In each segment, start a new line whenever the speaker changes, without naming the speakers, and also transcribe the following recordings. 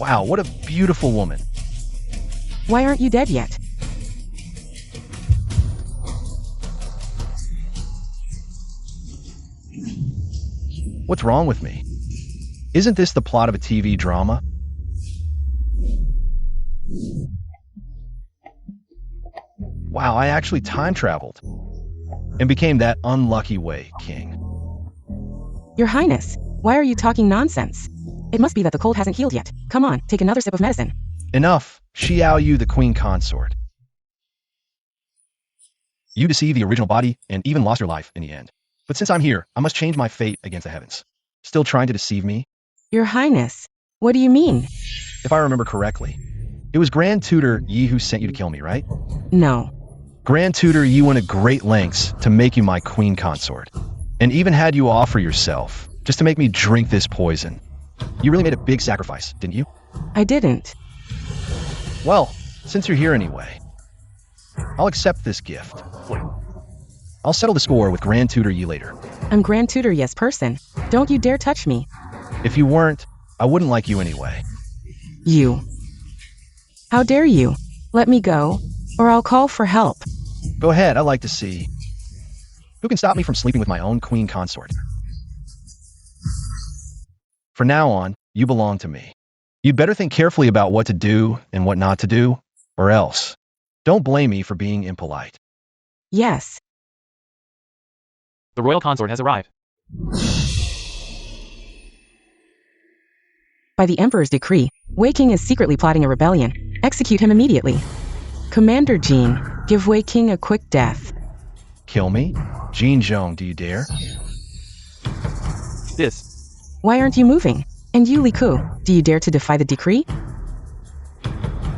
Wow, what a beautiful woman.
Why aren't you dead yet?
What's wrong with me? Isn't this the plot of a TV drama? Wow, I actually time traveled and became that unlucky Wei king.
Your Highness, why are you talking nonsense? It must be that the cold hasn't healed yet. Come on, take another sip of medicine.
Enough, Xiao Yu, the queen consort. You deceived the original body and even lost your life in the end. But since I'm here, I must change my fate against the heavens. Still trying to deceive me?
Your Highness, what do you mean?
If I remember correctly, it was Grand Tutor Ye who sent you to kill me, right?
No.
Grand Tutor Ye went to great lengths to make you my queen consort, and even had you offer yourself just to make me drink this poison. You really made a big sacrifice, didn't you?
I didn't.
Well, since you're here anyway, I'll accept this gift. I'll settle the score with Grand Tutor Ye later.
I'm Grand Tutor Ye's person. Don't you dare touch me.
If you weren't, I wouldn't like you anyway.
You. How dare you? Let me go, or I'll call for help.
Go ahead, I'd like to see. Who can stop me from sleeping with my own queen consort? From now on, you belong to me. You'd better think carefully about what to do and what not to do, or else. Don't blame me for being impolite.
Yes.
The royal consort has arrived.
By the Emperor's decree, Wei King is secretly plotting a rebellion. Execute him immediately. Commander Jean, give Wei King a quick death.
Kill me? Jean Zhong, do you dare?
This.
Why aren't you moving? And you, Li Ku, do you dare to defy the decree?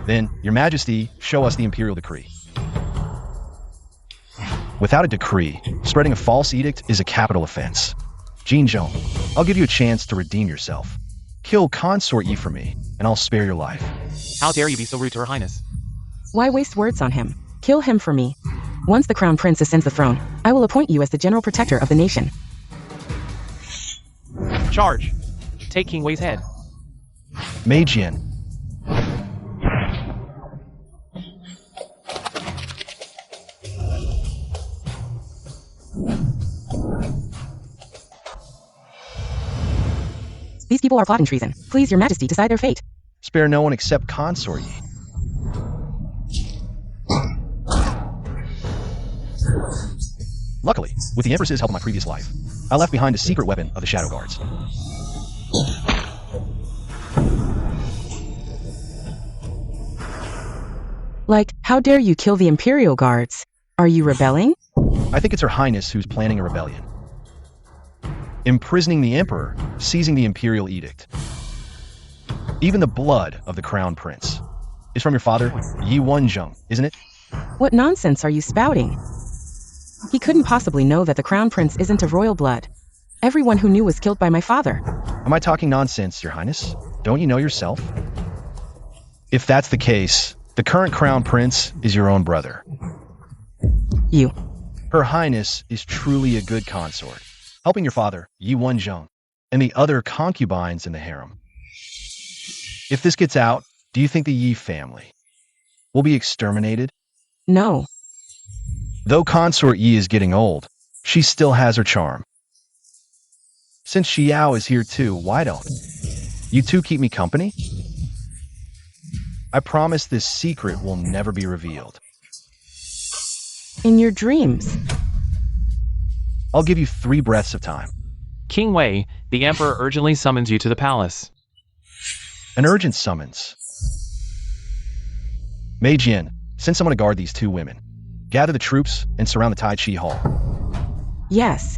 Then, Your Majesty, show us the Imperial decree. Without a decree, spreading a false edict is a capital offense. Jean Zhong, I'll give you a chance to redeem yourself. Kill Consort Ye for me, and I'll spare your life.
How dare you be so rude to Her Highness?
Why waste words on him? Kill him for me. Once the Crown Prince ascends the throne, I will appoint you as the general protector of the nation.
Charge! Take King Wei's head.
Mei Jian.
These people are plotting treason. Please, Your Majesty, decide their fate.
Spare no one except Consort Ye. Luckily, with the Empress's help in my previous life, I left behind a secret weapon of the Shadow Guards.
Like, how dare you kill the Imperial Guards? Are you rebelling?
I think it's Her Highness who's planning a rebellion. Imprisoning the Emperor, seizing the Imperial Edict. Even the blood of the Crown Prince is from your father, Yi Wenzheng, isn't it?
What nonsense are you spouting? He couldn't possibly know that the Crown Prince isn't of royal blood. Everyone who knew was killed by my father.
Am I talking nonsense, Your Highness? Don't you know yourself? If that's the case, the current Crown Prince is your own brother.
You.
Her Highness is truly a good consort, helping your father, Yi Wenzheng, and the other concubines in the harem. If this gets out, do you think the Yi family will be exterminated?
No.
Though Consort Yi is getting old, she still has her charm. Since Xiao is here too, why don't you two keep me company? I promise this secret will never be revealed.
In your dreams.
I'll give you 3 breaths of time.
King Wei, the Emperor urgently summons you to the palace.
An urgent summons. Mei Jian, send someone to guard these 2 women. Gather the troops and surround the Tai Chi Hall.
Yes.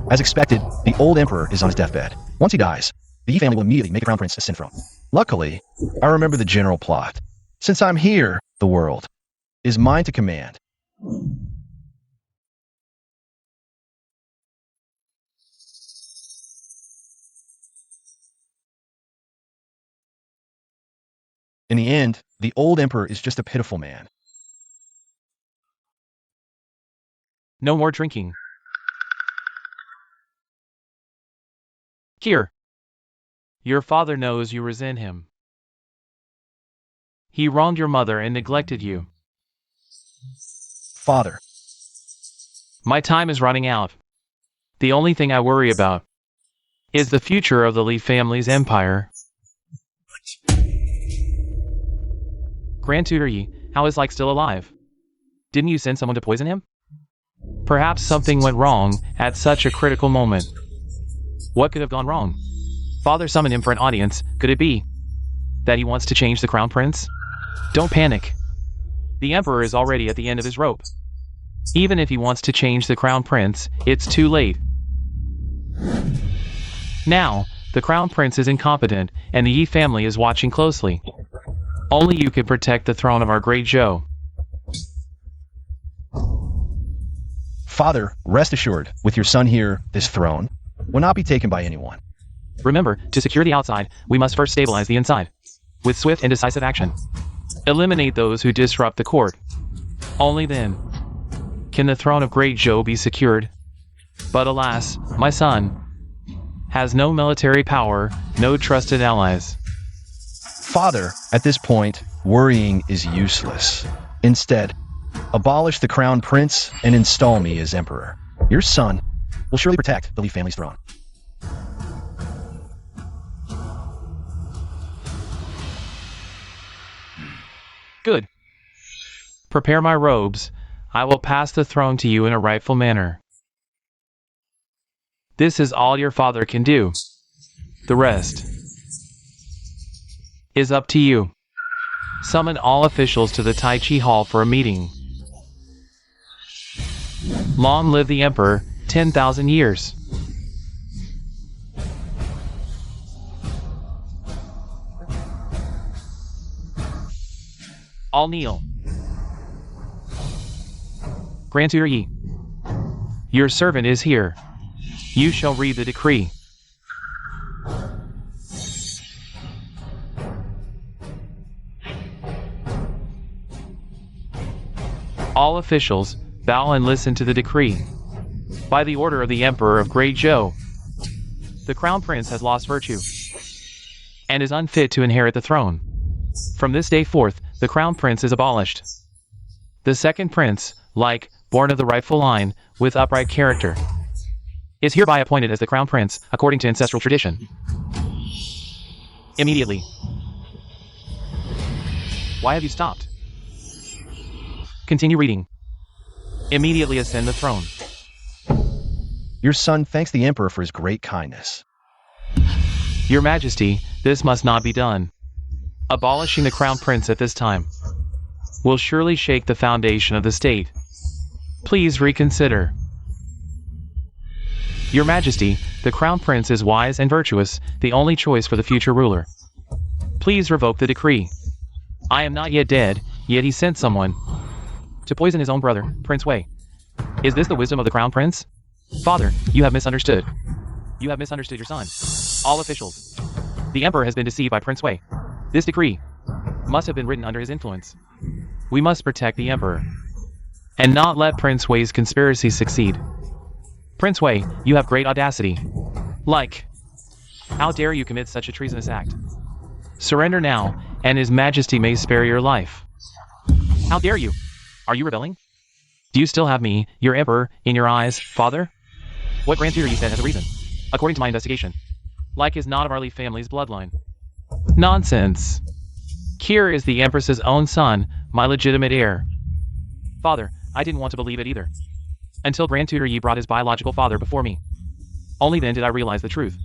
As expected, the old emperor is on his deathbed. Once he dies, the Yi family will immediately make the Crown Prince ascend throne. Luckily, I remember the general plot. Since I'm here, the world is mine to command. In the end, the old emperor is just a pitiful man.
No more drinking. Here. Your father knows you resent him. He wronged your mother and neglected you.
Father,
My time is running out. The only thing I worry about is the future of the Lee family's empire. Grand Tutor Ye, how is Like still alive? Didn't you send someone to poison him? Perhaps something went wrong at such a critical moment. What could have gone wrong? Father summoned him for an audience. Could it be that he wants to change the crown prince? Don't panic. The emperor is already at the end of his rope. Even if he wants to change the crown prince, it's too late. Now, the crown prince is incompetent, and the Yi family is watching closely. Only you can protect the throne of our great Zhou.
Father, rest assured, with your son here, this throne will not be taken by anyone.
Remember, to secure the outside, we must first stabilize the inside. With swift and decisive action. Eliminate those who disrupt the court. Only then can the throne of Great Zhou be secured. But alas, my son has no military power, no trusted allies.
Father, at this point, worrying is useless. Instead, abolish the crown prince and install me as emperor. Your son will surely protect the Lee family's throne.
Good. Prepare my robes. I will pass the throne to you in a rightful manner. This is all your father can do. The rest is up to you. Summon all officials to the Tai Chi Hall for a meeting. Long live the Emperor, 10,000 years. All kneel. Grand Tutor Ye, your servant is here. You shall read the decree. All officials, bow and listen to the decree. By the order of the Emperor of Great Zhou, the Crown Prince has lost virtue and is unfit to inherit the throne. From this day forth, the Crown Prince is abolished. The second Prince, Like, born of the rightful line, with upright character, is hereby appointed as the Crown Prince, according to ancestral tradition. Immediately. Why have you stopped? Continue reading. Immediately ascend the throne.
Your son thanks the emperor for his great kindness.
Your Majesty, this must not be done. Abolishing the Crown Prince at this time will surely shake the foundation of the state. Please reconsider. Your Majesty, the Crown Prince is wise and virtuous, the only choice for the future ruler. Please revoke the decree. I am not yet dead, yet he sent someone to poison his own brother, Prince Wei. Is this the wisdom of the Crown Prince? Father, you have misunderstood. You have misunderstood your son. All officials. The Emperor has been deceived by Prince Wei. This decree must have been written under his influence. We must protect the Emperor and not let Prince Wei's conspiracy succeed. Prince Wei, you have great audacity. Like, how dare you commit such a treasonous act? Surrender now, and His Majesty may spare your life. How dare you? Are you rebelling? Do you still have me, your Emperor, in your eyes, Father? What Grand Tutor Ye said has a reason. According to my investigation, Like is not of our Lee family's bloodline. Nonsense. Kier is the Empress's own son, my legitimate heir. Father, I didn't want to believe it either. Until Grand Tutor Ye brought his biological father before me. Only then did I realize the truth.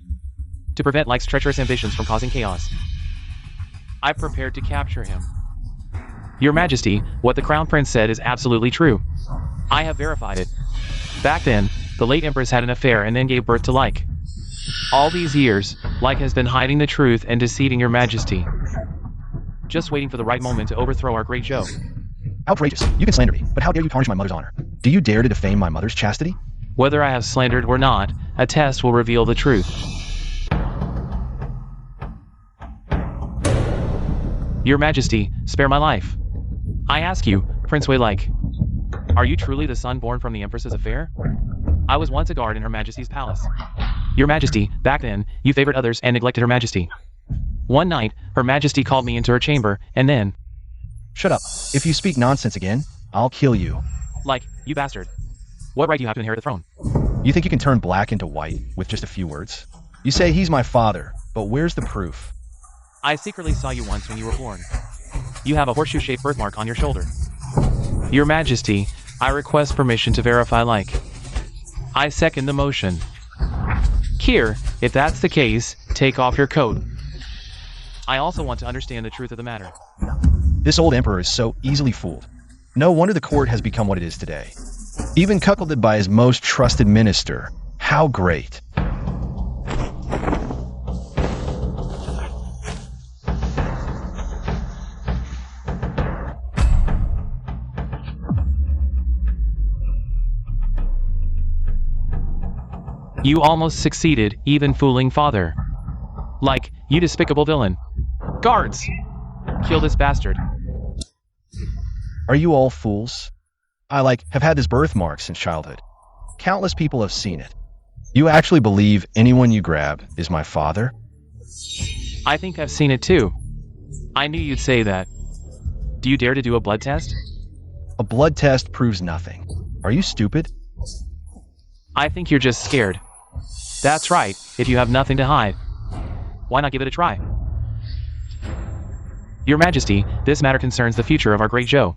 To prevent Like's treacherous ambitions from causing chaos, I prepared to capture him. Your Majesty, what the Crown Prince said is absolutely true. I have verified it. Back then, the late Empress had an affair and then gave birth to Like. All these years, Like has been hiding the truth and deceiving your Majesty. Just waiting for the right moment to overthrow our great Zhou.
Outrageous. You can slander me, but how dare you tarnish my mother's honor? Do you dare to defame my mother's chastity?
Whether I have slandered or not, a test will reveal the truth. Your Majesty, spare my life. I ask you, Prince Wei Like, are you truly the son born from the Empress's affair? I was once a guard in Her Majesty's palace. Your Majesty, back then, you favored others and neglected Her Majesty. One night, Her Majesty called me into her chamber, and then
Shut up. If you speak nonsense again, I'll kill you.
Like, you bastard. What right do you have to inherit the throne?
You think you can turn black into white with just a few words? You say he's my father, but where's the proof?
I secretly saw you once when you were born. You have a horseshoe-shaped birthmark on your shoulder. Your Majesty, I request permission to verify like. I second the motion. Kier, if that's the case, take off your coat. I also want to understand the truth of the matter.
This old emperor is so easily fooled. No wonder the court has become what it is today. Even cuckolded by his most trusted minister. How great.
You almost succeeded, even fooling father. Like, you despicable villain. Guards! Kill this bastard.
Are you all fools? I have had this birthmark since childhood. Countless people have seen it. You actually believe anyone you grab is my father?
I think I've seen it too. I knew you'd say that. Do you dare to do a blood test?
A blood test proves nothing. Are you stupid?
I think you're just scared. That's right, if you have nothing to hide. Why not give it a try? Your Majesty, this matter concerns the future of our great Joe.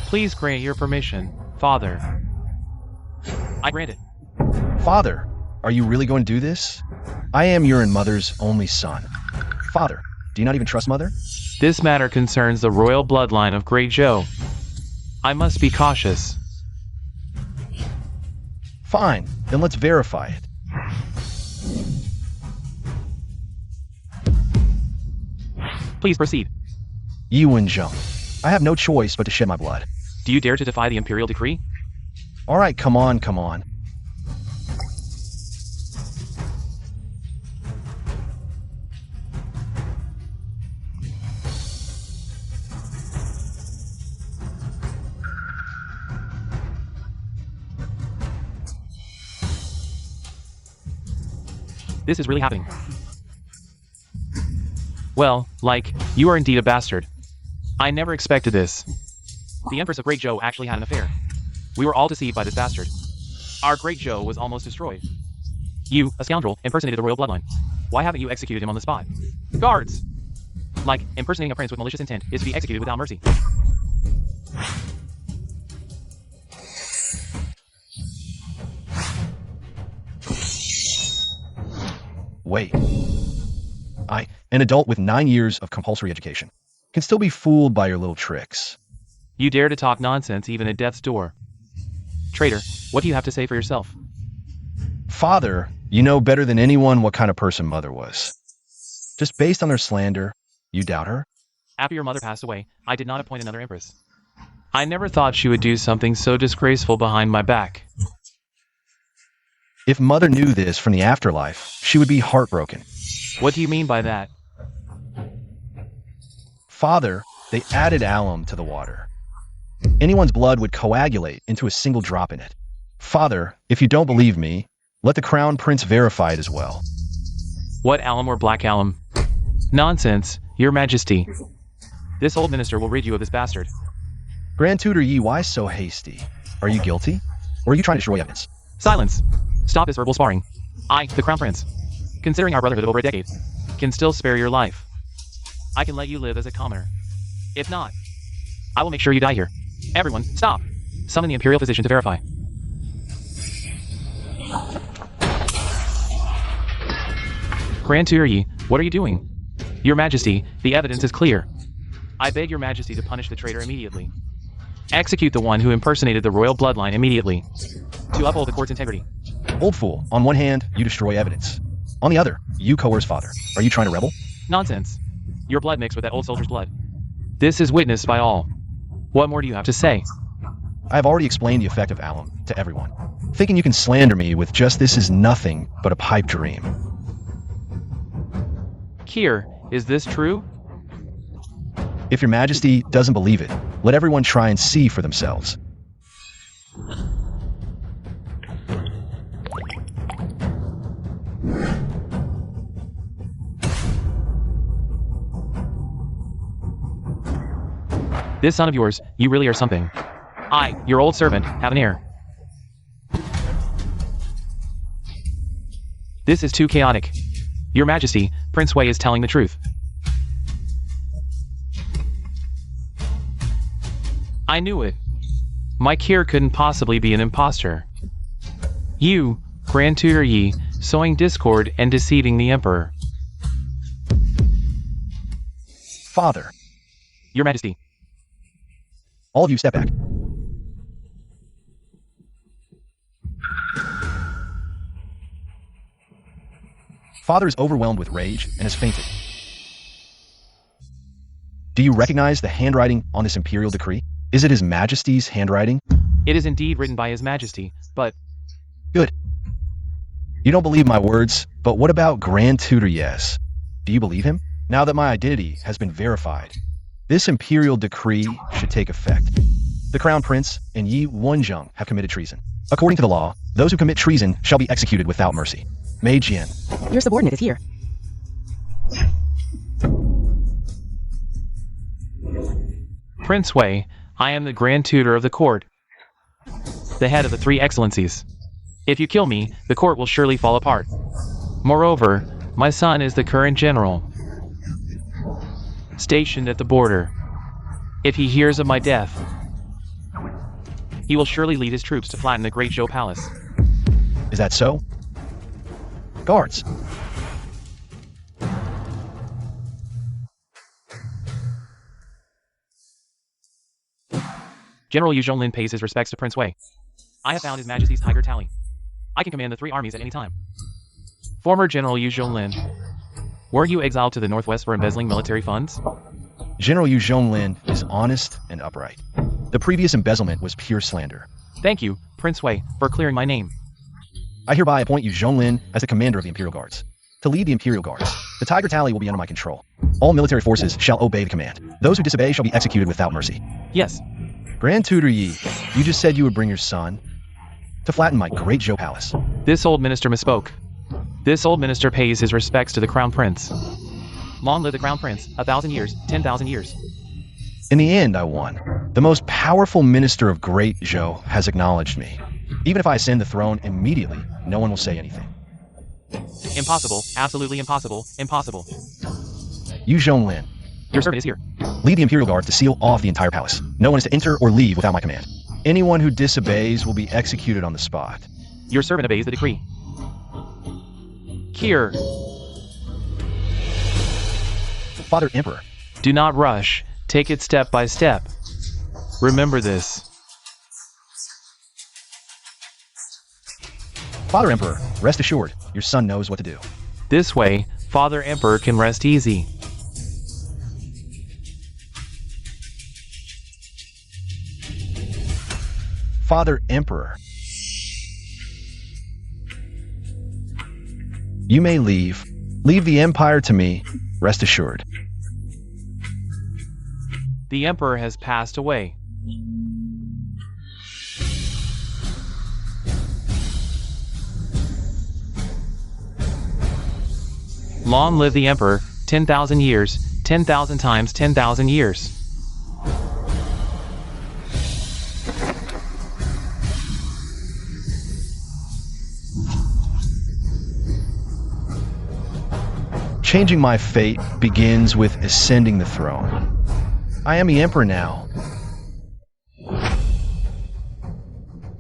Please grant your permission, Father. I grant it.
Father, are you really going to do this? I am your and mother's only son. Father, do you not even trust mother?
This matter concerns the royal bloodline of Great Joe. I must be cautious.
Fine, then let's verify it.
Please proceed.
Yi Wen-jung, I have no choice but to shed my blood.
Do you dare to defy the imperial decree?
All right, come on, come on.
This is really happening. Well, you are indeed a bastard. I never expected this. The Empress of Great Joe actually had an affair. We were all deceived by this bastard. Our Great Joe was almost destroyed. You, a scoundrel, impersonated the royal bloodline. Why haven't you executed him on the spot? Guards! Impersonating a prince with malicious intent is to be executed without mercy.
Wait. I, an adult with 9 years of compulsory education, can still be fooled by your little tricks.
You dare to talk nonsense even at death's door. Traitor, what do you have to say for yourself?
Father, you know better than anyone what kind of person mother was. Just based on her slander, you doubt her?
After your mother passed away, I did not appoint another empress. I never thought she would do something so disgraceful behind my back.
If mother knew this from the afterlife, she would be heartbroken.
What do you mean by that?
Father, they added alum to the water. Anyone's blood would coagulate into a single drop in it. Father, if you don't believe me, let the Crown Prince verify it as well.
What alum or black alum? Nonsense, Your Majesty. This old minister will rid you of this bastard.
Grand Tutor Ye, why so hasty? Are you guilty? Or are you trying to destroy evidence?
Silence! Stop this verbal sparring. I, the Crown Prince, considering our brotherhood over a decade, can still spare your life. I can let you live as a commoner. If not, I will make sure you die here. Everyone, stop! Summon the Imperial Physician to verify. Grand Tutor Ye, what are you doing? Your Majesty, the evidence is clear. I beg Your Majesty to punish the traitor immediately. Execute the one who impersonated the royal bloodline immediately. To uphold the court's integrity.
Old fool, on one hand, you destroy evidence. On the other, you coerce father. Are you trying to rebel?
Nonsense. Your blood mixed with that old soldier's blood. This is witnessed by all. What more do you have to say?
I have already explained the effect of alum to everyone. Thinking you can slander me with just this is nothing but a pipe dream.
Kier, is this true?
If Your Majesty doesn't believe it, let everyone try and see for themselves.
This son of yours, you really are something. I, your old servant, have an heir. This is too chaotic. Your Majesty, Prince Wei is telling the truth. I knew it. My Kier couldn't possibly be an impostor. You, Grand Tutor Ye, sowing discord and deceiving the Emperor.
Father.
Your Majesty.
All of you step back. Father is overwhelmed with rage and has fainted. Do you recognize the handwriting on this imperial decree? Is it His Majesty's handwriting?
It is indeed written by His Majesty, but...
Good. You don't believe my words, but what about Grand Tutor Ye's? Do you believe him? Now that my identity has been verified, this imperial decree should take effect. The Crown Prince and Yi Wenjing have committed treason. According to the law, those who commit treason shall be executed without mercy. Mei Jian.
Your subordinate is here.
Prince Wei, I am the Grand Tutor of the court, the head of the three excellencies. If you kill me, the court will surely fall apart. Moreover, my son is the current general, stationed at the border. If he hears of my death, he will surely lead his troops to flatten the Great Zhou Palace.
Is that so? Guards.
General Yu Zhonglin pays his respects to Prince Wei. I have found His Majesty's Tiger Tally. I can command the three armies at any time. Former General Yu Zhonglin, weren't you exiled to the northwest for embezzling military funds?
General Yu Zhonglin is honest and upright. The previous embezzlement was pure slander.
Thank you, Prince Wei, for clearing my name.
I hereby appoint Yu Zhonglin as the commander of the Imperial Guards. To lead the Imperial Guards, the Tiger Tally will be under my control. All military forces shall obey the command. Those who disobey shall be executed without mercy.
Yes.
Grand Tutor Ye, you just said you would bring your son to flatten my Great Zhou Palace.
This old minister misspoke. This old minister pays his respects to the Crown Prince. Long live the Crown Prince, 1,000 years, 10,000 years.
In the end, I won. The most powerful minister of Great Zhou has acknowledged me. Even if I ascend the throne immediately, no one will say anything.
Impossible, absolutely impossible, impossible.
Yu Zhonglin,
Your servant is here.
lead the Imperial Guards to seal off the entire palace. No one is to enter or leave without my command. Anyone who disobeys will be executed on the spot.
Your servant obeys the decree. Kier,
Father Emperor,
do not rush. Take it step by step. Remember this.
Father Emperor, rest assured, your son knows what to do.
This way, Father Emperor can rest easy.
Father Emperor, you may leave. Leave the Empire to me, rest assured.
The Emperor has passed away. Long live the Emperor, 10,000 years, 10,000 times 10,000 years.
Changing my fate begins with ascending the throne. I am the Emperor now.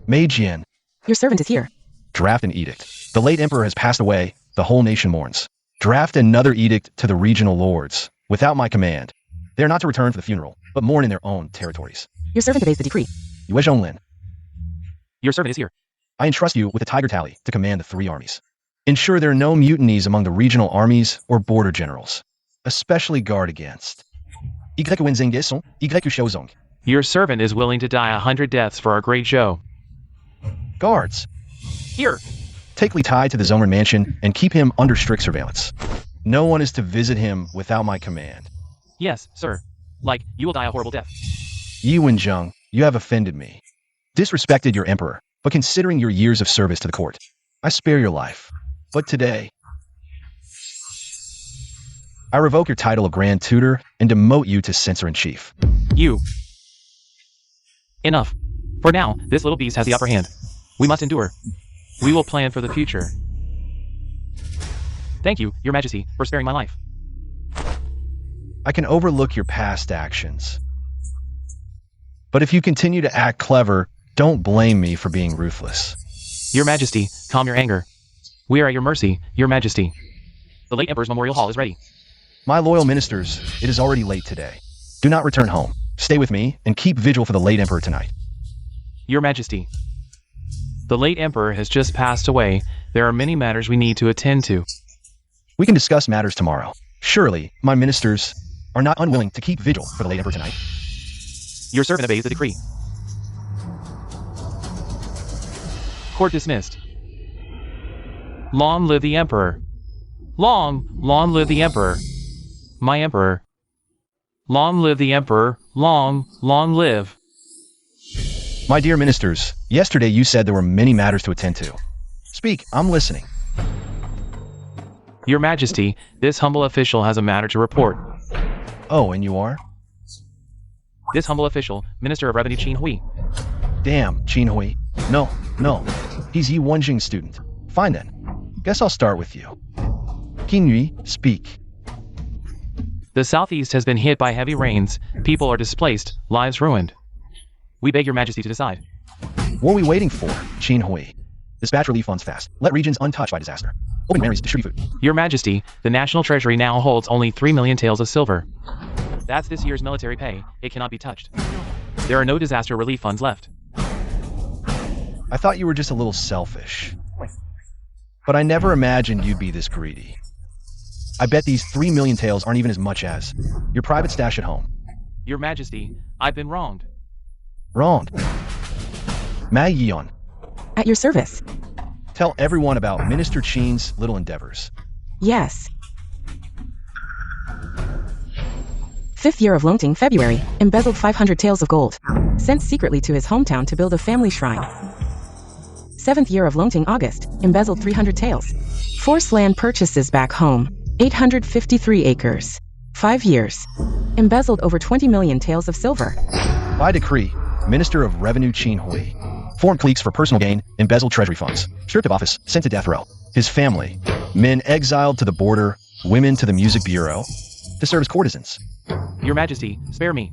Mei Jian,
Your servant is here.
draft an edict. The late Emperor has passed away. The whole nation mourns. Draft another edict to the regional lords. Without my command. They are not to return for the funeral, but mourn in their own territories.
Your servant obeys the decree.
Yue Zhonglin,
Your servant is here.
I entrust you with the Tiger Tally to command the three armies. Ensure there are no mutinies among the regional armies or border generals. Especially guard against
Your servant is willing to die 100 deaths for our great Zhou.
Guards,
Here.
take Li Tai to the Zhongren mansion and keep him under strict surveillance. No one is to visit him without my command.
Yes, sir. Like, you will die a horrible death.
Yi Wenjing, you have offended me. Disrespected your emperor, but considering your years of service to the court, I spare your life. But today, I revoke your title of Grand Tutor and demote you to Censor-in-Chief.
You. Enough. For now, this little beast has the upper hand. We must endure. We will plan for the future. Thank you, Your Majesty, for sparing my life.
I can overlook your past actions. But if you continue to act clever, don't blame me for being ruthless.
Your Majesty, calm your anger. We are at your mercy, Your Majesty. The late Emperor's memorial hall is ready.
My loyal ministers, it is already late today. Do not return home. Stay with me and keep vigil for the late Emperor tonight.
Your Majesty. The late Emperor has just passed away. There are many matters we need to attend to.
We can discuss matters tomorrow. Surely, my ministers are not unwilling to keep vigil for the late Emperor tonight.
Your servant obeys the decree. Court dismissed. Long live the Emperor. Long live the Emperor. My Emperor. Long live the Emperor. Long live.
My dear ministers, yesterday you said there were many matters to attend to. Speak, I'm listening.
Your Majesty, this humble official has a matter to report.
Oh, and you are?
This humble official, Minister of Revenue Qin Hui.
Damn, Qin Hui. No. He's Yi Wenjing's student. Fine then. Guess I'll start with you. Qin Hui, speak.
The southeast has been hit by heavy rains. People are displaced, lives ruined. We beg Your Majesty to decide.
What are we waiting for, Qin Hui? Dispatch relief funds fast. Let regions untouched by disaster. Open marries, distribute food.
Your Majesty, the National Treasury now holds only 3 million taels of silver. That's this year's military pay. It cannot be touched. There are no disaster relief funds left.
I thought you were just a little selfish. But I never imagined you'd be this greedy. I bet these 3 million taels aren't even as much as your private stash at home.
Your Majesty, I've been wronged.
Wronged? Ma Yeon,
At your service.
tell everyone about Minister Qin's little endeavors.
Yes. 5th year of Longting, February. Embezzled 500 taels of gold. Sent secretly to his hometown to build a family shrine. 7th year of Longting, August. Embezzled 300 taels. Forced land purchases back home. 853 acres. 5 years. Embezzled over 20 million taels of silver.
By decree, Minister of Revenue Qin Hui formed cliques for personal gain, embezzled treasury funds, stripped of office, sent to death row. His family, men exiled to the border, women to the music bureau, to serve as courtesans.
Your Majesty, spare me.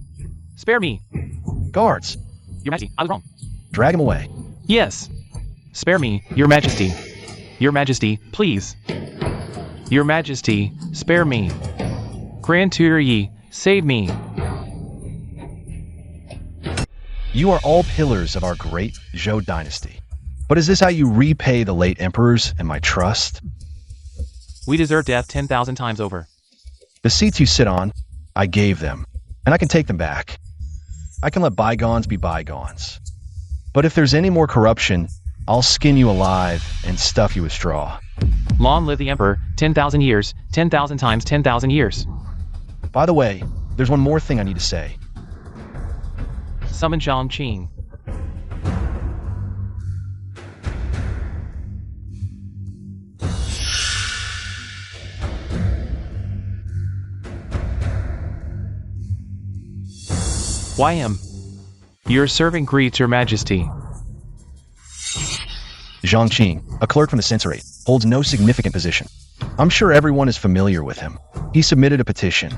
Spare me.
Guards,
Your Majesty, I was wrong.
drag him away.
Yes. Spare me, Your Majesty. Your Majesty, please. Your Majesty, spare me. Grand Tutor Ye, save me.
You are all pillars of our great Zhou dynasty. But is this how you repay the late emperors and my trust?
We deserve death 10,000 times over.
The seats you sit on, I gave them, and I can take them back. I can let bygones be bygones. But if there's any more corruption, I'll skin you alive and stuff you with straw.
Long live the Emperor, 10,000 years, 10,000 times 10,000 years.
By the way, there's one more thing I need to say.
Summon Zhang Qing. YM. Your servant greets Your Majesty.
Zhang Qing, a clerk from the censorate, holds no significant position. I'm sure everyone is familiar with him. He submitted a petition,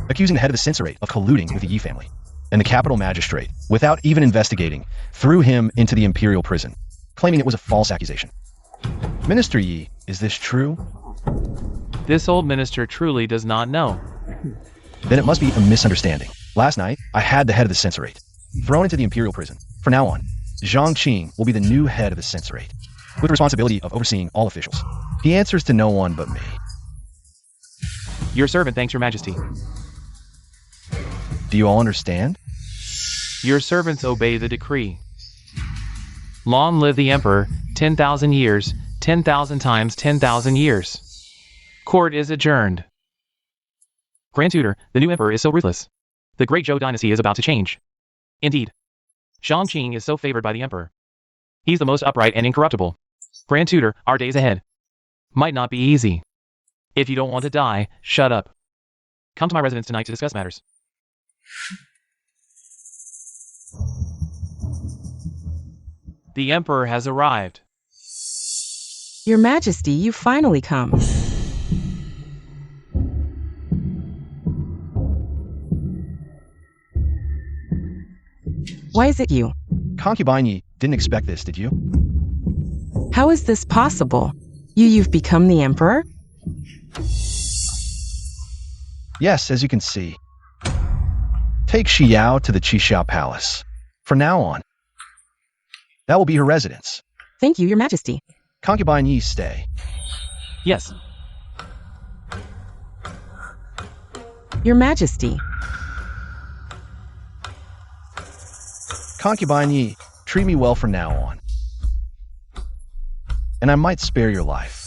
accusing the head of the censorate of colluding with the Yi family. And the capital magistrate, without even investigating, threw him into the imperial prison, claiming it was a false accusation. Minister Yi, is this true?
This old minister truly does not know.
Then it must be a misunderstanding. Last night, I had the head of the censorate thrown into the imperial prison. From now on, Zhang Qing will be the new head of the censorate, with the responsibility of overseeing all officials. He answers to no one but me.
Your servant thanks Your Majesty.
Do you all understand?
Your servants obey the decree. Long live the Emperor, 10,000 years, 10,000 times 10,000 years. Court is adjourned. Grand Tutor, the new Emperor is so ruthless. The great Zhou dynasty is about to change. Indeed. Zhang Qing is so favored by the Emperor. He's the most upright and incorruptible. Grand Tutor, our days ahead might not be easy. If you don't want to die, shut up. Come to my residence tonight to discuss matters. The Emperor has arrived.
Your Majesty, you finally come. Why is it you?
Concubine Ye didn't expect this, did you?
How is this possible? You've become the Emperor?
Yes, as you can see. Take Xiao to the Qixia Palace. From now on, that will be her residence.
Thank you, Your Majesty.
Concubine Ye, stay.
Yes.
Your Majesty.
Concubine Ye, treat me well from now on. And I might spare your life.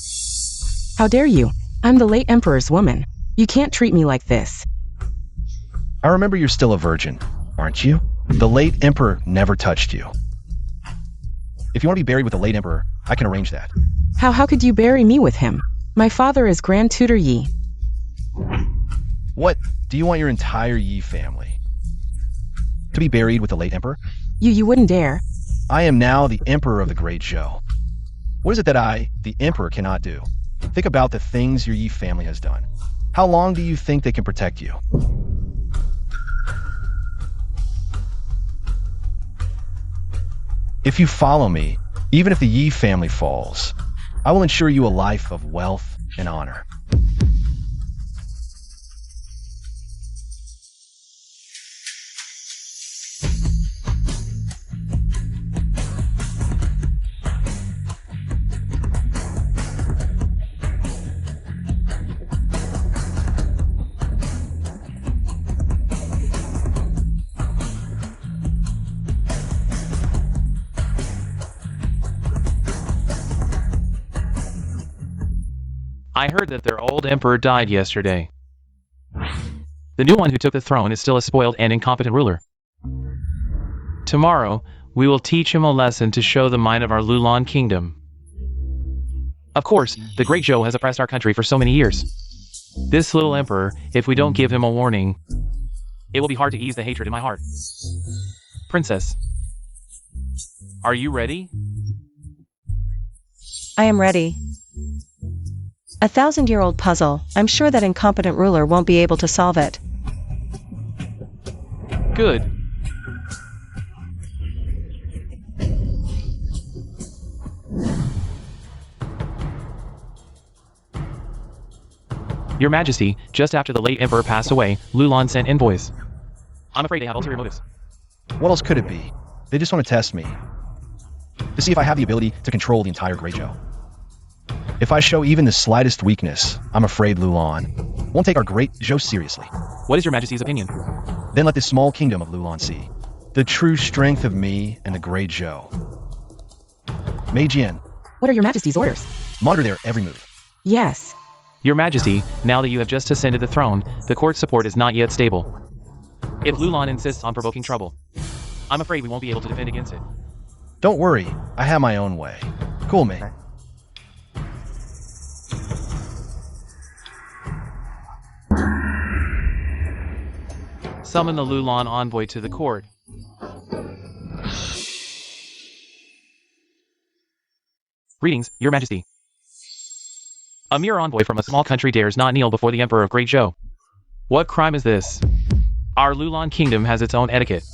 How dare you? I'm the late Emperor's woman. You can't treat me like this.
I remember you're still a virgin, aren't you? The late Emperor never touched you. If you want to be buried with the late Emperor, I can arrange that.
How could you bury me with him? My father is Grand Tutor Ye.
What? Do you want your entire Yi family to be buried with the late Emperor?
You wouldn't dare.
I am now the Emperor of the Great Zhou. What is it that I, the Emperor, cannot do? Think about the things your Yi family has done. How long do you think they can protect you? If you follow me, even if the Yi family falls, I will ensure you a life of wealth and honor.
I heard that their old emperor died yesterday. The new one who took the throne is still a spoiled and incompetent ruler. Tomorrow, we will teach him a lesson to show the might of our Loulan kingdom. Of course, the Great Zhou has oppressed our country for so many years. This little emperor, if we don't give him a warning, it will be hard to ease the hatred in my heart. Princess, are you ready?
I am ready. A 1,000-year-old puzzle. I'm sure that incompetent ruler won't be able to solve it.
Good. Your Majesty, just after the late Emperor passed away, Loulan sent envoys. I'm afraid they have ulterior motives.
What else could it be? They just want to test me. To see if I have the ability to control the entire Great Zhou. If I show even the slightest weakness, I'm afraid Loulan won't take our Great Zhou seriously.
What is your Majesty's opinion?
Then let this small kingdom of Loulan see the true strength of me and the Great Zhou. Mei Jian,
What are Your Majesty's orders?
monitor their every move.
Yes.
Your Majesty, now that you have just ascended the throne, the court's support is not yet stable. If Loulan insists on provoking trouble, I'm afraid we won't be able to defend against it.
Don't worry, I have my own way. Cool, Mei.
Summon the Loulan envoy to the court. Greetings, Your Majesty. A mere envoy from a small country dares not kneel before the Emperor of Great Zhou. What crime is this? Our Loulan kingdom has its own etiquette.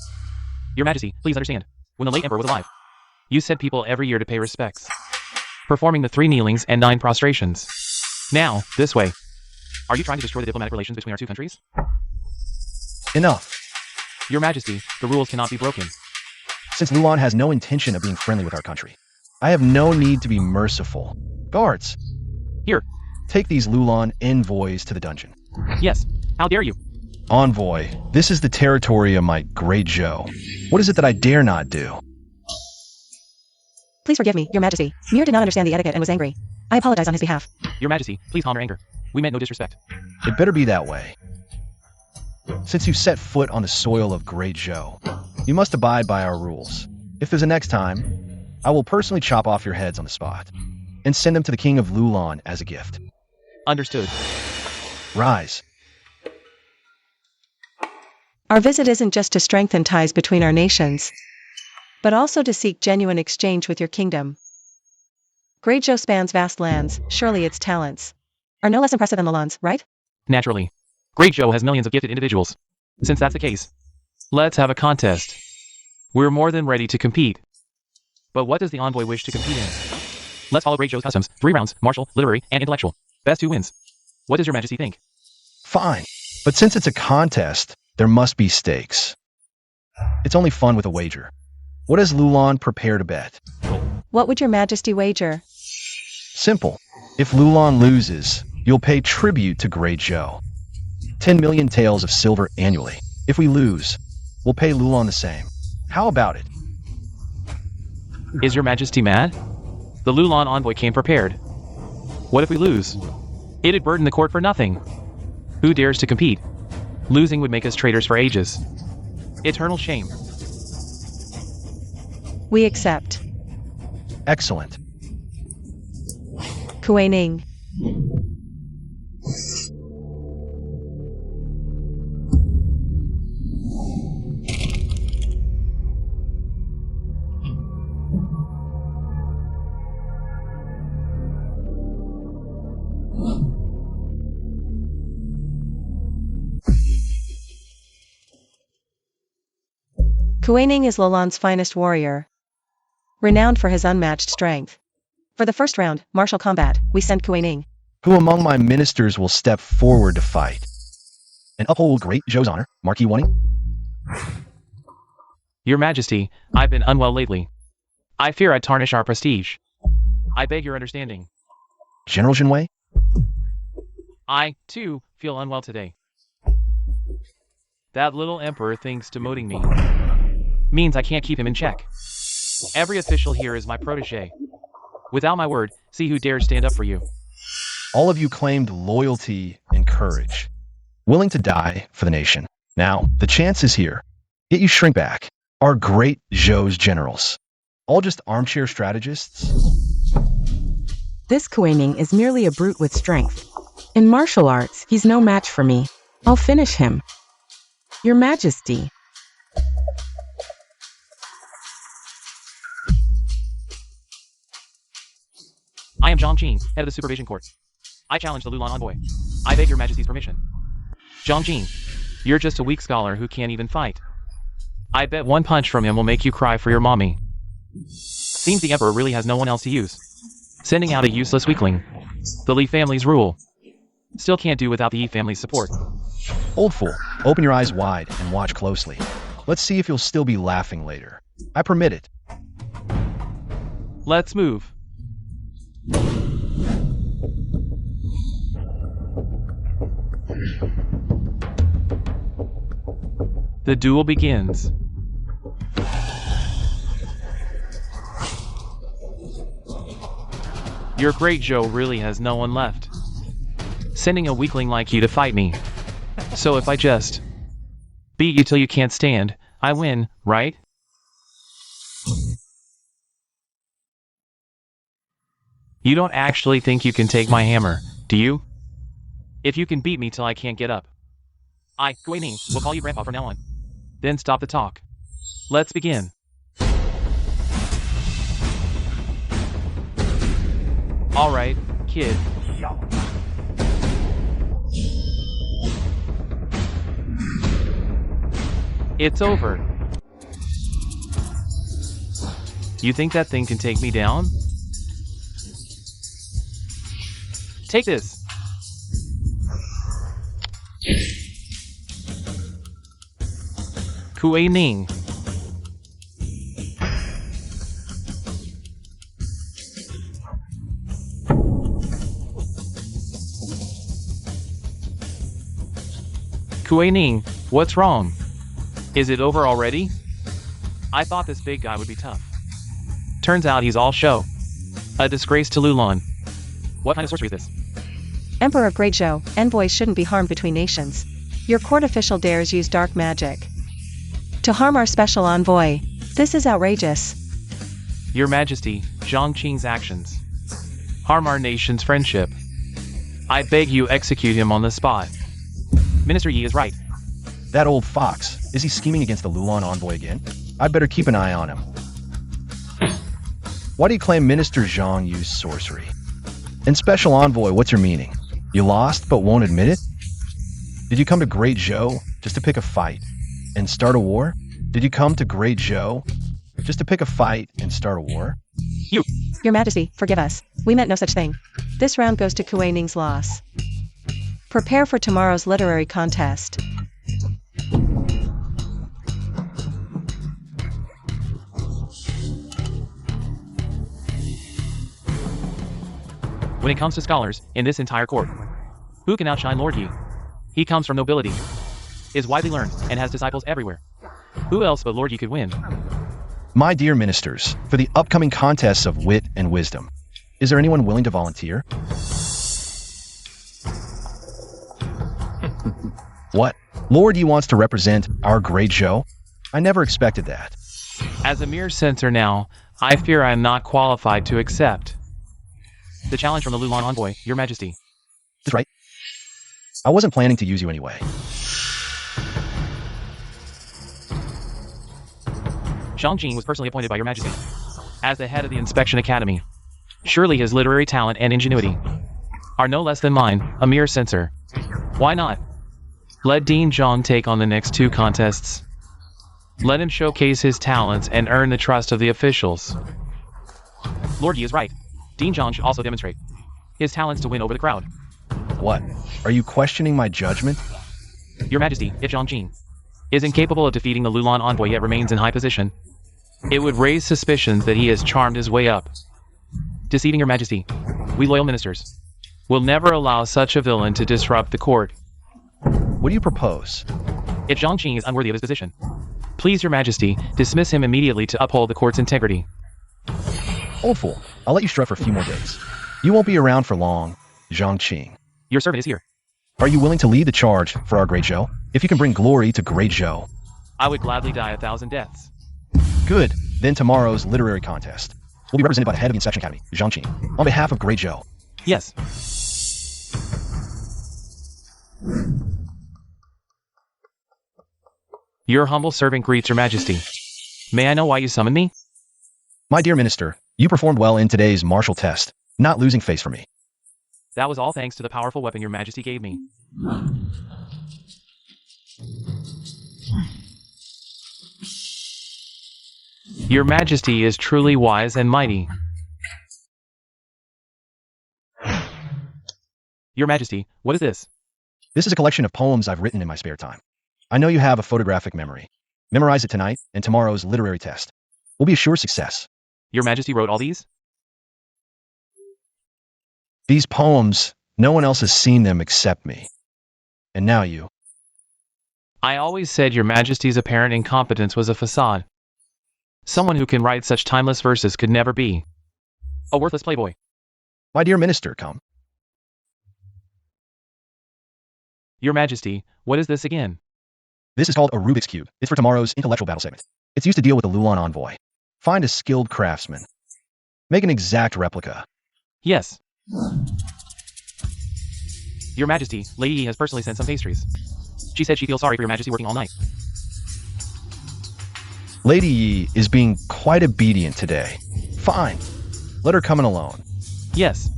Your Majesty, please understand. When the late Emperor was alive, you sent people every year to pay respects, performing the 3 kneelings and 9 prostrations. Now, this way. Are you trying to destroy the diplomatic relations between our 2 countries?
Enough.
Your Majesty, the rules cannot be broken.
Since Loulan has no intention of being friendly with our country, I have no need to be merciful. Guards,
Here.
take these Loulan envoys to the dungeon.
Yes. How dare you?
Envoy, this is the territory of my Great Zhou. What is it that I dare not do?
Please forgive me, Your Majesty. Mir did not understand the etiquette and was angry. I apologize on his behalf.
Your Majesty, please calm your anger. We meant no disrespect.
It better be that way. Since you set foot on the soil of Great Zhou, you must abide by our rules. If there's a next time, I will personally chop off your heads on the spot and send them to the King of Loulan as a gift.
Understood.
Rise.
Our visit isn't just to strengthen ties between our nations, but also to seek genuine exchange with your kingdom. Great Zhou spans vast lands, surely its talents are no less impressive than Loulan's, right?
Naturally. Great Joe has millions of gifted individuals. Since that's the case, let's have a contest. We're more than ready to compete. But what does the envoy wish to compete in? Let's follow Great Joe's customs. 3 rounds, martial, literary, and intellectual. Best 2 wins. What does your majesty think?
Fine. But since it's a contest, there must be stakes. It's only fun with a wager. What does Loulan prepare to bet?
What would your majesty wager?
Simple. If Loulan loses, you'll pay tribute to Great Joe. 10 million taels of silver annually. If we lose, we'll pay Loulan the same. How about it?
Is your majesty mad? The Loulan envoy came prepared. What if we lose? It'd burden the court for nothing. Who dares to compete? Losing would make us traitors for ages. Eternal shame.
We accept.
Excellent.
Kuei-Ning. Kuei-Ning is Loulan's finest warrior, renowned for his unmatched strength. For the first round, martial combat, we send Kuei-Ning.
Who among my ministers will step forward to fight and uphold Great Joe's honor? Marquis Wanning?
Your majesty, I've been unwell lately. I fear I'd tarnish our prestige. I beg your understanding.
General Jinwei?
I, too, feel unwell today. That little emperor thinks demoting me means I can't keep him in check. Every official here is my protege. Without my word, see who dares stand up for you.
All of you claimed loyalty and courage, willing to die for the nation. Now, the chance is here. Yet you shrink back. Our Great Joe's generals. All just armchair strategists?
This Kuei-Ning is merely a brute with strength. In martial arts, he's no match for me. I'll finish him. Your Majesty.
I am Zhang Jing, head of the Supervision Court. I challenge the Loulan envoy. I beg your majesty's permission. Zhang Jing, you're just a weak scholar who can't even fight. I bet one punch from him will make you cry for your mommy. Seems the emperor really has no one else to use. Sending out a useless weakling. The Li family's rule. Still can't do without the Yi family's support.
Old fool, open your eyes wide and watch closely. Let's see if you'll still be laughing later. I permit it.
Let's move. The duel begins. Your Great Joe really has no one left. Sending a weakling like you to fight me. So if I just beat you till you can't stand, I win, right? You don't actually think you can take my hammer, do you? If you can beat me till I can't get up. I, Kuei-Ning, will call you Grandpa from now on. Then stop the talk. Let's begin. Alright, kid. It's over. You think that thing can take me down? Take this. Kuei-Ning. Kuei-Ning, what's wrong? Is it over already? I thought this big guy would be tough. Turns out he's all show. A disgrace to Loulan. What kind of sorcery is this?
Emperor of Great Zhou, envoys shouldn't be harmed between nations. Your court official dares use dark magic to harm our special envoy. This is outrageous.
Your Majesty, Zhang Qing's actions harm our nation's friendship. I beg you execute him on the spot. Minister Yi is right.
That old fox, is he scheming against the Loulan envoy again? I'd better keep an eye on him. Why do you claim Minister Zhang used sorcery? And Special Envoy, what's your meaning? You lost but won't admit it? Did you come to Great Zhou just to pick a fight and start a war? Did you come to Great Zhou just to pick a fight and start a war?
Your Majesty, forgive us. We meant no such thing. This round goes to Kuei Ning's loss. Prepare for tomorrow's literary contest.
When it comes to scholars in this entire court, who can outshine Lord Yi? He comes from nobility, is widely learned, and has disciples everywhere. Who else but Lord Yi could win?
My dear ministers, for the upcoming contests of wit and wisdom, is there anyone willing to volunteer? What? Lord Yi wants to represent our great Zhou? I never expected that.
As a mere censor now, I fear I am not qualified to accept the challenge from the Loulan envoy, Your Majesty.
That's right. I wasn't planning to use you anyway.
Zhang Jing was personally appointed by Your Majesty as the head of the Inspection Academy. Surely his literary talent and ingenuity are no less than mine, a mere censor. Why not? Let Dean Zhang take on the next two contests. Let him showcase his talents and earn the trust of the officials. Lord Yi is right. Dean Zhang should also demonstrate his talents to win over the crowd.
What? Are you questioning my judgment?
Your Majesty, if Zhang Jing is incapable of defeating the Loulan envoy yet remains in high position, it would raise suspicions that he has charmed his way up. Deceiving Your Majesty, we loyal ministers will never allow such a villain to disrupt the court.
What do you propose?
If Zhang Jing is unworthy of his position, please Your Majesty, dismiss him immediately to uphold the court's integrity.
Old fool, I'll let you strut for a few more days. You won't be around for long, Zhang Qing.
Your servant is here.
Are you willing to lead the charge for our Great Zhou? If you can bring glory to Great Zhou.
I would gladly die 1,000 deaths.
Good. Then tomorrow's literary contest will be represented by the head of the Inspection Academy, Zhang Qing, on behalf of Great Zhou.
Yes. Your humble servant greets Your Majesty. May I know why you summoned me?
My dear minister, you performed well in today's martial test, not losing face for me.
That was all thanks to the powerful weapon Your Majesty gave me. Your Majesty is truly wise and mighty. Your Majesty, what is this?
This is a collection of poems I've written in my spare time. I know you have a photographic memory. Memorize it tonight, and tomorrow's literary test will be a sure success.
Your Majesty wrote all these?
These poems, no one else has seen them except me. And now you.
I always said Your Majesty's apparent incompetence was a facade. Someone who can write such timeless verses could never be a worthless playboy.
My dear minister, come.
Your Majesty, what is this again?
This is called a Rubik's Cube. It's for tomorrow's intellectual battle segment. It's used to deal with the Loulan envoy. Find a skilled craftsman. Make an exact replica.
Yes. Your Majesty, Lady Yi has personally sent some pastries. She said she feels sorry for Your Majesty working all night.
Lady Yi is being quite obedient today. Fine. Let her come in alone.
Yes.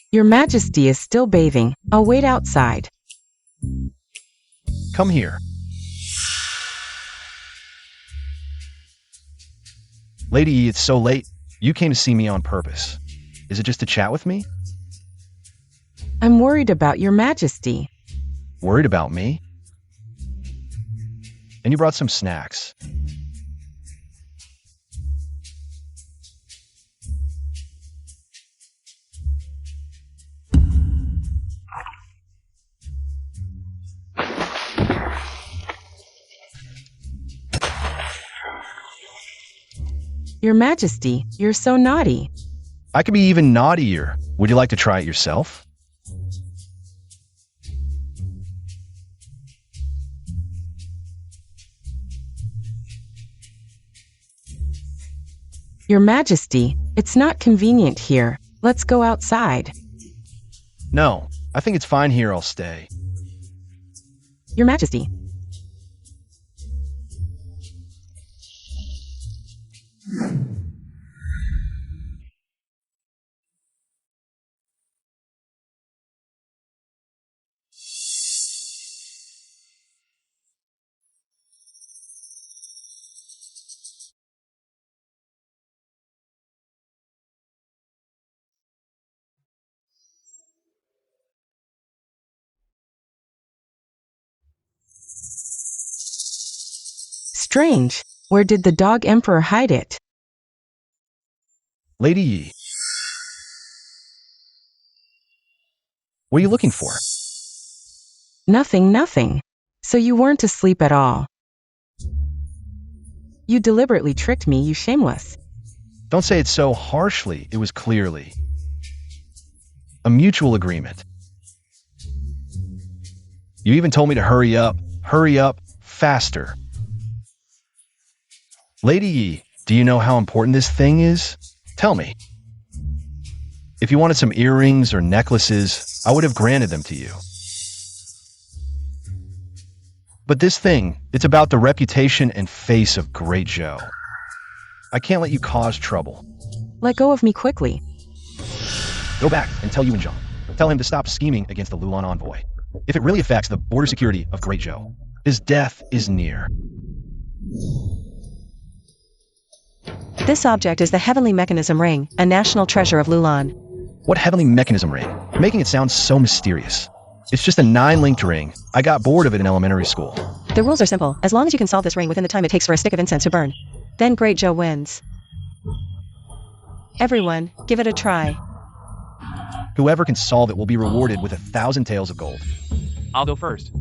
Your Majesty is still bathing. I'll wait outside.
Come here. Lady Yi, it's so late. You came to see me on purpose. Is it just to chat with me?
I'm worried about Your Majesty.
Worried about me? And you brought some snacks.
Your Majesty, you're so naughty.
I could be even naughtier. Would you like to try it yourself?
Your Majesty, it's not convenient here. Let's go outside.
No, I think it's fine here, I'll stay.
Your Majesty. Strange. Where did the dog Emperor hide it?
Lady Yi. What are you looking for?
Nothing. So you weren't asleep at all. You deliberately tricked me, you shameless.
Don't say it so harshly. It was clearly a mutual agreement. You even told me to hurry up, faster. Lady Yi, do you know how important this thing is? Tell me. If you wanted some earrings or necklaces, I would have granted them to you. But this thing, it's about the reputation and face of Great Zhou. I can't let you cause trouble.
Let go of me quickly.
Go back and tell Yuan Zhang. Tell him to stop scheming against the Loulan envoy. If it really affects the border security of Great Zhou, his death is near.
This object is the Heavenly Mechanism Ring, a national treasure of Loulan.
What heavenly mechanism ring? You're making it sound so mysterious. It's just a 9-linked ring. I got bored of it in elementary school.
The rules are simple. As long as you can solve this ring within the time it takes for a stick of incense to burn, then Great Zhou wins. Everyone, give it a try.
Whoever can solve it will be rewarded with 1,000 taels of gold.
I'll go first.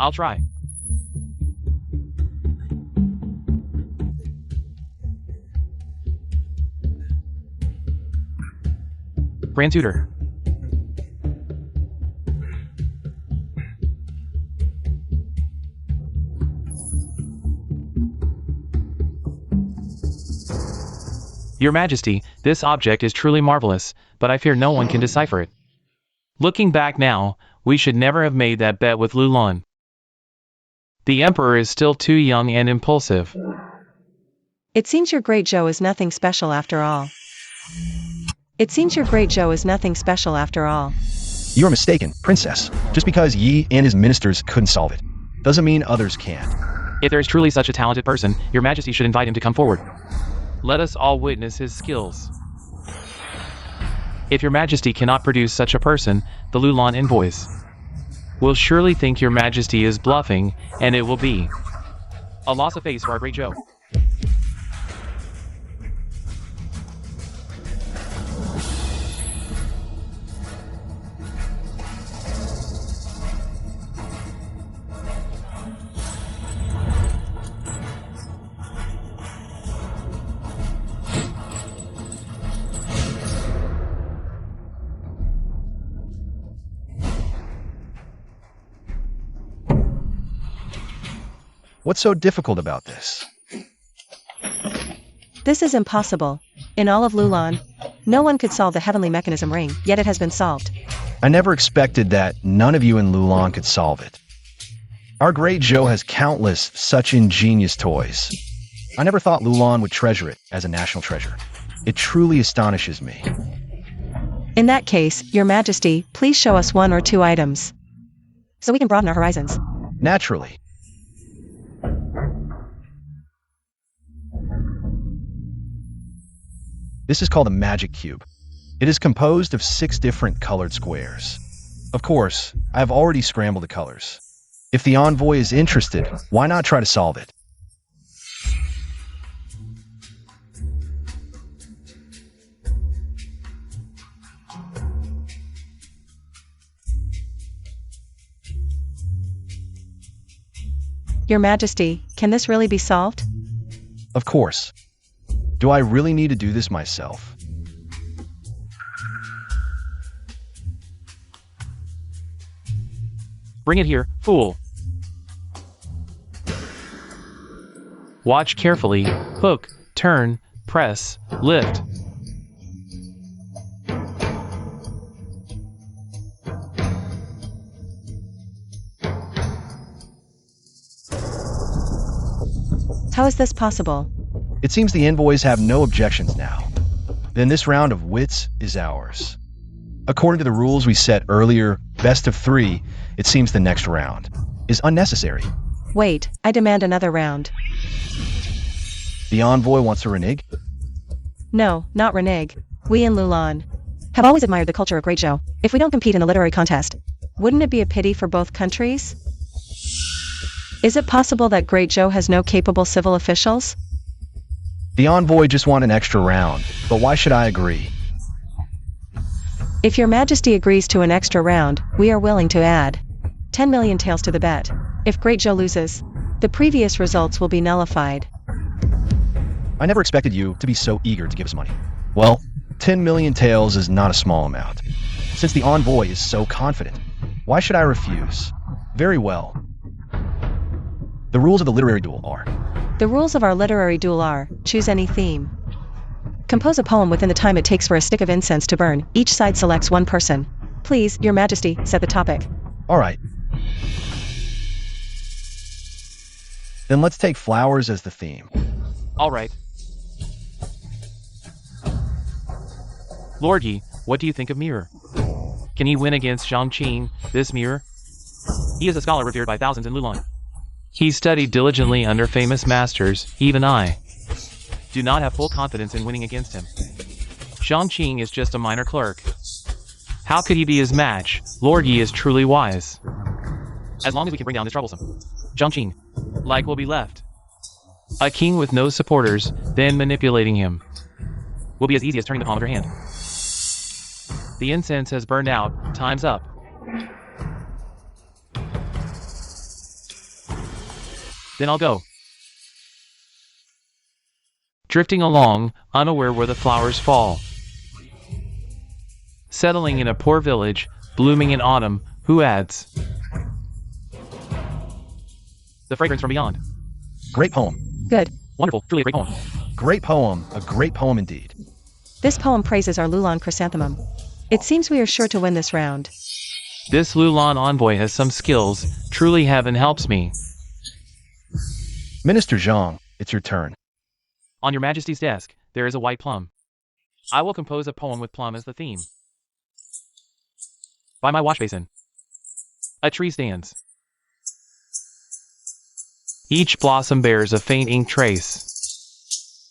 I'll try. Grand Tutor. Your Majesty, this object is truly marvelous, but I fear no one can decipher it. Looking back now, we should never have made that bet with Loulan. The Emperor is still too young and impulsive.
It seems your Great Zhou is nothing special after all.
You're mistaken, Princess. Just because Yi and his ministers couldn't solve it, doesn't mean others can't.
If there is truly such a talented person, Your Majesty should invite him to come forward. Let us all witness his skills. If Your Majesty cannot produce such a person, the Loulan envoys will surely think Your Majesty is bluffing, and it will be a loss of face for our Great Zhou.
What's so difficult about this?
This is impossible. In all of Loulan, no one could solve the Heavenly Mechanism Ring, yet it has been solved.
I never expected that none of you in Loulan could solve it. Our Great Zhou has countless such ingenious toys. I never thought Loulan would treasure it as a national treasure. It truly astonishes me.
In that case, Your Majesty, please show us 1 or 2 items, so we can broaden our horizons.
Naturally. This is called a magic cube. It is composed of 6 different colored squares. Of course, I have already scrambled the colors. If the envoy is interested, why not try to solve it?
Your Majesty, can this really be solved?
Of course. Do I really need to do this myself?
Bring it here, fool. Watch carefully. Hook, turn, press, lift.
How is this possible?
It seems the envoys have no objections now. Then this round of wits is ours. According to the rules we set earlier, best of 3, it seems the next round is unnecessary.
Wait, I demand another round.
The envoy wants to renege?
No, not renege. We in Loulan have always admired the culture of Great Zhou. If we don't compete in the literary contest, wouldn't it be a pity for both countries? Is it possible that Great Zhou has no capable civil officials?
The envoy just want an extra round, but why should I agree?
If your majesty agrees to an extra round, we are willing to add 10 million taels to the bet. If Great Zhou loses, the previous results will be nullified.
I never expected you to be so eager to give us money. Well, 10 million taels is not a small amount. Since the envoy is so confident, why should I refuse? Very well. The rules of the literary duel are:
The rules of our literary duel are, choose any theme. Compose a poem within the time it takes for a stick of incense to burn. Each side selects one person. Please, your majesty, set the topic.
all right. Then let's take flowers as the theme.
All right. Lord Yi, what do you think of Mirror? Can he win against Zhang Qing, this Mirror? He is a scholar revered by thousands in Loulan. He studied diligently under famous masters. Even I do not have full confidence in winning against him. Zhang Qing is just a minor clerk. How could he be his match? Lord Yi is truly wise. As long as we can bring down this troublesome Zhang Qing, like will be left. A king with no supporters, then manipulating him, will be as easy as turning the palm of your hand. The incense has burned out. Time's up. Then I'll go. Drifting along, unaware where the flowers fall. Settling in a poor village, blooming in autumn, who adds? The fragrance from beyond.
Great poem.
Good.
Wonderful, truly a great poem.
Great poem. A great poem indeed.
This poem praises our Loulan chrysanthemum. It seems we are sure to win this round.
This Loulan envoy has some skills. Truly heaven helps me.
Minister Zhang, it's your turn.
On your majesty's desk, there is a white plum. I will compose a poem with plum as the theme. By my wash basin, a tree stands. Each blossom bears a faint ink trace,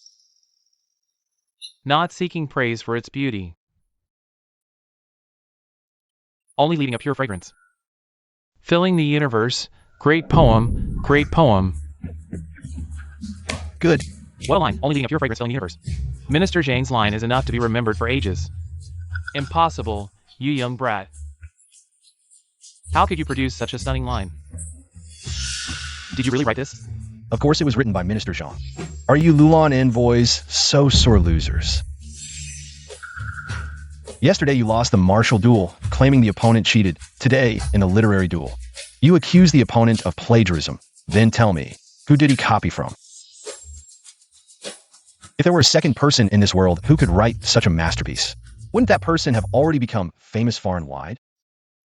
not seeking praise for its beauty, only leaving a pure fragrance. Filling the universe, great poem, great poem.
Good.
What a line, only leaving a pure fragrance filling the universe. Minister Zhang's line is enough to be remembered for ages. Impossible, you young brat. How could you produce such a stunning line? Did you really write this?
Of course it was written by Minister Zhang. Are you Loulan envoys so sore losers? Yesterday you lost the martial duel, claiming the opponent cheated. Today, in a literary duel, you accuse the opponent of plagiarism. Then tell me, who did he copy from? If there were a second person in this world who could write such a masterpiece, wouldn't that person have already become famous far and wide?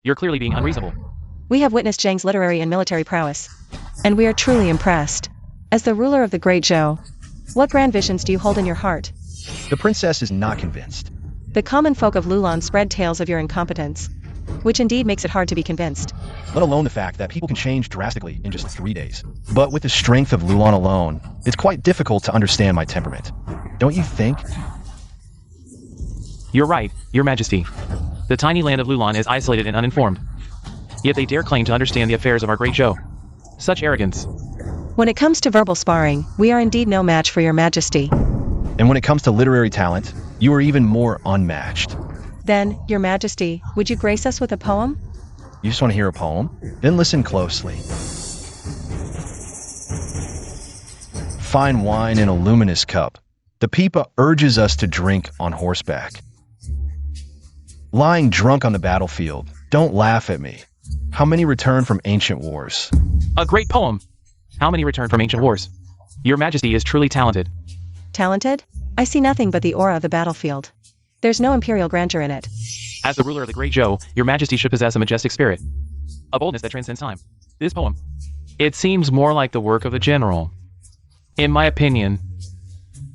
You're clearly being unreasonable.
We have witnessed Zhang's literary and military prowess, and we are truly impressed. As the ruler of the Great Zhou, what grand visions do you hold in your heart?
The princess is not convinced.
The common folk of Loulan spread tales of your incompetence, which indeed makes it hard to be convinced.
Let alone the fact that people can change drastically in just 3 days. But with the strength of Loulan alone, it's quite difficult to understand my temperament. Don't you think?
You're right, Your Majesty. The tiny land of Loulan is isolated and uninformed. Yet they dare claim to understand the affairs of our Great Zhou. Such arrogance.
When it comes to verbal sparring, we are indeed no match for your majesty.
And when it comes to literary talent, you are even more unmatched.
Then, your majesty, would you grace us with a poem?
You just want to hear a poem? Then listen closely. Fine wine in a luminous cup. The Peepa urges us to drink on horseback. Lying drunk on the battlefield, don't laugh at me. How many return from ancient wars?
A great poem! How many return from ancient wars? Your Majesty is truly talented.
Talented? I see nothing but the aura of the battlefield. There's no imperial grandeur in it.
As the ruler of the Great Zhou, Your Majesty should possess a majestic spirit. A boldness that transcends time. This poem. It seems more like the work of a general. In my opinion,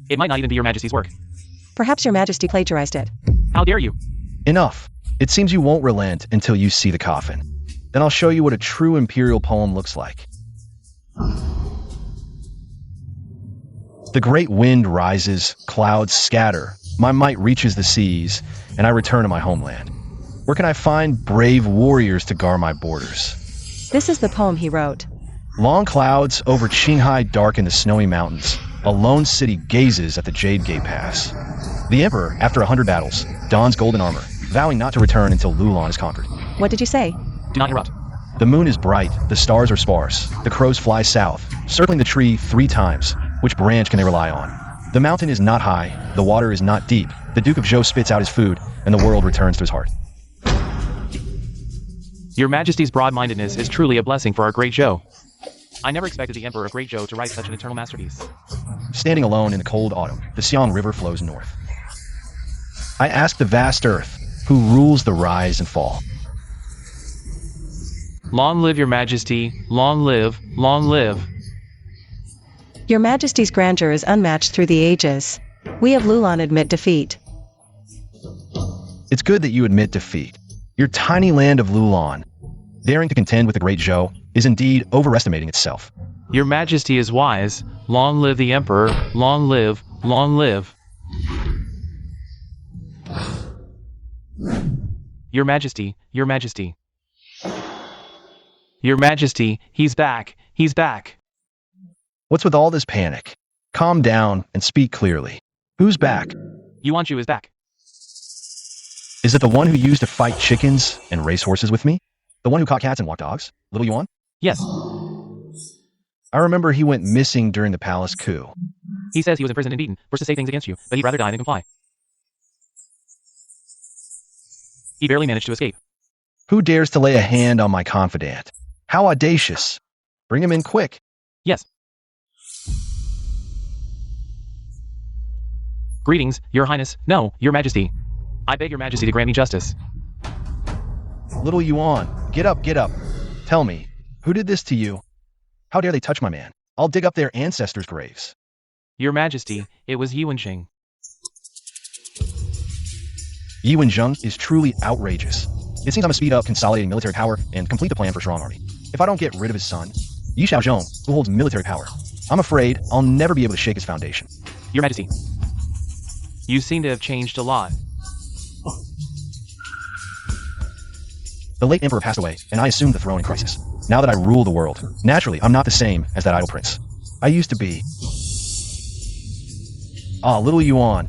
it might not even be your majesty's work.
Perhaps your majesty plagiarized it.
How dare you?
Enough. It seems you won't relent until you see the coffin. Then I'll show you what a true imperial poem looks like. The great wind rises, clouds scatter, my might reaches the seas, and I return to my homeland. Where can I find brave warriors to guard my borders?
This is the poem he wrote.
Long clouds over Qinghai darken the snowy mountains. A lone city gazes at the Jade Gate Pass. The Emperor, after 100 battles, dons golden armor, vowing not to return until Loulan is conquered.
What did you say?
Do not interrupt.
The moon is bright, the stars are sparse, the crows fly south, circling the tree 3 times. Which branch can they rely on? The mountain is not high, the water is not deep, the Duke of Zhou spits out his food, and the world returns to his heart.
Your majesty's broad-mindedness is truly a blessing for our great Zhou. I never expected the Emperor of Great Zhou to write such an eternal masterpiece.
Standing alone in the cold autumn, the Xiang River flows north. I ask the vast earth, who rules the rise and fall.
Long live your majesty, long live, long live.
Your majesty's grandeur is unmatched through the ages. We of Loulan admit defeat.
It's good that you admit defeat. Your tiny land of Loulan, daring to contend with the great Zhou, is indeed overestimating itself.
Your majesty is wise. Long live the Emperor, long live, long live. Your majesty, your majesty. Your majesty, he's back, he's back.
What's with all this panic? Calm down and speak clearly. Who's back?
Yuanju is back.
Is it the one who used to fight chickens and race horses with me? The one who caught cats and walked dogs? Little Yuan?
Yes.
I remember he went missing during the palace coup.
He says he was imprisoned and beaten, forced to say things against you, but he'd rather die than comply. He barely managed to escape.
Who dares to lay a hand on my confidant? How audacious! Bring him in quick.
Yes. Greetings, your highness. No, your majesty. I beg your majesty to grant me justice.
Little Yuan, get up, get up. Tell me, who did this to you? How dare they touch my man? I'll dig up their ancestors' graves.
Your majesty, it was Yuanjing.
Yi Wenjing is truly outrageous. It seems I'm gonna speed up consolidating military power and complete the plan for a strong army. If I don't get rid of his son, Yi Xiaozhong, who holds military power, I'm afraid I'll never be able to shake his foundation.
Your majesty. You seem to have changed a lot.
The late emperor passed away, and I assumed the throne in crisis. Now that I rule the world, naturally, I'm not the same as that idle prince. I used to be. Ah, little Yuan.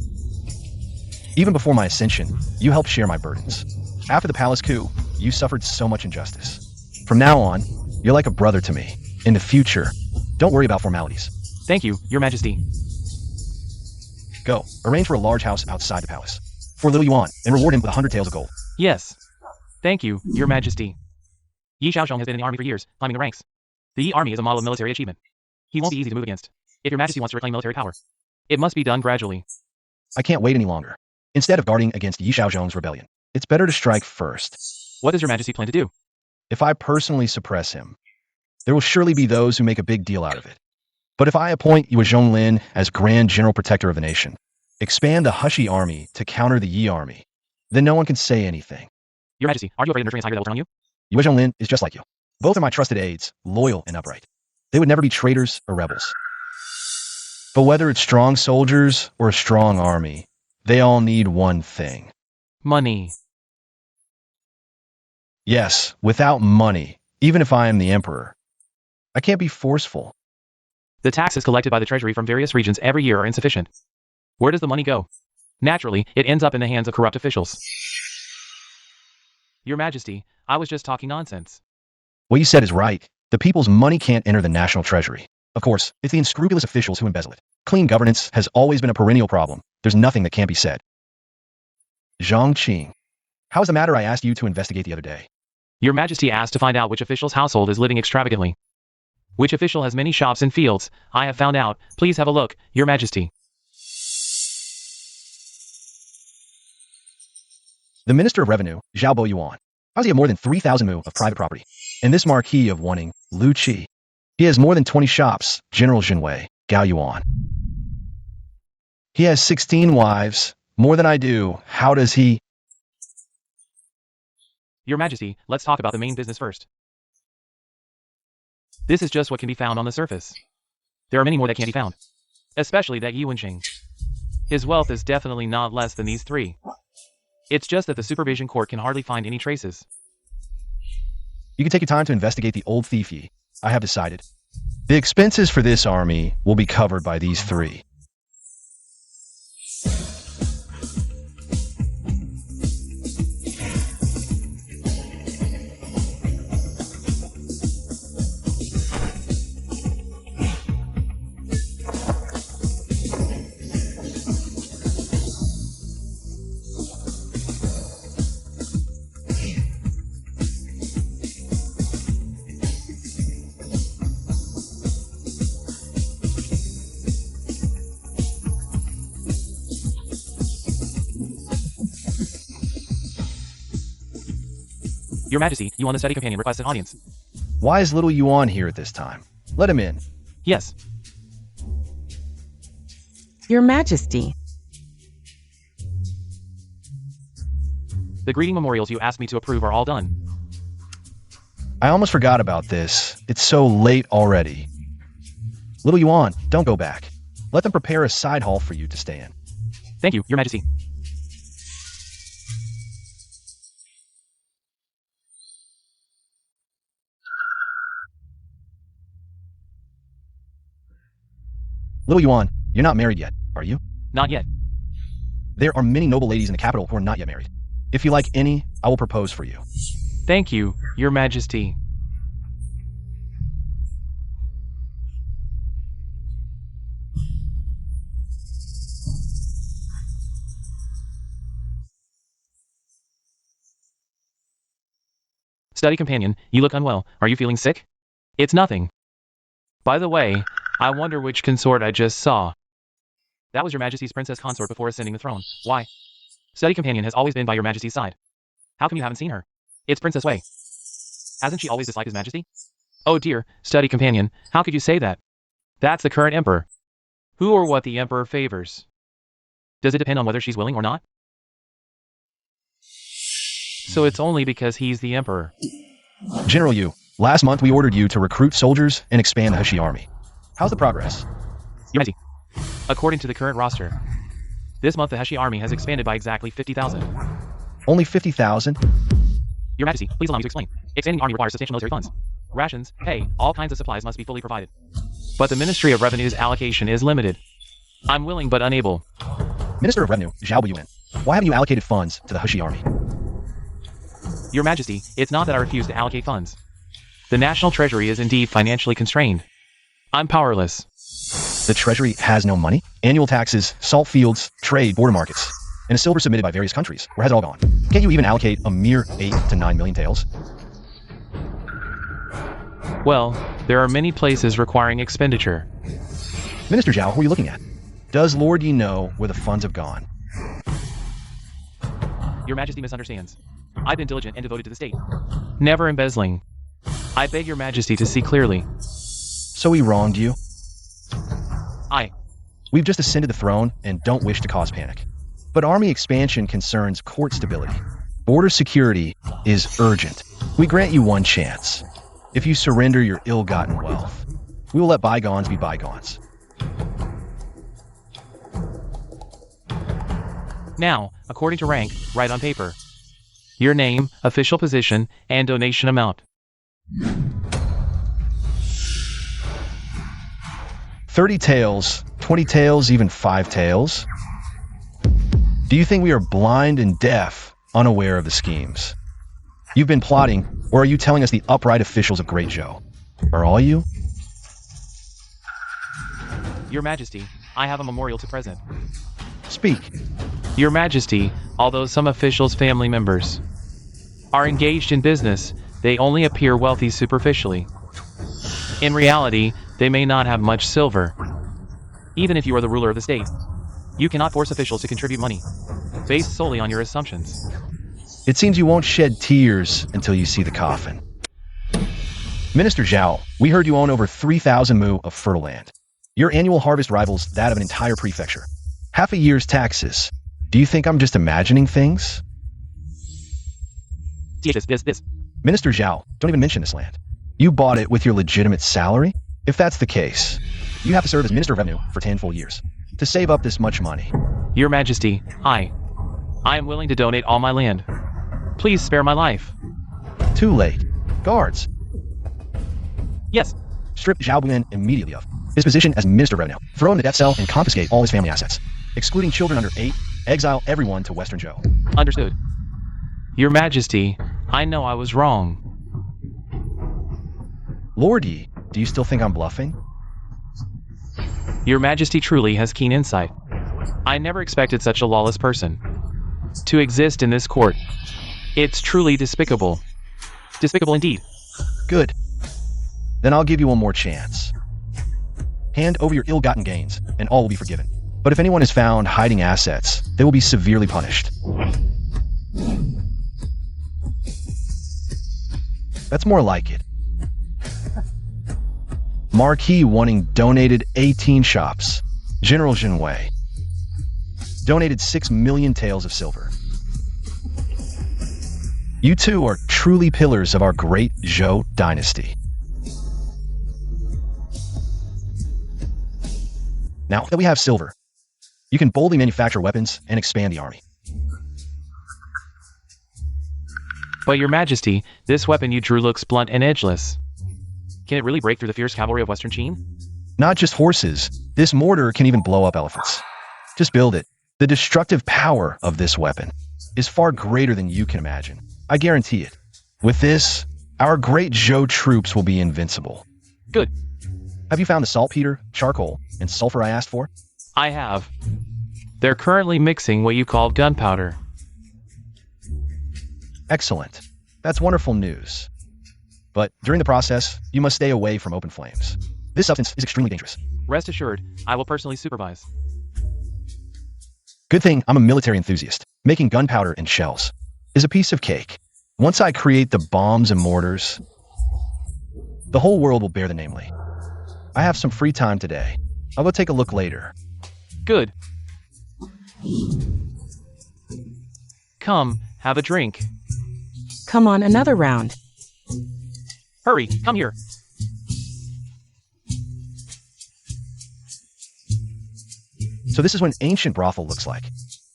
Even before my ascension, you helped share my burdens. After the palace coup, you suffered so much injustice. From now on, you're like a brother to me. In the future, don't worry about formalities.
Thank you, your majesty.
Go, arrange for a large house outside the palace. For little Yuan, and reward him with 100 taels of gold.
Yes. Thank you, your majesty. Yi Xiaozhong has been in the army for years, climbing the ranks. The Yi army is a model of military achievement. He won't be easy to move against. If your majesty wants to reclaim military power, it must be done gradually.
I can't wait any longer. Instead of guarding against Yi Xiaozhong's rebellion, it's better to strike first.
What does your majesty plan to do?
If I personally suppress him, there will surely be those who make a big deal out of it. But if I appoint Yue Zhonglin as Grand General Protector of the nation, expand the Hushi army to counter the Yi army, then no one can say anything.
Your majesty, are you afraid of nurturing a tiger that will turn on you?
Yue Zhonglin is just like you. Both are my trusted aides, loyal and upright. They would never be traitors or rebels. But whether it's strong soldiers or a strong army, they all need one thing.
Money.
Yes, without money, even if I am the emperor, I can't be forceful.
The taxes collected by the Treasury from various regions every year are insufficient. Where does the money go? Naturally, it ends up in the hands of corrupt officials. Your majesty, I was just talking nonsense.
What you said is right. The people's money can't enter the national treasury. Of course, it's the unscrupulous officials who embezzle it. Clean governance has always been a perennial problem. There's nothing that can't be said. Zhang Qing. How's the matter I asked you to investigate the other day?
Your majesty asked to find out which official's household is living extravagantly. Which official has many shops and fields. I have found out. Please have a look, your majesty.
The Minister of Revenue, Zhao Boyuan. How's he have more than 3,000 mu of private property? And this Marquis of Wanning, Lu Qi. He has more than 20 shops, General Jinwei. Gao Yuan. He has 16 wives, more than I do. How does he?
Your Majesty, let's talk about the main business first. This is just what can be found on the surface. There are many more that can't be found. Especially that Yi Wenqing. His wealth is definitely not less than these three. It's just that the supervision court can hardly find any traces.
You can take your time to investigate the old thief Yi. I have decided. The expenses for this army will be covered by these three.
Your Majesty, you on the study companion requested audience.
Why is little Yuan here at this time? Let him in.
Yes.
Your Majesty.
The greeting memorials you asked me to approve are all done.
I almost forgot about this. It's so late already. Little Yuan, don't go back. Let them prepare a side hall for you to stay in.
Thank you, Your Majesty.
Little Yuan, you're not married yet, are you?
Not yet.
There are many noble ladies in the capital who are not yet married. If you like any, I will propose for you.
Thank you, Your Majesty. Study companion, you look unwell. Are you feeling sick? It's nothing. By the way, I wonder which consort I just saw. That was Your Majesty's princess consort before ascending the throne. Why? Study companion has always been by Your Majesty's side. How come you haven't seen her? It's Princess Wei. Hasn't she always disliked His Majesty? Oh dear, study companion, how could you say that? That's the current emperor. Who or what the emperor favors? Does it depend on whether she's willing or not? So it's only because he's the emperor.
General Yu, last month we ordered you to recruit soldiers and expand the Heshi army. How's the progress?
Your Majesty, according to the current roster, this month the Heshi army has expanded by exactly 50,000.
Only 50,000?
Your Majesty, please allow me to explain. Expanding the army requires substantial military funds. Rations, pay, all kinds of supplies must be fully provided. But the Ministry of Revenue's allocation is limited. I'm willing but unable.
Minister of Revenue, Zhao Yun, why haven't you allocated funds to the Heshi army?
Your Majesty, it's not that I refuse to allocate funds. The National Treasury is indeed financially constrained. I'm powerless.
The Treasury has no money? Annual taxes, salt fields, trade, border markets, and a silver submitted by various countries. Where has it all gone? Can't you even allocate a mere 8 to 9 million taels?
Well, there are many places requiring expenditure.
Minister Zhao, who are you looking at? Does Lord Yi know where the funds have gone?
Your Majesty misunderstands. I've been diligent and devoted to the state. Never embezzling. I beg Your Majesty to see clearly.
So he wronged you? We've just ascended the throne and don't wish to cause panic. But army expansion concerns court stability. Border security is urgent. We grant you one chance. If you surrender your ill-gotten wealth, we will let bygones be bygones.
Now, according to rank, write on paper. Your name, official position, and donation amount.
30 taels, 20 taels, even 5 taels? Do you think we are blind and deaf, unaware of the schemes? You've been plotting, or are you telling us the upright officials of Great Zhou? Are all you?
Your Majesty, I have a memorial to present.
Speak.
Your Majesty, although some officials' family members are engaged in business, they only appear wealthy superficially. In reality, they may not have much silver. Even if you are the ruler of the state, you cannot force officials to contribute money, based solely on your assumptions.
It seems you won't shed tears until you see the coffin. Minister Zhao, we heard you own over 3,000 mu of fertile land. Your annual harvest rivals that of an entire prefecture. Half a year's taxes. Do you think I'm just imagining things?
This.
Minister Zhao, don't even mention this land. You bought it with your legitimate salary? If that's the case, you have to serve as Minister of Revenue for 10 full years to save up this much money.
Your Majesty, I am willing to donate all my land. Please spare my life.
Too late. Guards,
Yes.
strip Zhao Buan immediately of his position as Minister of Revenue, throw him in the death cell and confiscate all his family assets, excluding children under 8, exile everyone to Western Zhou.
Understood. Your Majesty, I know I was wrong.
Lord Yi, do you still think I'm bluffing?
Your Majesty truly has keen insight. I never expected such a lawless person to exist in this court. It's truly despicable. Despicable indeed.
Good. Then I'll give you one more chance. Hand over your ill-gotten gains, and all will be forgiven. But if anyone is found hiding assets, they will be severely punished. That's more like it. Marquis wanting donated 18 shops. General Jinwei donated 6 million taels of silver. You two are truly pillars of our great Zhou dynasty. Now that we have silver, you can boldly manufacture weapons and expand the army.
But Your Majesty, this weapon you drew looks blunt and edgeless. Can it really break through the fierce cavalry of Western Qin?
Not just horses, this mortar can even blow up elephants. Just build it. The destructive power of this weapon is far greater than you can imagine. I guarantee it. With this, our great Zhou troops will be invincible.
Good.
Have you found the saltpeter, charcoal, and sulfur I asked for?
I have. They're currently mixing what you called gunpowder.
Excellent. That's wonderful news. But during the process, you must stay away from open flames. This substance is extremely dangerous.
Rest assured, I will personally supervise.
Good thing I'm a military enthusiast. Making gunpowder and shells is a piece of cake. Once I create the bombs and mortars, the whole world will bear the name Li. I have some free time today. I'll go take a look later.
Good. Come, have a drink.
Come on, another round.
Hurry, come here.
So this is what an ancient brothel looks like.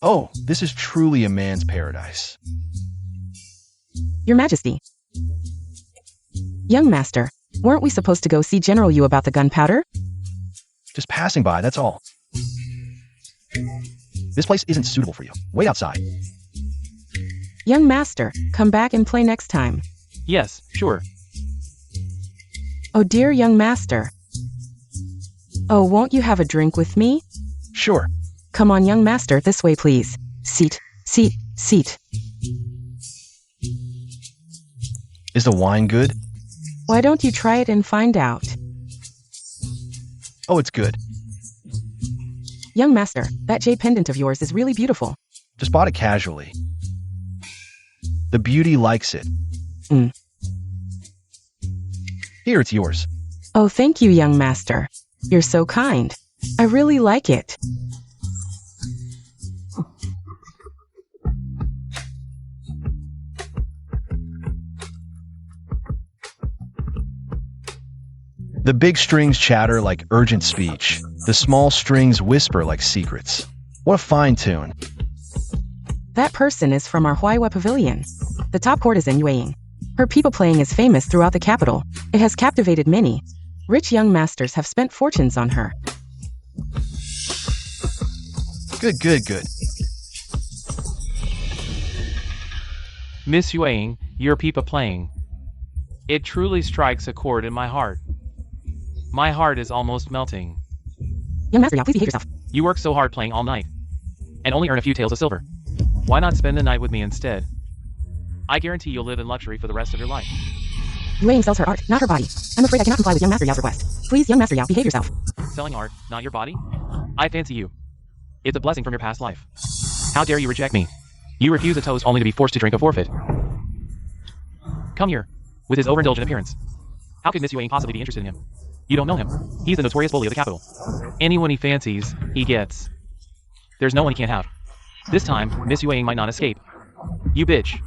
Oh, this is truly a man's paradise.
Your Majesty. Young Master, weren't we supposed to go see General Yu about the gunpowder?
Just passing by, that's all. This place isn't suitable for you. Wait outside.
Young Master, come back and play next time.
Yes, sure.
Oh dear young Master. Oh, won't you have a drink with me?
Sure.
Come on young Master, this way please. Seat.
Is the wine good?
Why don't you try it and find out?
Oh, it's good.
Young Master, that jade pendant of yours is really beautiful.
Just bought it casually. The beauty likes it. Here, it's yours.
Oh, thank you, young Master. You're so kind. I really like it.
The big strings chatter like urgent speech. The small strings whisper like secrets. What a fine tune.
That person is from our Huaiwa Pavilion. The top courtesan Yueying. Her people playing is famous throughout the capital. It has captivated many. Rich young masters have spent fortunes on her.
Good.
Miss Yueying, your pipa playing. It truly strikes a chord in my heart. My heart is almost melting.
Young Master Yao, please behave yourself.
You work so hard playing all night, and only earn a few taels of silver. Why not spend the night with me instead? I guarantee you'll live in luxury for the rest of your life.
Yueying sells her art, not her body. I'm afraid I cannot comply with young Master Yao's request. Please, young Master Yao, behave yourself.
Selling art, not your body? I fancy you. It's a blessing from your past life. How dare you reject me? You refuse a toast only to be forced to drink a forfeit. Come here. With his overindulgent appearance. How could Miss Yueying possibly be interested in him? You don't know him. He's the notorious bully of the capital. Anyone he fancies, he gets. There's no one he can't have. This time, Miss Yuang might not escape. You bitch.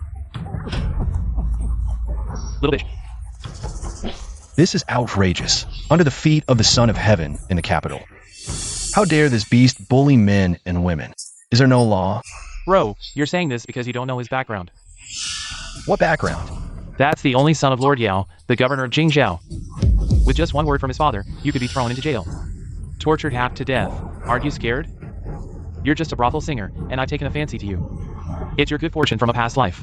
Little bitch.
This is outrageous. Under the feet of the Son of Heaven in the capital. How dare this beast bully men and women? Is there no law?
Bro, you're saying this because you don't know his background.
What background?
That's the only son of Lord Yao, the governor of Jingzhou. With just one word from his father, you could be thrown into jail. Tortured half to death. Aren't you scared? You're just a brothel singer, and I've taken a fancy to you. It's your good fortune from a past life.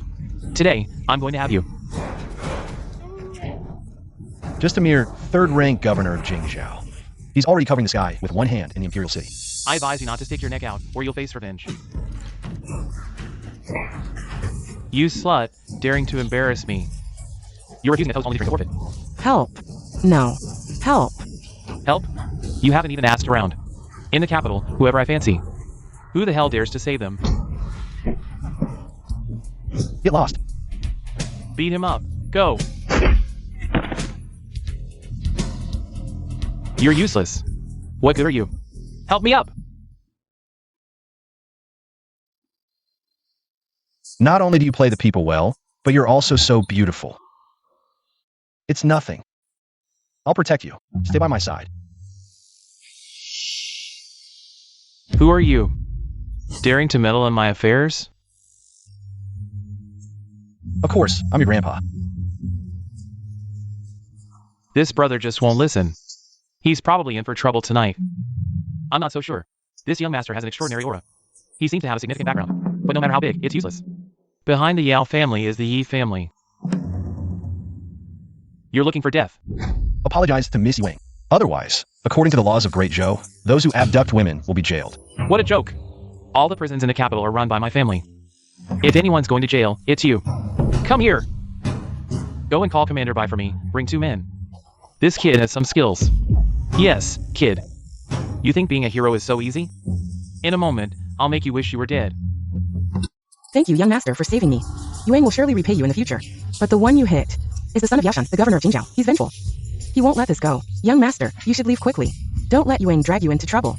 Today, I'm going to have you.
Just a mere third-rank governor of Jingzhou. He's already covering the sky with one hand in the Imperial City.
I advise you not to stick your neck out, or you'll face revenge. You slut, daring to embarrass me. You're refusing to host only to drink the forfeit.
Help. No. Help.
Help? You haven't even asked around. In the capital, whoever I fancy. Who the hell dares to save them?
Get lost.
Beat him up. Go. You're useless. What good are you? Help me up!
Not only do you play the people well, but you're also so beautiful. It's nothing. I'll protect you. Stay by my side.
Who are you? Daring to meddle in my affairs?
Of course, I'm your grandpa.
This brother just won't listen. He's probably in for trouble tonight. I'm not so sure. This young master has an extraordinary aura. He seems to have a significant background, but no matter how big, it's useless. Behind the Yao family is the Yi family. You're looking for death.
Apologize to Miss Yuang. Otherwise, according to the laws of Great Zhou, those who abduct women will be jailed.
What a joke. All the prisons in the capital are run by my family. If anyone's going to jail, it's you. Come here. Go and call Commander Bai for me. Bring 2 men. This kid has some skills. Yes, kid. You think being a hero is so easy? In a moment, I'll make you wish you were dead.
Thank you, young master, for saving me. Yuang will surely repay you in the future. But the one you hit is the son of Yashan, the governor of Jingzhou. He's vengeful. He won't let this go. Young master, you should leave quickly. Don't let Yuang drag you into trouble.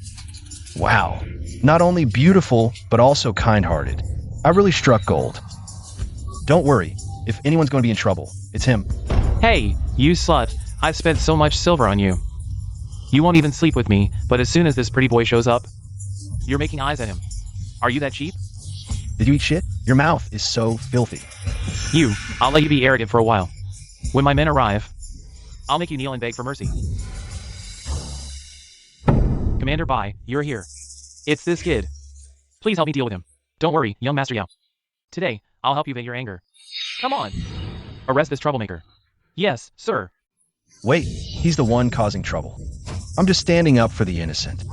Wow. Not only beautiful, but also kind-hearted. I really struck gold. Don't worry. If anyone's going to be in trouble, it's him.
Hey, you slut. I've spent so much silver on you. You won't even sleep with me, but as soon as this pretty boy shows up, you're making eyes at him. Are you that cheap?
Did you eat shit? Your mouth is so filthy.
I'll let you be arrogant for a while. When my men arrive, I'll make you kneel and beg for mercy. Commander Bai, you're here. It's this kid. Please help me deal with him. Don't worry, young Master Yao. Today, I'll help you vent your anger. Come on. Arrest this troublemaker. Yes, sir.
Wait, he's the one causing trouble. I'm just standing up for the innocent.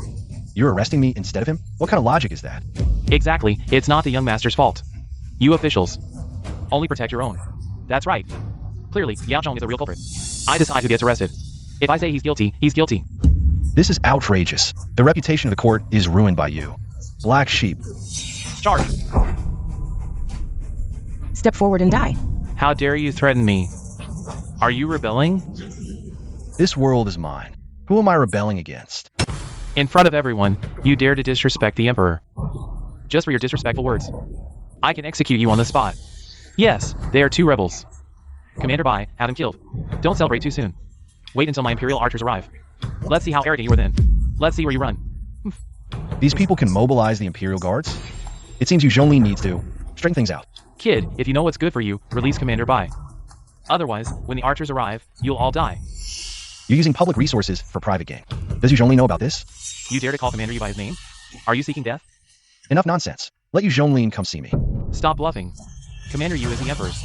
You're arresting me instead of him? What kind of logic is that?
Exactly, it's not the young master's fault. You officials. Only protect your own. That's right. Clearly, Yao Zhong is a real culprit. I decide who gets arrested. If I say he's guilty, he's guilty.
This is outrageous. The reputation of the court is ruined by you. Black sheep.
Charge!
Step forward and die.
How dare you threaten me? Are you rebelling?
This world is mine. Who am I rebelling against?
In front of everyone, you dare to disrespect the Emperor. Just for your disrespectful words. I can execute you on the spot. Yes, they are 2 rebels. Commander Bai, have them killed. Don't celebrate too soon. Wait until my Imperial archers arrive. Let's see how arrogant you are then. Let's see where you run.
These people can mobilize the Imperial Guards? It seems you Zhongli needs to straighten things out.
Kid, if you know what's good for you, release Commander Bai. Otherwise, when the archers arrive, you'll all die.
You're using public resources for private gain. Does you Zhongli know about this?
You dare to call Commander Yu by his name? Are you seeking death?
Enough nonsense. Let you Zhonglin come see me.
Stop bluffing. Commander Yu is the Emperor's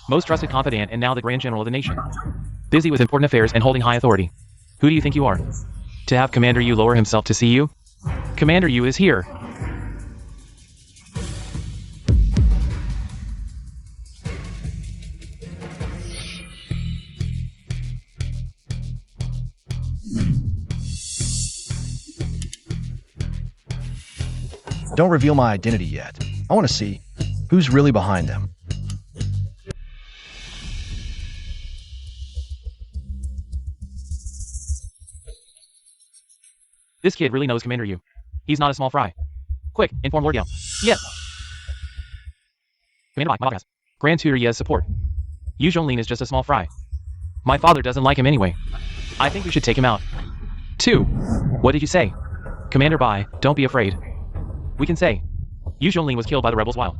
most trusted confidant and now the Grand General of the nation. Busy with important affairs and holding high authority. Who do you think you are? To have Commander Yu lower himself to see you? Commander Yu is here.
Don't reveal my identity yet. I want to see who's really behind them.
This kid really knows Commander Yu. He's not a small fry. Quick, inform Lord Yao. Yes. Commander Bai, my podcast. Grand Tutor Ye's support. Yu Zhonglin is just a small fry. My father doesn't like him anyway. I think we should take him out. 2. What did you say? Commander Bai, don't be afraid. We can say, Yu Zhonglin was killed by the rebels while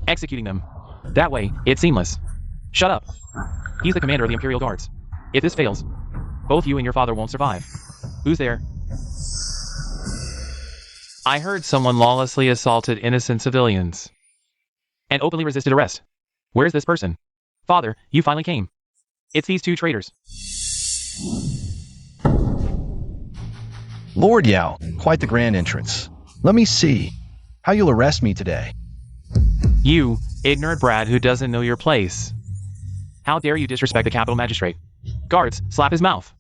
executing them. That way, it's seamless. Shut up. He's the commander of the Imperial Guards. If this fails, both you and your father won't survive. Who's there? I heard someone lawlessly assaulted innocent civilians and openly resisted arrest. Where's this person? Father, you finally came. It's these 2 traitors.
Lord Yao, quite the grand entrance. Let me see how you'll arrest me today.
You, ignorant brat who doesn't know your place. How dare you disrespect the capital magistrate? Guards, slap his mouth.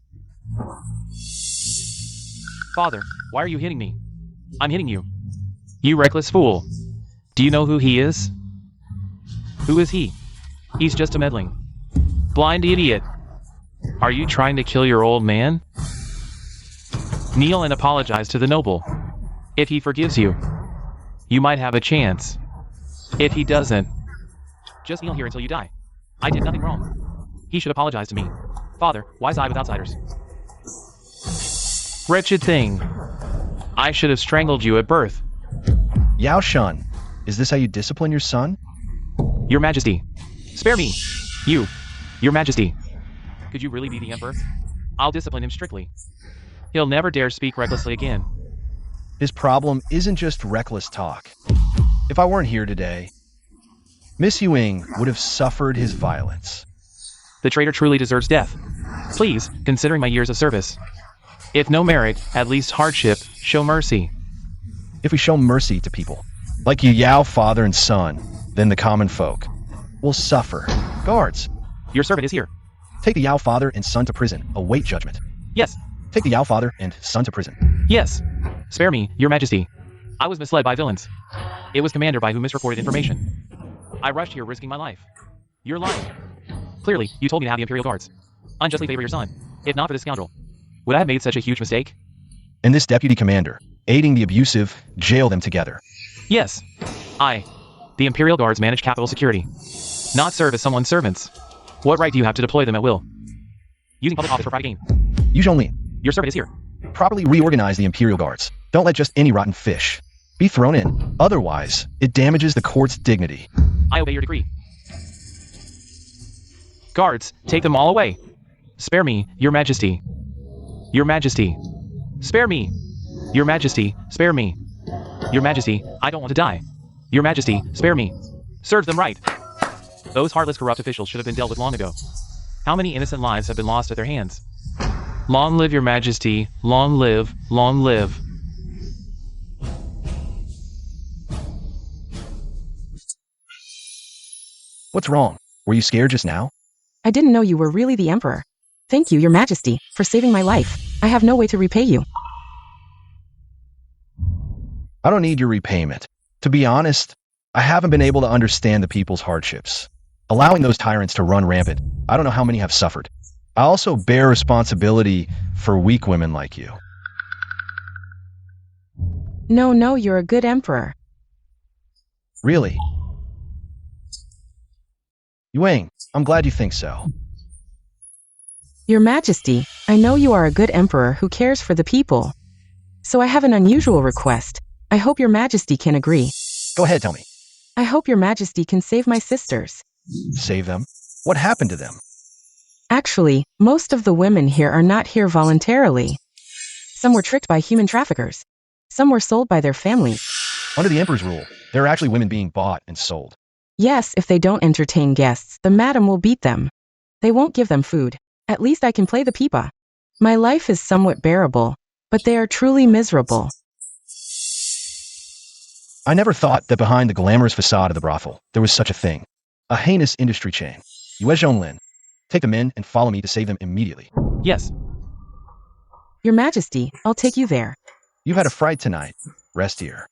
Father, why are you hitting me? I'm hitting you. You reckless fool. Do you know who he is? Who is he? He's just a meddling blind idiot. Are you trying to kill your old man? Kneel and apologize to the noble. If he forgives you, you might have a chance. If he doesn't, just kneel here until you die. I did nothing wrong. He should apologize to me. Father, why side with outsiders? Wretched thing. I should have strangled you at birth.
Yao Shun, is this how you discipline your son?
Your Majesty. Spare me. You. Your Majesty. Could you really be the Emperor? I'll discipline him strictly. He'll never dare speak recklessly again.
His problem isn't just reckless talk. If I weren't here today, Miss Yuing would have suffered his violence.
The traitor truly deserves death. Please, considering my years of service. If no merit, at least hardship, show mercy.
If we show mercy to people, like you Yao father and son, then the common folk will suffer. Guards,
Your servant is here.
take the Yao father and son to prison, await judgment.
Yes.
Take the Yao father and son to prison.
Yes. Spare me, Your Majesty. I was misled by villains. It was Commander Bai who misreported information. I rushed here risking my life. You're lying. Clearly, you told me to have the Imperial Guards unjustly favor your son. If not for this scoundrel, would I have made such a huge mistake?
And this deputy commander, aiding the abusive, jail them together.
Yes. I, the Imperial Guards, manage capital security, not serve as someone's servants. What right do you have to deploy them at will? Using public office for private gain.
Yu Zhonglin,
Your servant is here.
properly reorganize the Imperial Guards. Don't let just any rotten fish be thrown in. Otherwise, it damages the court's dignity.
I obey your decree. Guards, take them all away. Spare me, Your Majesty. Your Majesty. Spare me. Your Majesty, spare me. Your Majesty, I don't want to die. Your Majesty, spare me. Serve them right. Those heartless corrupt officials should have been dealt with long ago. How many innocent lives have been lost at their hands? Long live Your Majesty. Long live, long live.
What's wrong? Were you scared just now?
I didn't know you were really the Emperor. Thank you, Your Majesty, for saving my life. I have no way to repay you.
I don't need your repayment. To be honest, I haven't been able to understand the people's hardships. Allowing those tyrants to run rampant, I don't know how many have suffered. I also bear responsibility for weak women like you.
No, you're a good Emperor.
Really? Yuang, I'm glad you think so.
Your Majesty, I know you are a good Emperor who cares for the people. So I have an unusual request. I hope Your Majesty can agree.
Go ahead, tell me.
I hope Your Majesty can save my sisters.
Save them? What happened to them?
Actually, most of the women here are not here voluntarily. Some were tricked by human traffickers. Some were sold by their families.
Under the Emperor's rule, there are actually women being bought and sold.
Yes, if they don't entertain guests, the madam will beat them. They won't give them food. At least I can play the pipa. My life is somewhat bearable, but they are truly miserable.
I never thought that behind the glamorous facade of the brothel, there was such a thing. A heinous industry chain. Yue Zhonglin, take them in and follow me to save them immediately.
Yes.
Your Majesty, I'll take you there.
You've had a fright tonight. Rest here.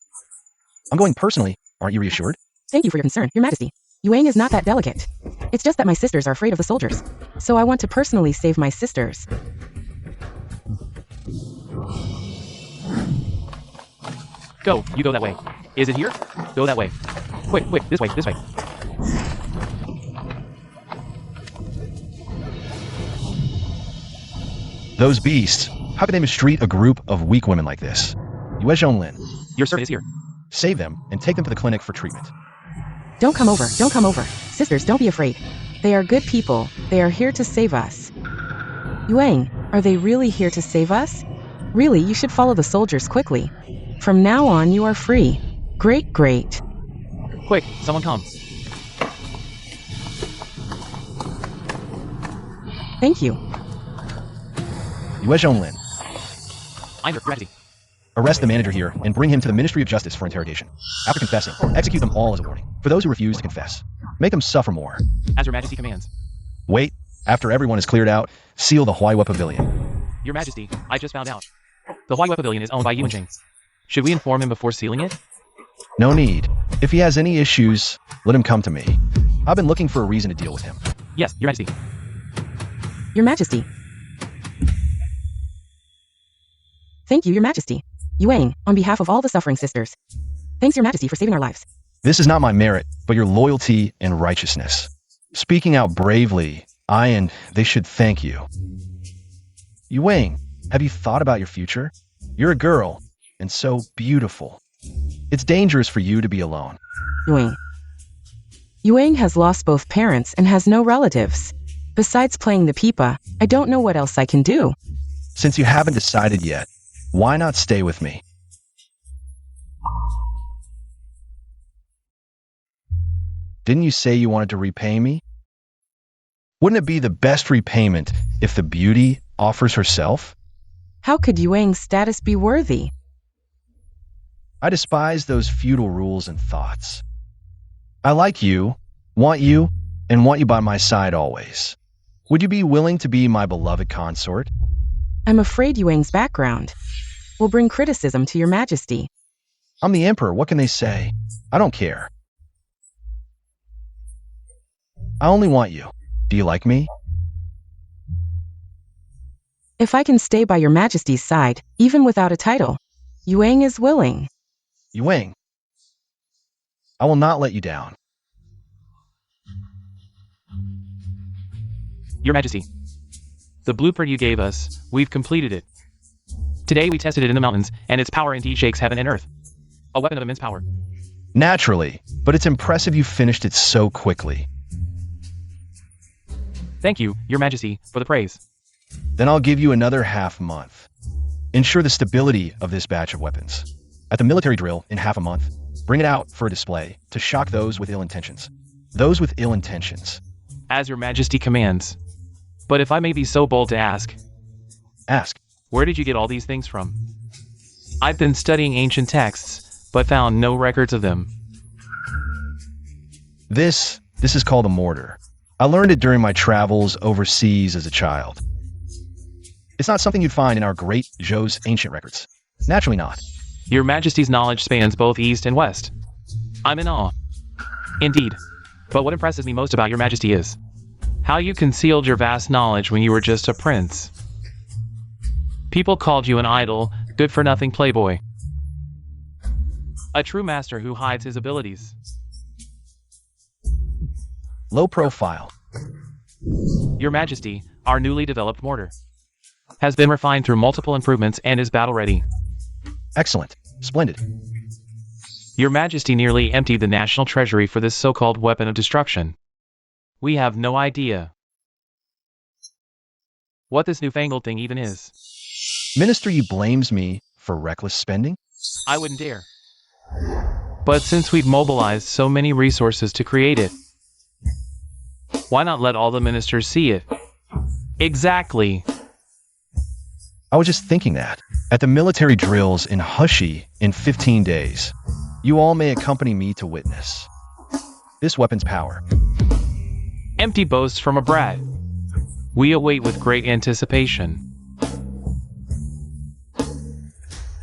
I'm going personally. Aren't you reassured?
Thank you for your concern, Your Majesty. Yuang is not that delicate. It's just that my sisters are afraid of the soldiers. So I want to personally save my sisters.
Go, you go that way. Is it here? Go that way. Quick, this way, this way.
Those beasts. How could they mistreat a group of weak women like this? Loulan,
Your servant is here.
save them and take them to the clinic for treatment.
Don't come over. Sisters, don't be afraid. They are good people. They are here to save us. Yuang, are they really here to save us? Really, you should follow the soldiers quickly. From now on, you are free. Great.
Quick, someone come.
Thank you.
Loulan,
I'm your Majesty.
arrest the manager here and bring him to the Ministry of Justice for interrogation. After confessing, execute them all as a warning. For those who refuse to confess, make them suffer more.
As your Majesty commands.
Wait, after everyone is cleared out, seal the Huaiwa Pavilion.
Your Majesty, I just found out. The Huaiwa Pavilion is owned by Yuanjing. Should we inform him before sealing it?
No need. If he has any issues, let him come to me. I've been looking for a reason to deal with him.
Yes, Your Majesty.
Your Majesty. Thank you, Your Majesty. Yuang, on behalf of all the suffering sisters. Thanks, Your Majesty, for saving our lives.
This is not my merit, but your loyalty and righteousness. Speaking out bravely, they should thank you. Yuang, have you thought about your future? You're a girl, and so beautiful. It's dangerous for you to be alone.
Yuang has lost both parents and has no relatives. Besides playing the pipa, I don't know what else I can do.
Since you haven't decided yet, why not stay with me? Didn't you say you wanted to repay me? Wouldn't it be the best repayment if the beauty offers herself?
How could Yuang's status be worthy?
I despise those feudal rules and thoughts. I like you, and want you by my side always. Would you be willing to be my beloved consort?
I'm afraid Yuang's background will bring criticism to Your Majesty.
I'm the Emperor, what can they say? I don't care. I only want you. Do you like me?
If I can stay by Your Majesty's side, even without a title, Yuang is willing.
Yuang, I will not let you down.
Your Majesty. The blueprint you gave us, we've completed it. Today we tested it in the mountains, and its power indeed shakes heaven and earth. A weapon of immense power.
Naturally, but it's impressive you finished it so quickly.
Thank you, Your Majesty, for the praise.
Then I'll give you another half month. Ensure the stability of this batch of weapons. At the military drill in half a month, bring it out for a display to shock those with ill intentions. Those with ill intentions.
As Your Majesty commands. But if I may be so bold to ask.
Ask.
Where did you get all these things from? I've been studying ancient texts, but found no records of them.
This is called a mortar. I learned it during my travels overseas as a child. It's not something you'd find in our great Zhou's ancient records. Naturally not.
Your Majesty's knowledge spans both East and West. I'm in awe. Indeed. But what impresses me most about Your Majesty is how you concealed your vast knowledge when you were just a prince. People called you an idle, good-for-nothing playboy. A true master who hides his abilities.
Low profile.
Your Majesty, our newly developed mortar has been refined through multiple improvements and is battle-ready.
Excellent. Splendid.
Your Majesty nearly emptied the national treasury for this so-called weapon of destruction. We have no idea what this newfangled thing even is.
Minister, you blames me for reckless spending?
I wouldn't dare. But since we've mobilized so many resources to create it, why not let all the ministers see it? Exactly.
I was just thinking that. At the military drills in Hushi in 15 days, you all may accompany me to witness this weapon's power.
Empty boasts from a brat. We await with great anticipation.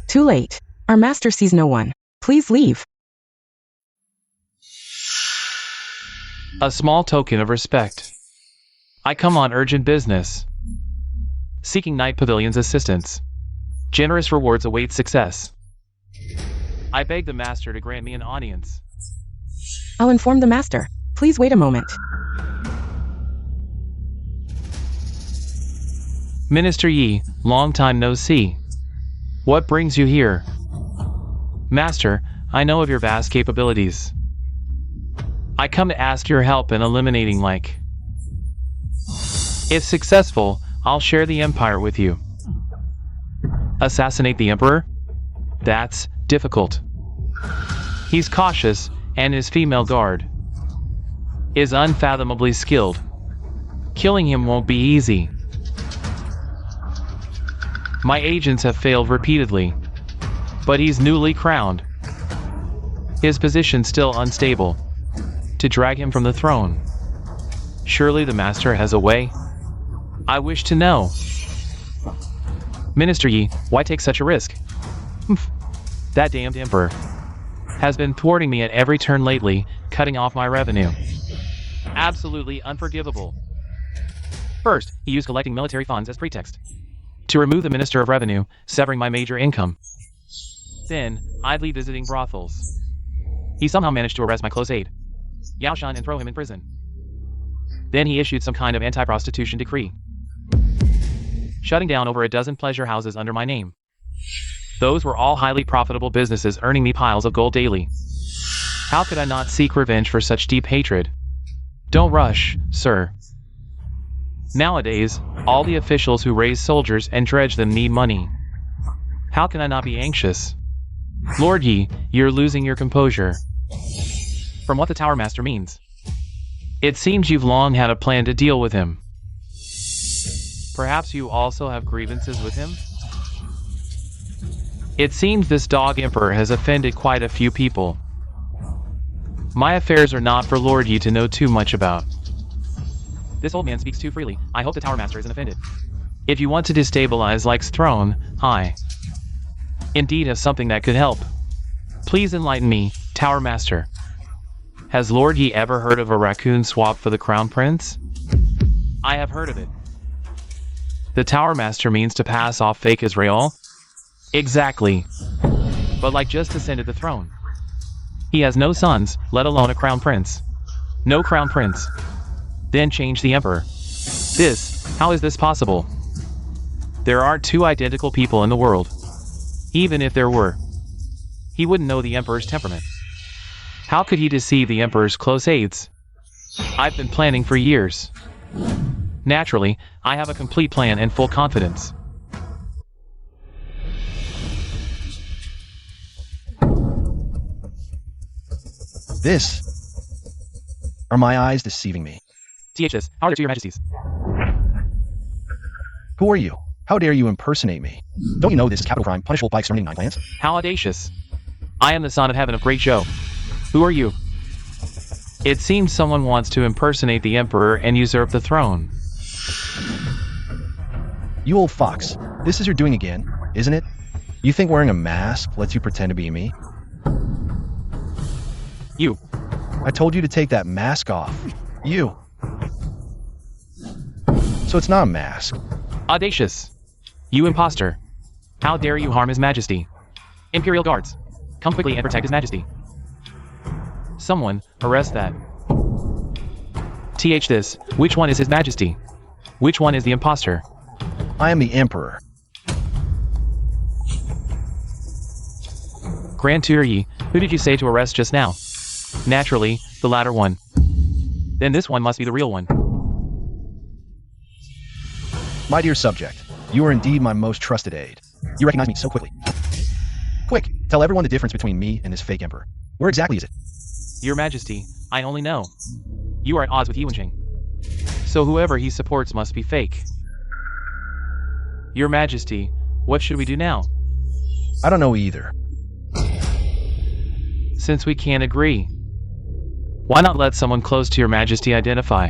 Too late. Our master sees no one. Please leave.
A small token of respect. I come on urgent business. Seeking Night Pavilion's assistance. Generous rewards await success. I beg the master to grant me an audience.
I'll inform the master. Please wait a moment.
Minister Ye, long time no see. What brings you here? Master, I know of your vast capabilities. I come to ask your help in eliminating like. If successful, I'll share the empire with you. Assassinate the emperor? That's difficult. He's cautious, and his female guard is unfathomably skilled. Killing him won't be easy. My agents have failed repeatedly, but he's newly crowned. His position still unstable. To drag him from the throne. Surely the master has a way? I wish to know. Minister Ye, why take such a risk? That damned emperor has been thwarting me at every turn lately, cutting off my revenue. Absolutely unforgivable. First, he used collecting military funds as pretext to remove the Minister of Revenue, severing my major income. Then, idly visiting brothels. He somehow managed to arrest my close aide, Yaoshan, and throw him in prison. Then he issued some kind of anti-prostitution decree, shutting down over a dozen pleasure houses under my name. Those were all highly profitable businesses earning me piles of gold daily. How could I not seek revenge for such deep hatred? Don't rush, sir. Nowadays, all the officials who raise soldiers and dredge them need money. How can I not be anxious? Lord Ye, you're losing your composure. From what the Tower Master means, it seems you've long had a plan to deal with him. Perhaps you also have grievances with him? It seems this dog emperor has offended quite a few people. My affairs are not for Lord Ye to know too much about. This old man speaks too freely. I hope the Tower Master isn't offended. If you want to destabilize Like's throne, I indeed have something that could help. Please enlighten me, Tower Master. Has Lord Ye ever heard of a raccoon swap for the Crown Prince? I have heard of it. The Tower Master means to pass off fake Israel? Exactly. But Like just ascended the throne. He has no sons, let alone a Crown Prince. No Crown Prince. Then change the Emperor. How is this possible? There aren't two identical people in the world. Even if there were, he wouldn't know the Emperor's temperament. How could he deceive the Emperor's close aides? I've been planning for years. Naturally, I have a complete plan and full confidence.
Are my eyes deceiving me?
THS, how are there to your majesties?
Who are you? How dare you impersonate me? Don't you know this is capital crime, punishable by exterminating 9 clans?
How audacious. I am the son of heaven of Great Joe. Who are you? It seems someone wants to impersonate the Emperor and usurp the throne.
You old fox, this is your doing again, isn't it? You think wearing a mask lets you pretend to be me?
You.
I told you to take that mask off. You. So it's not a mask.
Audacious. You impostor. How dare you harm His Majesty? Imperial Guards, come quickly and protect His Majesty. Someone, arrest that. This, which one is His Majesty? Which one is the impostor?
I am the Emperor.
Grand Tutor Ye, who did you say to arrest just now? Naturally, the latter one. Then this one must be the real one.
My dear subject, you are indeed my most trusted aide. You recognize me so quickly. Quick, tell everyone the difference between me and this fake emperor. Where exactly is it?
Your Majesty, I only know. You are at odds with Yuanjing. So whoever he supports must be fake. Your Majesty, what should we do now?
I don't know either.
Since we can't agree, why not let someone close to your Majesty identify?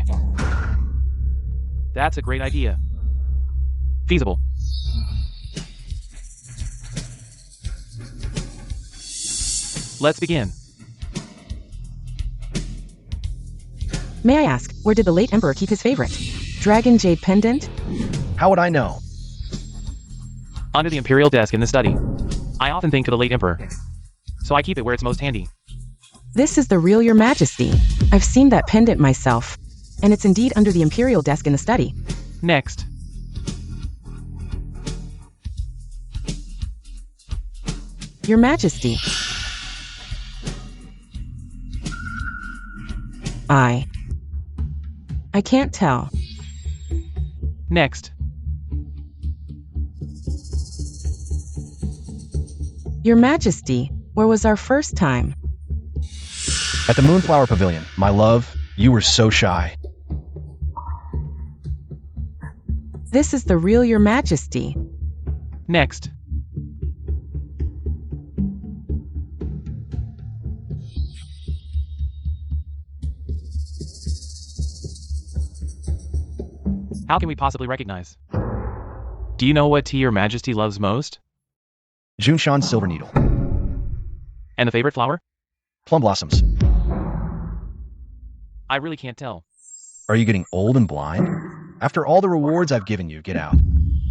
That's a great idea. Feasible. Let's begin.
May I ask, where did the late Emperor keep his favorite Dragon Jade pendant?
How would I know?
Under the Imperial desk in the study. I often think of the late Emperor. so I keep it where it's most handy.
This is the real Your Majesty. I've seen that pendant myself, and it's indeed under the Imperial desk in the study.
Next.
Your Majesty. I can't tell.
Next.
Your Majesty, where was our first time?
At the Moonflower Pavilion, my love, you were so shy.
This is the real Your Majesty.
Next. How can we possibly recognize? Do you know what tea Your Majesty loves most?
Junshan's silver needle.
And the favorite flower?
Plum blossoms.
I really can't tell.
Are you getting old and blind? After all the rewards I've given you, get out.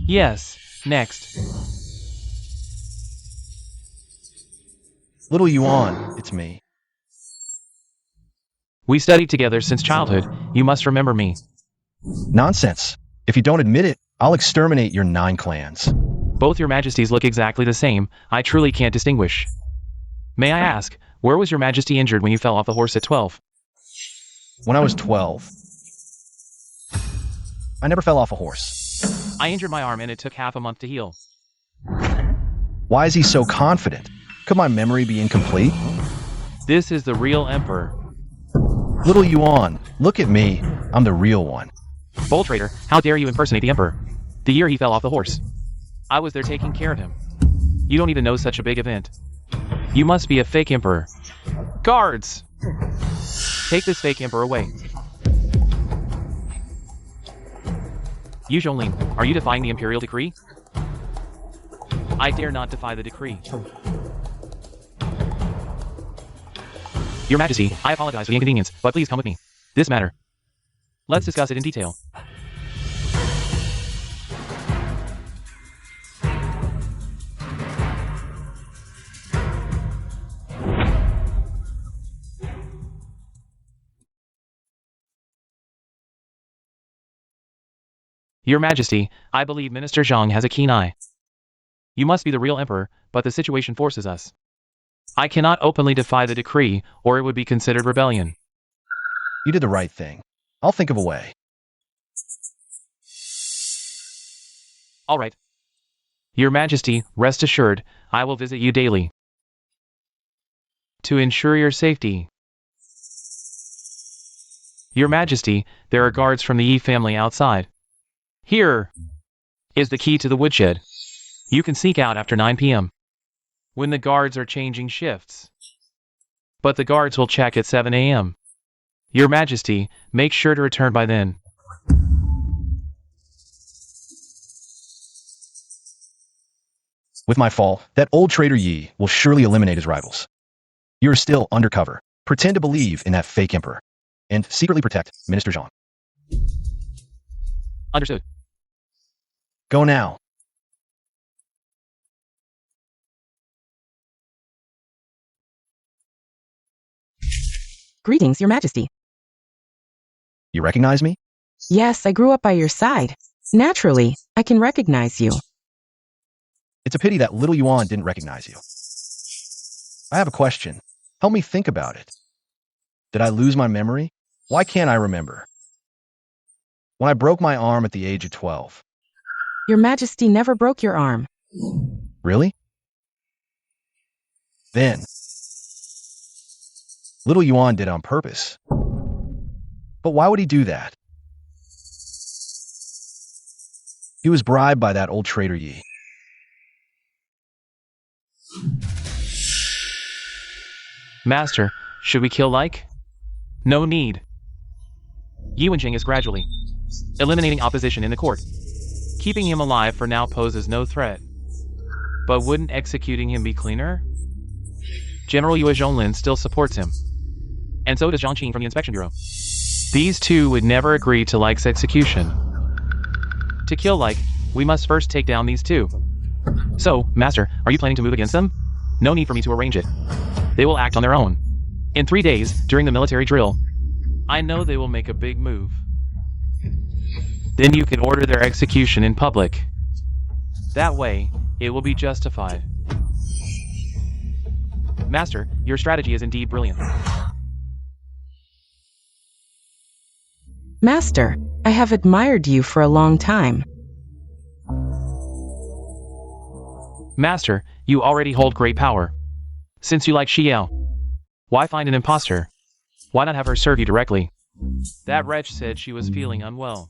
Yes. Next.
Little Yuan, it's me.
We studied together since childhood. You must remember me.
Nonsense. If you don't admit it, I'll exterminate your 9 clans.
Both Your Majesties look exactly the same. I truly can't distinguish. May I ask, where was Your Majesty injured when you fell off the horse at 12?
When I was 12, I never fell off a horse.
I injured my arm and it took half a month to heal.
Why is he so confident? Could my memory be incomplete?
This is the real Emperor.
Little Yuan, look at me. I'm the real one.
Bold traitor, how dare you impersonate the Emperor? The year he fell off the horse. I was there taking care of him. You don't even know such a big event. You must be a fake Emperor. Guards! Take this fake Emperor away. You Loulan, are you defying the Imperial decree? I dare not defy the decree. Your Majesty, I apologize for the inconvenience, but please come with me. This matter. Let's discuss it in detail. Your Majesty, I believe Minister Zhang has a keen eye. You must be the real Emperor, but the situation forces us. I cannot openly defy the decree, or it would be considered rebellion.
You did the right thing. I'll think of a way.
All right. Your Majesty, rest assured, I will visit you daily. To ensure your safety. Your Majesty, there are guards from the Yi family outside. Here is the key to the woodshed. You can sneak out after 9 p.m. when the guards are changing shifts. But the guards will check at 7 a.m. Your Majesty, make sure to return by then.
With my fall, that old Traitor Ye will surely eliminate his rivals. You're still undercover. Pretend to believe in that fake Emperor. And secretly protect Minister Zhang.
Understood.
Go now.
Greetings, Your Majesty.
You recognize me?
Yes, I grew up by your side. Naturally, I can recognize you.
It's a pity that little Yuan didn't recognize you. I have a question. Help me think about it. Did I lose my memory? Why can't I remember? When I broke my arm at the age of 12.
Your Majesty never broke your arm.
Really? Then, little Yuan did it on purpose. But why would he do that? He was bribed by that old Traitor Ye.
Master, should we kill Like? No need. Yi Wenjing is gradually eliminating opposition in the court. Keeping him alive for now poses no threat. But wouldn't executing him be cleaner? General Yue Zhonglin still supports him. And so does Zhang Qing from the Inspection Bureau. These two would never agree to Like's execution. To kill Like, we must first take down these two. So, Master, are you planning to move against them? No need for me to arrange it. They will act on their own. In 3 days, during the military drill, I know they will make a big move. Then you can order their execution in public. That way, it will be justified. Master, your strategy is indeed brilliant.
Master, I have admired you for a long time.
Master, you already hold great power. Since you like Xiao, why find an imposter? Why not have her serve you directly? That wretch said she was feeling unwell.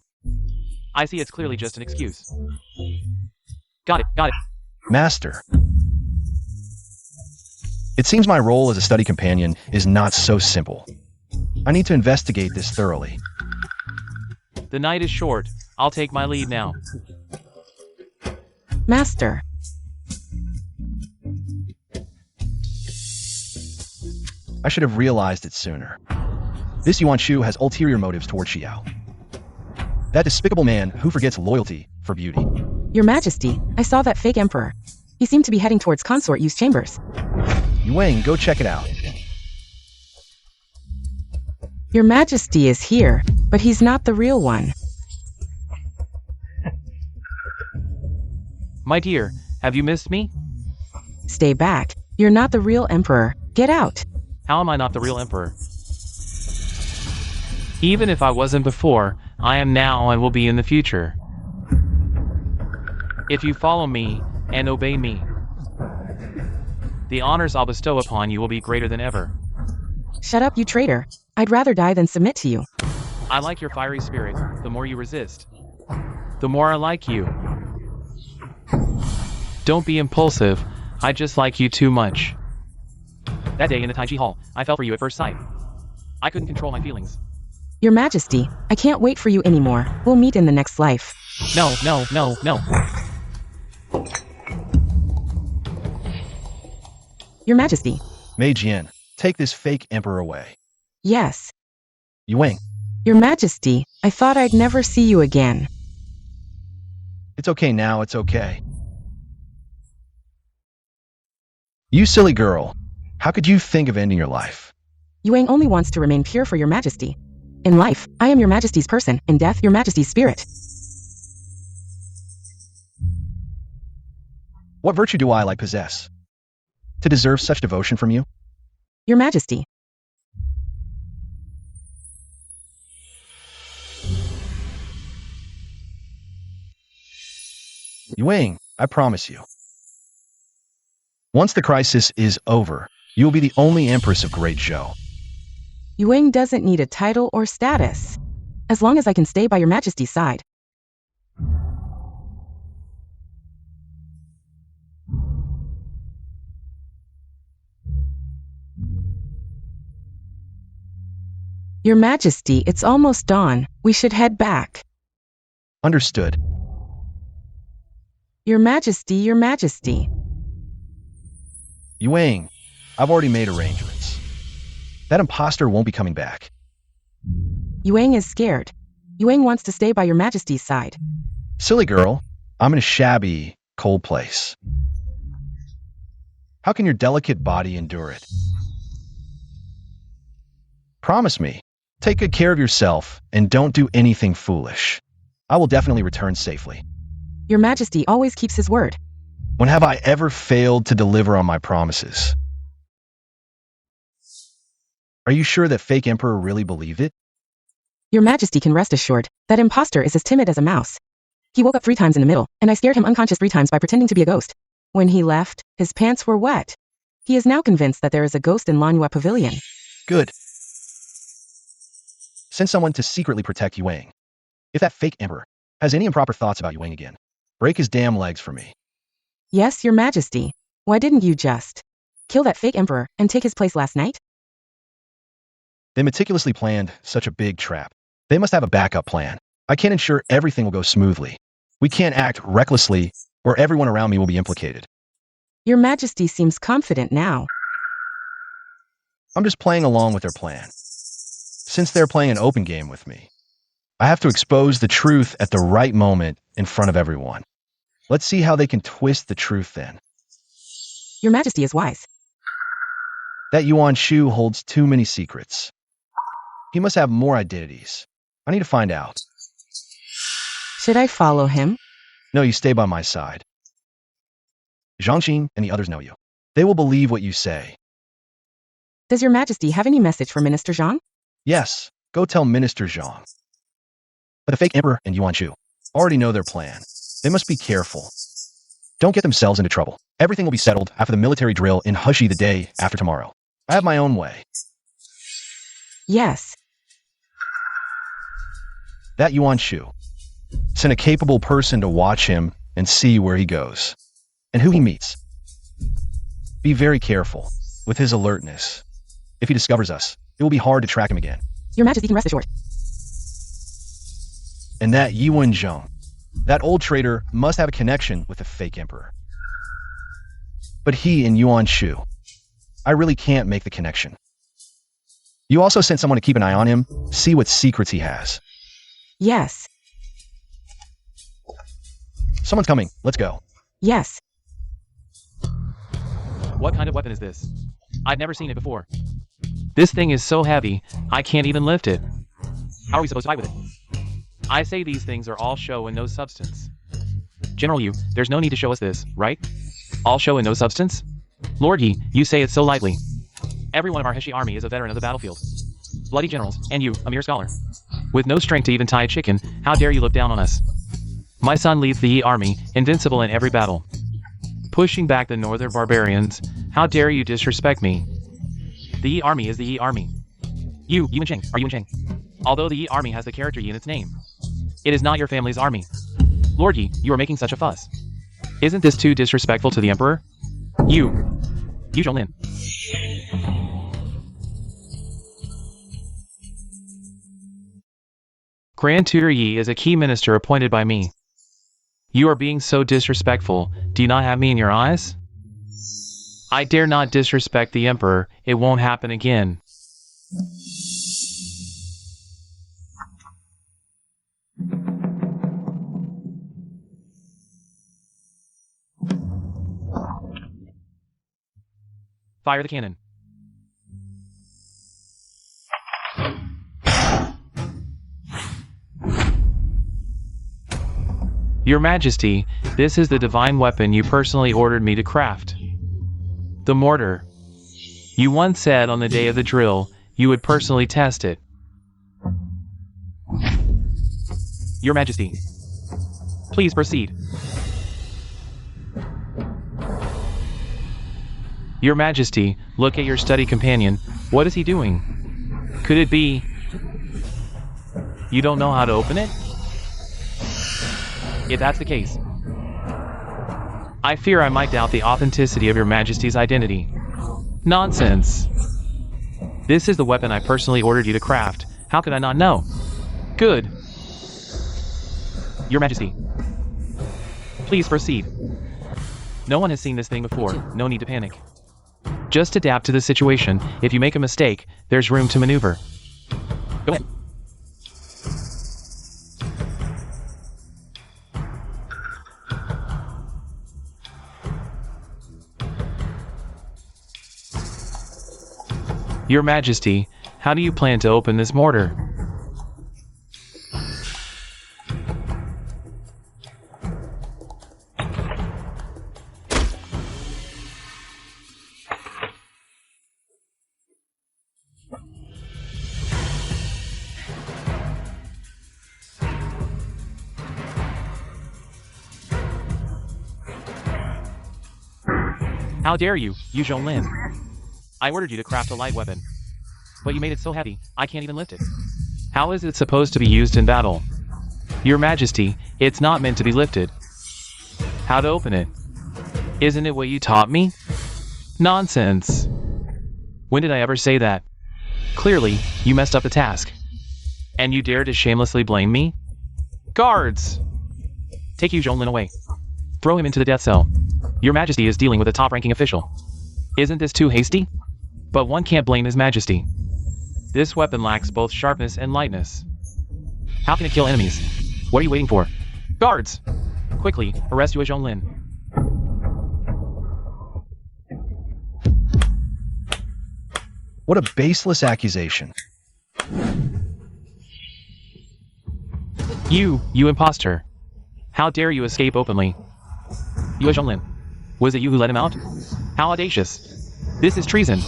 I see it's clearly just an excuse. Got it.
Master. It seems my role as a study companion is not so simple. I need to investigate this thoroughly.
The night is short. I'll take my leave now.
Master.
I should have realized it sooner. This Yuan Shu has ulterior motives toward Xiao. That despicable man who forgets loyalty for beauty.
Your Majesty, I saw that fake emperor. He seemed to be heading towards consort use chambers.
Yuang, go check it out.
Your Majesty is here, but he's not the real one.
My dear, have you missed me?
Stay back. You're not the real emperor. Get out.
How am I not the real emperor? Even if I wasn't before, I am now and will be in the future. If you follow me and obey me, the honors I'll bestow upon you will be greater than ever.
Shut up, you traitor. I'd rather die than submit to you.
I like your fiery spirit. The more you resist, the more I like you. Don't be impulsive. I just like you too much. That day in the Taiji Hall, I fell for you at first sight. I couldn't control my feelings.
Your Majesty, I can't wait for you anymore. We'll meet in the next life.
No.
Your Majesty.
Mei Jian, take this fake emperor away.
Yes.
Yuang,
Your Majesty, I thought I'd never see you again.
it's okay now, it's okay. You silly girl, how could you think of ending your life?
Yuang only wants to remain pure for Your Majesty. In life, I am Your Majesty's person. In death, Your Majesty's spirit.
What virtue do I possess to deserve such devotion from you?
Your Majesty.
Yuang, I promise you. Once the crisis is over, you will be the only Empress of Great Zhou.
Yuang doesn't need a title or status. As long as I can stay by Your Majesty's side. Your Majesty, it's almost dawn. We should head back.
Understood.
Your Majesty, Your Majesty.
Yuang, I've already made arrangements. That imposter won't be coming back.
Yuang is scared. Yuang wants to stay by Your Majesty's side.
Silly girl, I'm in a shabby, cold place. How can your delicate body endure it? Promise me, take good care of yourself and don't do anything foolish. I will definitely return safely.
Your Majesty always keeps his word.
When have I ever failed to deliver on my promises? Are you sure that fake emperor really believed it?
Your Majesty can rest assured that imposter is as timid as a mouse. He woke up 3 times in the middle, and I scared him unconscious 3 times by pretending to be a ghost. When he left, his pants were wet. He is now convinced that there is a ghost in Lanhua Pavilion.
Good. Send someone to secretly protect Yuang. If that fake emperor has any improper thoughts about Yuang again, break his damn legs for me.
Yes, Your Majesty. Why didn't you just kill that fake emperor and take his place last night?
They meticulously planned such a big trap. They must have a backup plan. I can't ensure everything will go smoothly. We can't act recklessly, or everyone around me will be implicated.
Your Majesty seems confident now.
I'm just playing along with their plan. Since they're playing an open game with me, I have to expose the truth at the right moment in front of everyone. Let's see how they can twist the truth then.
Your Majesty is wise.
That Yuan Shu holds too many secrets. He must have more identities. I need to find out.
Should I follow him?
No, you stay by my side. Zhangqing and the others know you. They will believe what you say.
Does your majesty have any message for Minister Zhang?
Yes, go tell Minister Zhang. But the fake emperor and Yuan Shu already know their plan. They must be careful. Don't get themselves into trouble. Everything will be settled after the military drill in Hushi the day after tomorrow. I have my own way.
Yes.
That Yuan Shu. Send a capable person to watch him and see where he goes and who he meets. Be very careful with his alertness. If he discovers us, it will be hard to track him again.
Your majesty can rest assured.
And that Yuan Zheng, that old traitor, must have a connection with the fake emperor. But he and Yuan Shu, I really can't make the connection. You also sent someone to keep an eye on him, see what secrets he has.
Yes.
Someone's coming. Let's go.
Yes.
What kind of weapon is this? I've never seen it before. This thing is so heavy, I can't even lift it. How are we supposed to fight with it? I say these things are all show and no substance. General Yu, there's no need to show us this, right? All show and no substance? Lord Yi, you say it so lightly. Every one of our Heshi army is a veteran of the battlefield. Bloody generals, and you, a mere scholar. With no strength to even tie a chicken, how dare you look down on us? My son leads the Yi army, invincible in every battle. Pushing back the northern barbarians, how dare you disrespect me? The Yi army is the Yi army. You and Cheng, are Yuan Cheng. Although the Yi army has the character Yi in its name, it is not your family's army. Lord Yi, you are making such a fuss. Isn't this too disrespectful to the Emperor? You Zhonglin. Grand Tutor Ye is a key minister appointed by me. You are being so disrespectful. Do you not have me in your eyes? I dare not disrespect the Emperor. It won't happen again. Fire the cannon. Your Majesty, this is the divine weapon you personally ordered me to craft. The Mortar. You once said on the day of the drill, you would personally test it. Your Majesty, please proceed. Your Majesty, look at your study companion. What is he doing? Could it be... you don't know how to open it? If that's the case, I fear I might doubt the authenticity of your Majesty's identity. Nonsense. This is the weapon I personally ordered you to craft. How could I not know? Good. Your Majesty, please proceed. No one has seen this thing before. No need to panic. Just adapt to the situation. If you make a mistake, there's room to maneuver. Go ahead. Your Majesty, how do you plan to open this mortar? How dare you, Yu Zhonglin? I ordered you to craft a light weapon, but you made it so heavy, I can't even lift it. How is it supposed to be used in battle? Your Majesty, it's not meant to be lifted. How to open it? Isn't it what you taught me? Nonsense. When did I ever say that? Clearly, you messed up the task. And you dare to shamelessly blame me? Guards! Take Yu Zhonglin away. Throw him into the death cell. Your Majesty is dealing with a top-ranking official. Isn't this too hasty? But one can't blame His Majesty. This weapon lacks both sharpness and lightness. How can it kill enemies? What are you waiting for? Guards! Quickly, arrest Yu Zhonglin.
What a baseless accusation.
You imposter. How dare you escape openly? You Loulan. Was it you who let him out? How audacious. This is treason.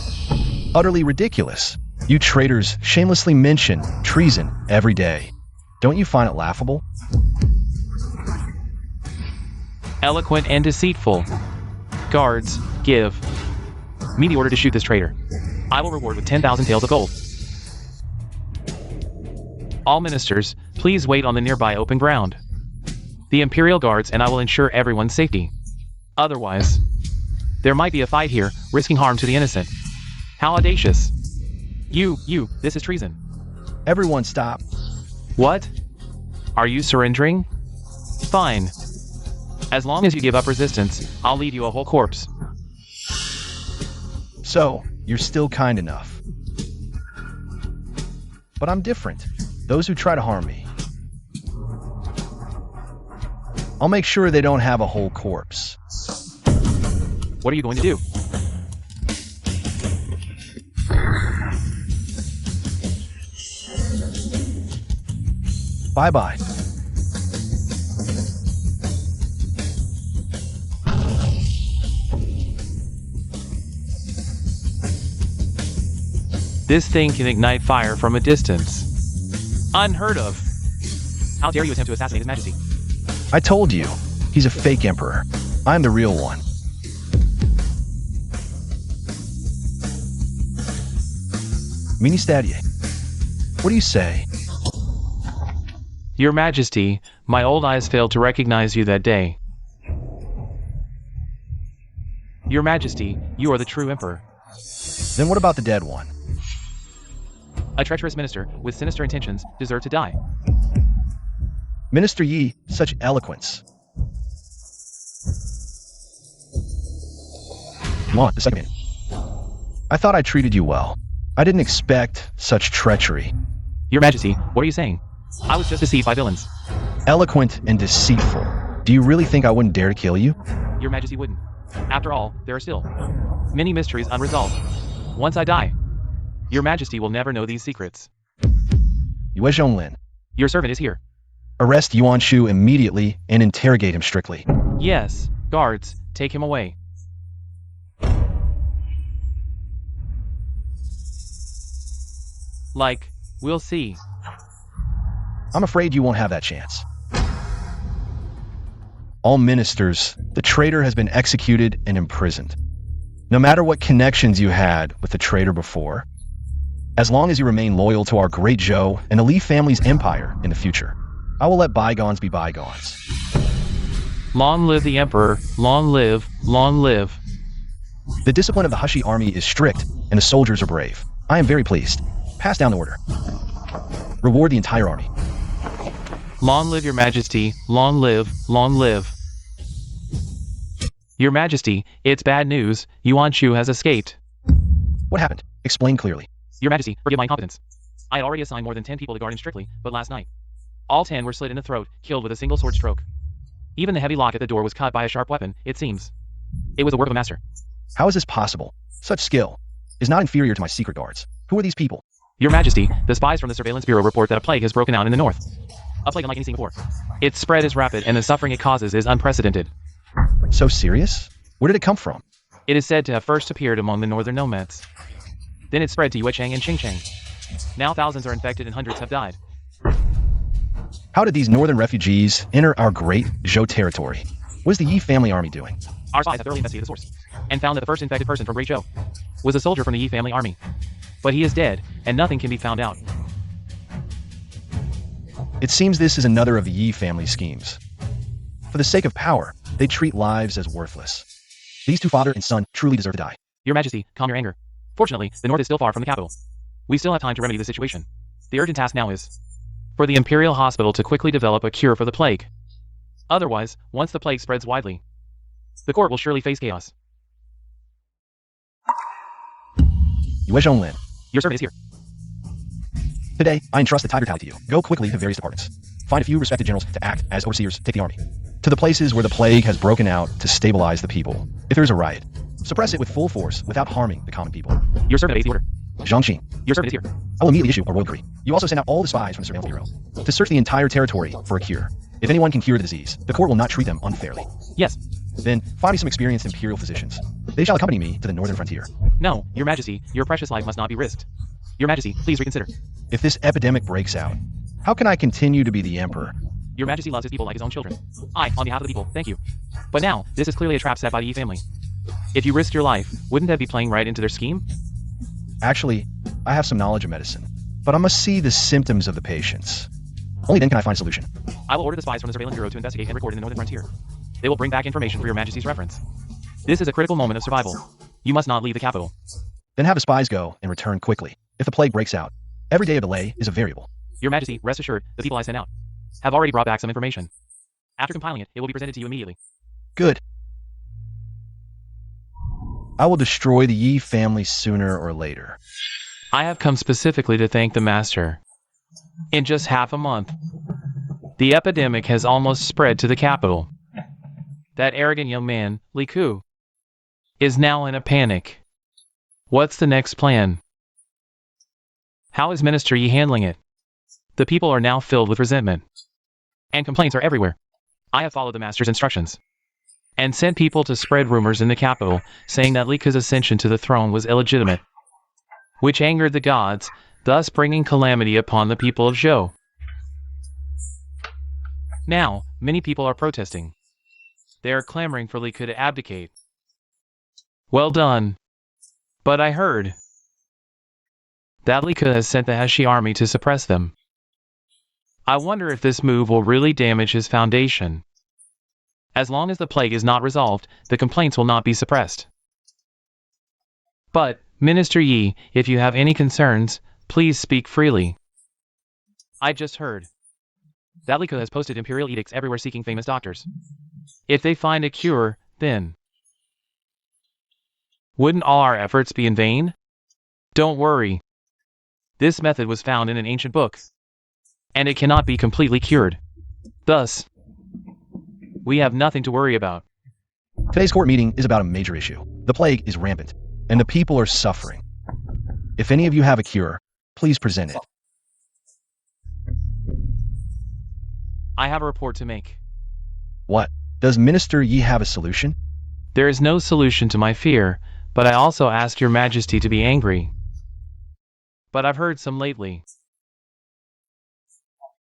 Utterly ridiculous. You traitors shamelessly mention treason every day. Don't you find it laughable?
Eloquent and deceitful. Guards, give me the order to shoot this traitor. I will reward with 10,000 taels of gold. All ministers, please wait on the nearby open ground. The Imperial Guards and I will ensure everyone's safety. Otherwise, there might be a fight here, risking harm to the innocent. How audacious. You, this is treason.
Everyone stop.
What? Are you surrendering? Fine. As long as you give up resistance, I'll leave you a whole corpse.
So, you're still kind enough. But I'm different. Those who try to harm me, I'll make sure they don't have a whole corpse.
What are you going to do?
Bye-bye.
This thing can ignite fire from a distance. Unheard of. How dare you attempt to assassinate His Majesty?
I told you, he's a fake emperor. I'm the real one. Ministerier. What do you say?
Your Majesty, my old eyes failed to recognize you that day. Your Majesty, you are the true Emperor.
Then what about the dead one?
A treacherous minister with sinister intentions deserved to die.
Minister Ye, such eloquence. Loulan, the second man. I thought I treated you well. I didn't expect such treachery.
Your Majesty, what are you saying? I was just deceived by villains.
Eloquent and deceitful. Do you really think I wouldn't dare to kill you?
Your Majesty wouldn't. After all, there are still many mysteries unresolved. Once I die, Your Majesty will never know these secrets.
Yue Zhonglin.
Your servant is here.
Arrest Yuan Shu immediately and interrogate him strictly.
Yes, guards, take him away. We'll see.
I'm afraid you won't have that chance. All ministers, the traitor has been executed and imprisoned. No matter what connections you had with the traitor before, as long as you remain loyal to our great Zhou and the Li family's empire in the future, I will let bygones be bygones.
Long live the Emperor, long live, long live.
The discipline of the Hushi army is strict, and the soldiers are brave. I am very pleased. Pass down the order. Reward the entire army.
Long live Your Majesty, long live, long live. Your Majesty, it's bad news. Yuan Shu has escaped.
What happened? Explain clearly.
Your Majesty, forgive my incompetence. I had already assigned more than 10 people to guard him strictly, but last night, all 10 were slit in the throat, killed with a single sword stroke. Even the heavy lock at the door was cut by a sharp weapon, it seems. It was the work of a master.
How is this possible? Such skill is not inferior to my secret guards. Who are these people?
Your Majesty, the spies from the Surveillance Bureau report that a plague has broken out in the north. A plague unlike anything before. Its spread is rapid and the suffering it causes is unprecedented.
So serious? Where did it come from?
It is said to have first appeared among the northern nomads. Then it spread to Yuechang and Qingchang. Now thousands are infected and hundreds have died.
How did these northern refugees enter our great Zhou territory? What is the Yi family army doing?
Our spies have thoroughly investigated the source, and found that the first infected person from Great Zhou was a soldier from the Yi family army. But he is dead, and nothing can be found out.
It seems this is another of the Yi family schemes. For the sake of power, they treat lives as worthless. These two father and son truly deserve to die.
Your Majesty, calm your anger. Fortunately, the north is still far from the capital. We still have time to remedy the situation. The urgent task now is for the Imperial Hospital to quickly develop a cure for the plague. Otherwise, once the plague spreads widely, the court will surely face chaos.
Yue Zhonglin.
Your servant is here.
Today, I entrust the tiger tally to you. Go quickly to various departments. Find a few respected generals to act as overseers, take the army to the places where the plague has broken out to stabilize the people. If there is a riot, suppress it with full force without harming the common people.
Your servant obeys the order.
Zhangxin,
Your servant is here.
I will immediately issue a royal decree. You also send out all the spies from the Surveillance Bureau to search the entire territory for a cure. If anyone can cure the disease, the court will not treat them unfairly.
Yes.
Then, find me some experienced Imperial physicians. They shall accompany me to the northern frontier.
No, Your Majesty, your precious life must not be risked. Your Majesty, please reconsider.
If this epidemic breaks out, how can I continue to be the Emperor?
Your Majesty loves his people like his own children. I, on behalf of the people, thank you. But now, this is clearly a trap set by the Yi family. If you risked your life, wouldn't that be playing right into their scheme?
Actually, I have some knowledge of medicine, but I must see the symptoms of the patients. Only then can I find a solution.
I will order the spies from the Surveillance Bureau to investigate and record in the northern frontier. They will bring back information for Your Majesty's reference. This is a critical moment of survival. You must not leave the capital.
Then have the spies go and return quickly. If the plague breaks out, every day of delay is a variable.
Your Majesty, rest assured, the people I sent out have already brought back some information. After compiling it, it will be presented to you immediately.
Good. I will destroy the Yi family sooner or later.
I have come specifically to thank the Master. In just half a month, the epidemic has almost spread to the capital. That arrogant young man, Li Ku, is now in a panic. What's the next plan? How is Minister Yi handling it? The people are now filled with resentment, and complaints are everywhere. I have followed the Master's instructions and sent people to spread rumors in the capital saying that Li Ku's ascension to the throne was illegitimate, which angered the gods, thus bringing calamity upon the people of Zhou. Now, many people are protesting. They are clamoring for Li Ku to abdicate. Well done. But I heard that Li Ku has sent the Heshi army to suppress them. I wonder if this move will really damage his foundation. As long as the plague is not resolved, the complaints will not be suppressed. But, Minister Yi, if you have any concerns, please speak freely. I just heard that Li Ku has posted imperial edicts everywhere seeking famous doctors. If they find a cure, then wouldn't all our efforts be in vain? Don't worry. This method was found in an ancient book, and it cannot be completely cured. Thus, we have nothing to worry about.
Today's court meeting is about a major issue. The plague is rampant, and the people are suffering. If any of you have a cure, please present it.
I have a report to make.
What? Does Minister Yi have a solution?
There is no solution to my fear, but I also ask Your Majesty to be angry. But I've heard some lately.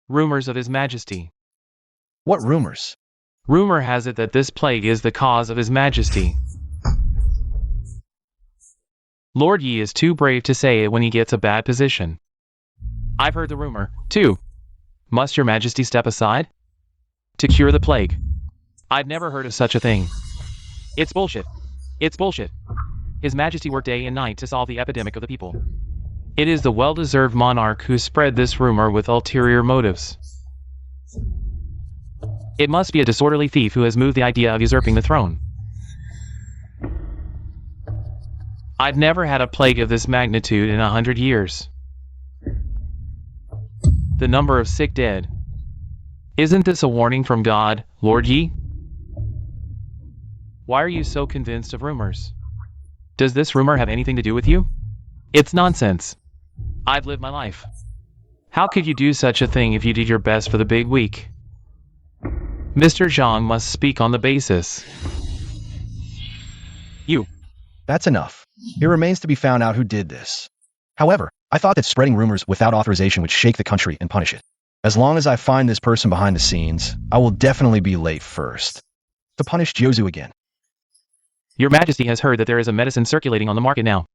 Rumors of His Majesty.
What rumors?
Rumor has it that this plague is the cause of His Majesty. Lord Yi is too brave to say it when he gets a bad position. I've heard the rumor, too. Must Your Majesty step aside to cure the plague? I've never heard of such a thing. It's bullshit. It's bullshit. His Majesty worked day and night to solve the epidemic of the people. It is the well-deserved monarch who spread this rumor with ulterior motives. It must be a disorderly thief who has moved the idea of usurping the throne. I've never had a plague of this magnitude in 100 years. The number of sick dead. Isn't this a warning from God, Lord Yi? Why are you so convinced of rumors? Does this rumor have anything to do with you? It's nonsense. I've lived my life. How could you do such a thing if you did your best for the big week? Mr. Zhang must speak on the basis. You.
That's enough. It remains to be found out who did this. However, I thought that spreading rumors without authorization would shake the country and punish it. As long as I find this person behind the scenes, I will definitely be late first. To punish Jiuzhu again.
Your Majesty has heard that there is a medicine circulating on the market now.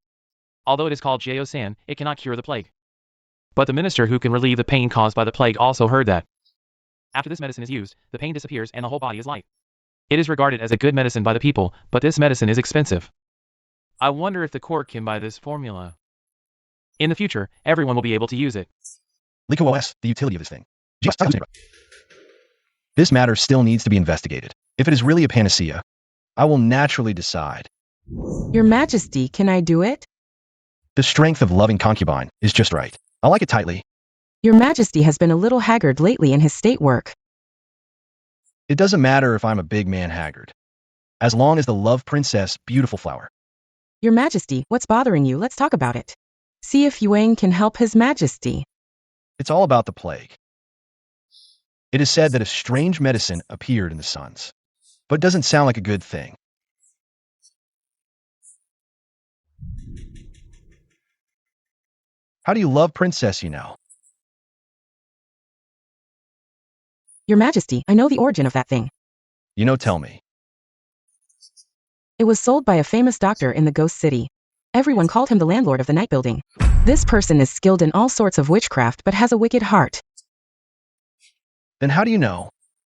Although it is called Jiao-san, it cannot cure the plague. But the minister who can relieve the pain caused by the plague also heard that. After this medicine is used, the pain disappears and the whole body is light. It is regarded as a good medicine by the people, but this medicine is expensive. I wonder if the court can buy this formula. In the future, everyone will be able to use it.
Li Ku OS, the utility of this thing. This matter still needs to be investigated. If it is really a panacea, I will naturally decide.
Your Majesty, can I do it?
The strength of loving concubine is just right. I like it tightly.
Your Majesty has been a little haggard lately in his state work.
It doesn't matter if I'm a big man haggard. As long as the love princess, beautiful flower.
Your Majesty, what's bothering you? Let's talk about it. See if Yuang can help His Majesty.
It's all about the plague. It is said that a strange medicine appeared in the suns, but it doesn't sound like a good thing. How do you love Princess, you know?
Your Majesty, I know the origin of that thing.
You know, tell me.
It was sold by a famous doctor in the Ghost City. Everyone called him the landlord of the night building. This person is skilled in all sorts of witchcraft but has a wicked heart.
Then how do you know?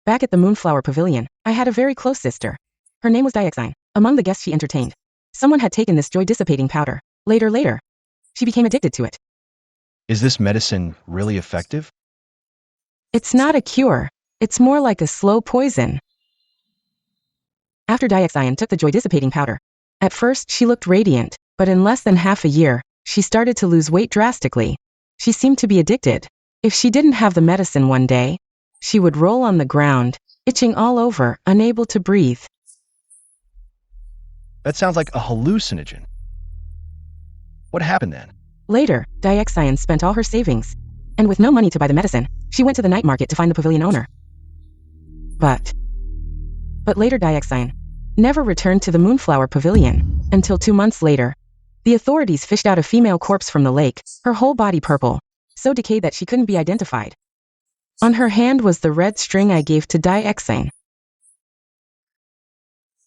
Back at the Moonflower Pavilion, I had a very close sister. Her name was Diexine. Among the guests she entertained, someone had taken this joy-dissipating powder. Later, she became addicted to it.
Is this medicine really effective?
It's not a cure. It's more like a slow poison. After Diexine took the joy-dissipating powder, at first she looked radiant, but in less than half a year, she started to lose weight drastically. She seemed to be addicted. If she didn't have the medicine one day, she would roll on the ground, itching all over, unable to breathe.
That sounds like a hallucinogen. What happened then?
Later, Diexine spent all her savings, and with no money to buy the medicine, she went to the night market to find the pavilion owner. But later Diexine never returned to the Moonflower Pavilion, until 2 months later. The authorities fished out a female corpse from the lake, her whole body purple, so decayed that she couldn't be identified. On her hand was the red string I gave to Diexine.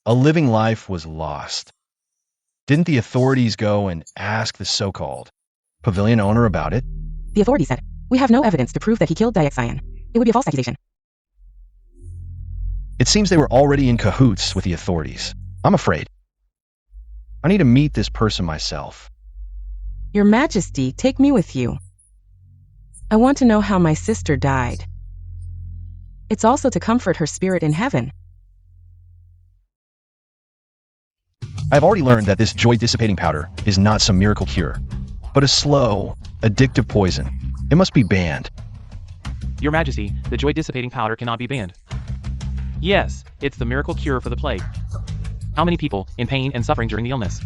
A living life was lost. Didn't the authorities go and ask the so-called pavilion owner about it?
The authorities said, "We have no evidence to prove that he killed Diexine. It would be a false accusation."
It seems they were already in cahoots with the authorities. I'm afraid. I need to meet this person myself.
Your Majesty, take me with you. I want to know how my sister died. It's also to comfort her spirit in heaven.
I've already learned that this joy-dissipating powder is not some miracle cure, but a slow, addictive poison. It must be banned.
Your Majesty, the joy-dissipating powder cannot be banned. Yes, it's the miracle cure for the plague. How many people, in pain and suffering during the illness,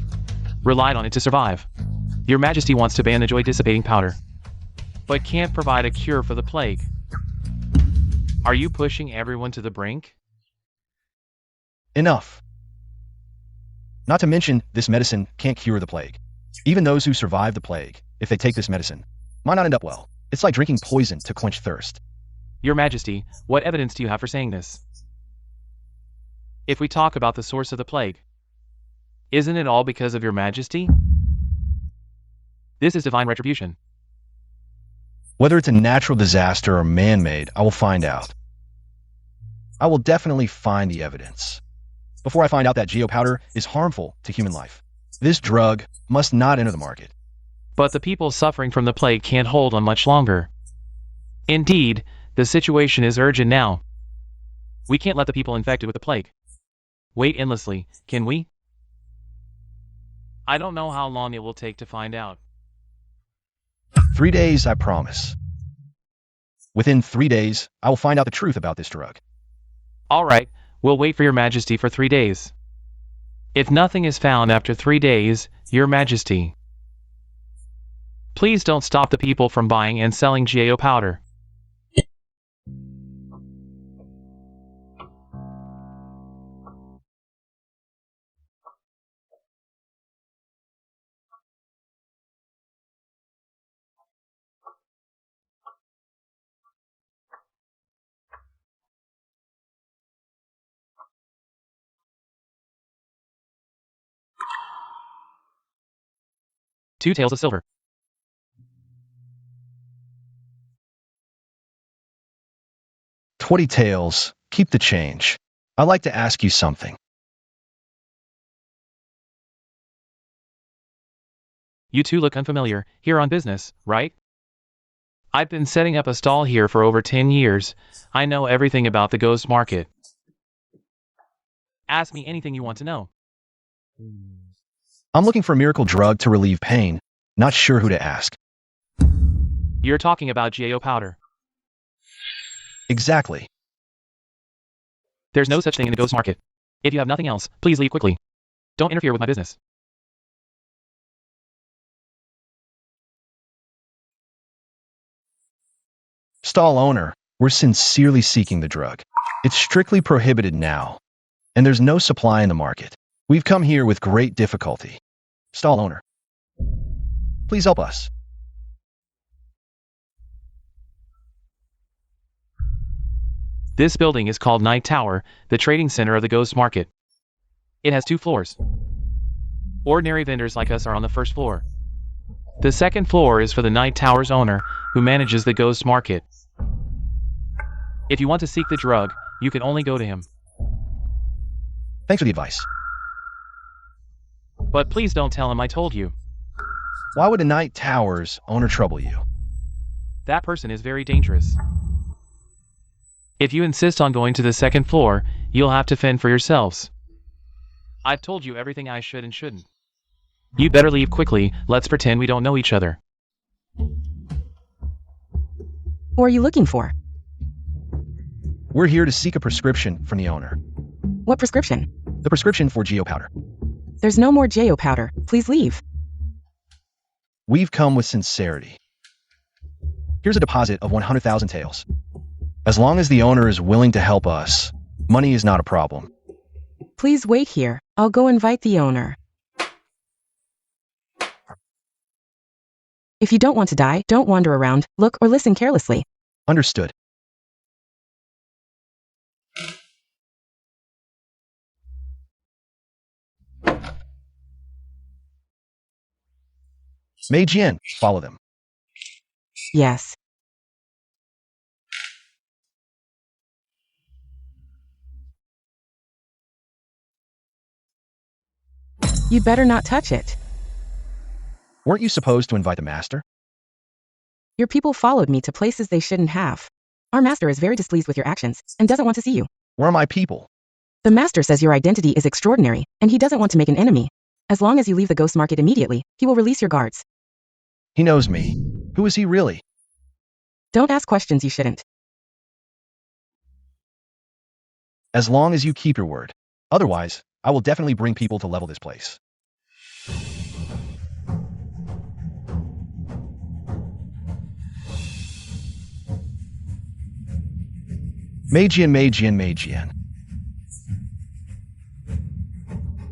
relied on it to survive? Your Majesty wants to ban the joy-dissipating powder, but can't provide a cure for the plague. Are you pushing everyone to the brink?
Enough. Not to mention, this medicine can't cure the plague. Even those who survive the plague, if they take this medicine, might not end up well. It's like drinking poison to quench thirst.
Your Majesty, what evidence do you have for saying this? If we talk about the source of the plague, isn't it all because of your Majesty? This is divine retribution.
Whether it's a natural disaster or man-made, I will find out. I will definitely find the evidence. Before I find out that geopowder is harmful to human life. This drug must not enter the market.
But the people suffering from the plague can't hold on much longer. Indeed, the situation is urgent now. We can't let the people infected with the plague wait endlessly, can we? I don't know how long it will take to find out.
3 days, I promise. Within 3 days, I will find out the truth about this drug.
All right, we'll wait for your Majesty for 3 days. If nothing is found after 3 days, your Majesty, please don't stop the people from buying and selling GAO powder. Two tails of silver.
$20 tails, keep the change. I'd like to ask you something.
You two look unfamiliar, here on business, right? I've been setting up a stall here for over 10 years. I know everything about the ghost market. Ask me anything you want to know.
I'm looking for a miracle drug to relieve pain. Not sure who to ask.
You're talking about GAO powder.
Exactly.
There's no such thing in the ghost market. If you have nothing else, please leave quickly. Don't interfere with my business.
Stall owner, we're sincerely seeking the drug. It's strictly prohibited now, and there's no supply in the market. We've come here with great difficulty. Stall owner, please help us.
This building is called Night Tower, the trading center of the Ghost Market. It has 2 floors. Ordinary vendors like us are on the first floor. The second floor is for the Night Tower's owner, who manages the Ghost Market. If you want to seek the drug, you can only go to him.
Thanks for the advice.
But please don't tell him I told you.
Why would a Night Tower's owner trouble you?
That person is very dangerous. If you insist on going to the second floor, you'll have to fend for yourselves. I've told you everything I should and shouldn't. You'd better leave quickly. Let's pretend we don't know each other.
Who are you looking for?
We're here to seek a prescription from the owner.
What prescription?
The prescription for geo powder.
There's no more geo powder. Please leave.
We've come with sincerity. Here's a deposit of 100,000 taels. As long as the owner is willing to help us, money is not a problem.
Please wait here. I'll go invite the owner. If you don't want to die, don't wander around, look, or listen carelessly.
Understood. Mei Jian, follow them.
Yes. You'd better not touch it.
Weren't you supposed to invite the master?
Your people followed me to places they shouldn't have. Our master is very displeased with your actions, and doesn't want to see you.
Where are my people?
The master says your identity is extraordinary, and he doesn't want to make an enemy. As long as you leave the ghost market immediately, he will release your guards.
He knows me. Who is he really?
Don't ask questions you shouldn't.
As long as you keep your word. Otherwise, I will definitely bring people to level this place. Mei Jian, Mei Jian, Mei Jian.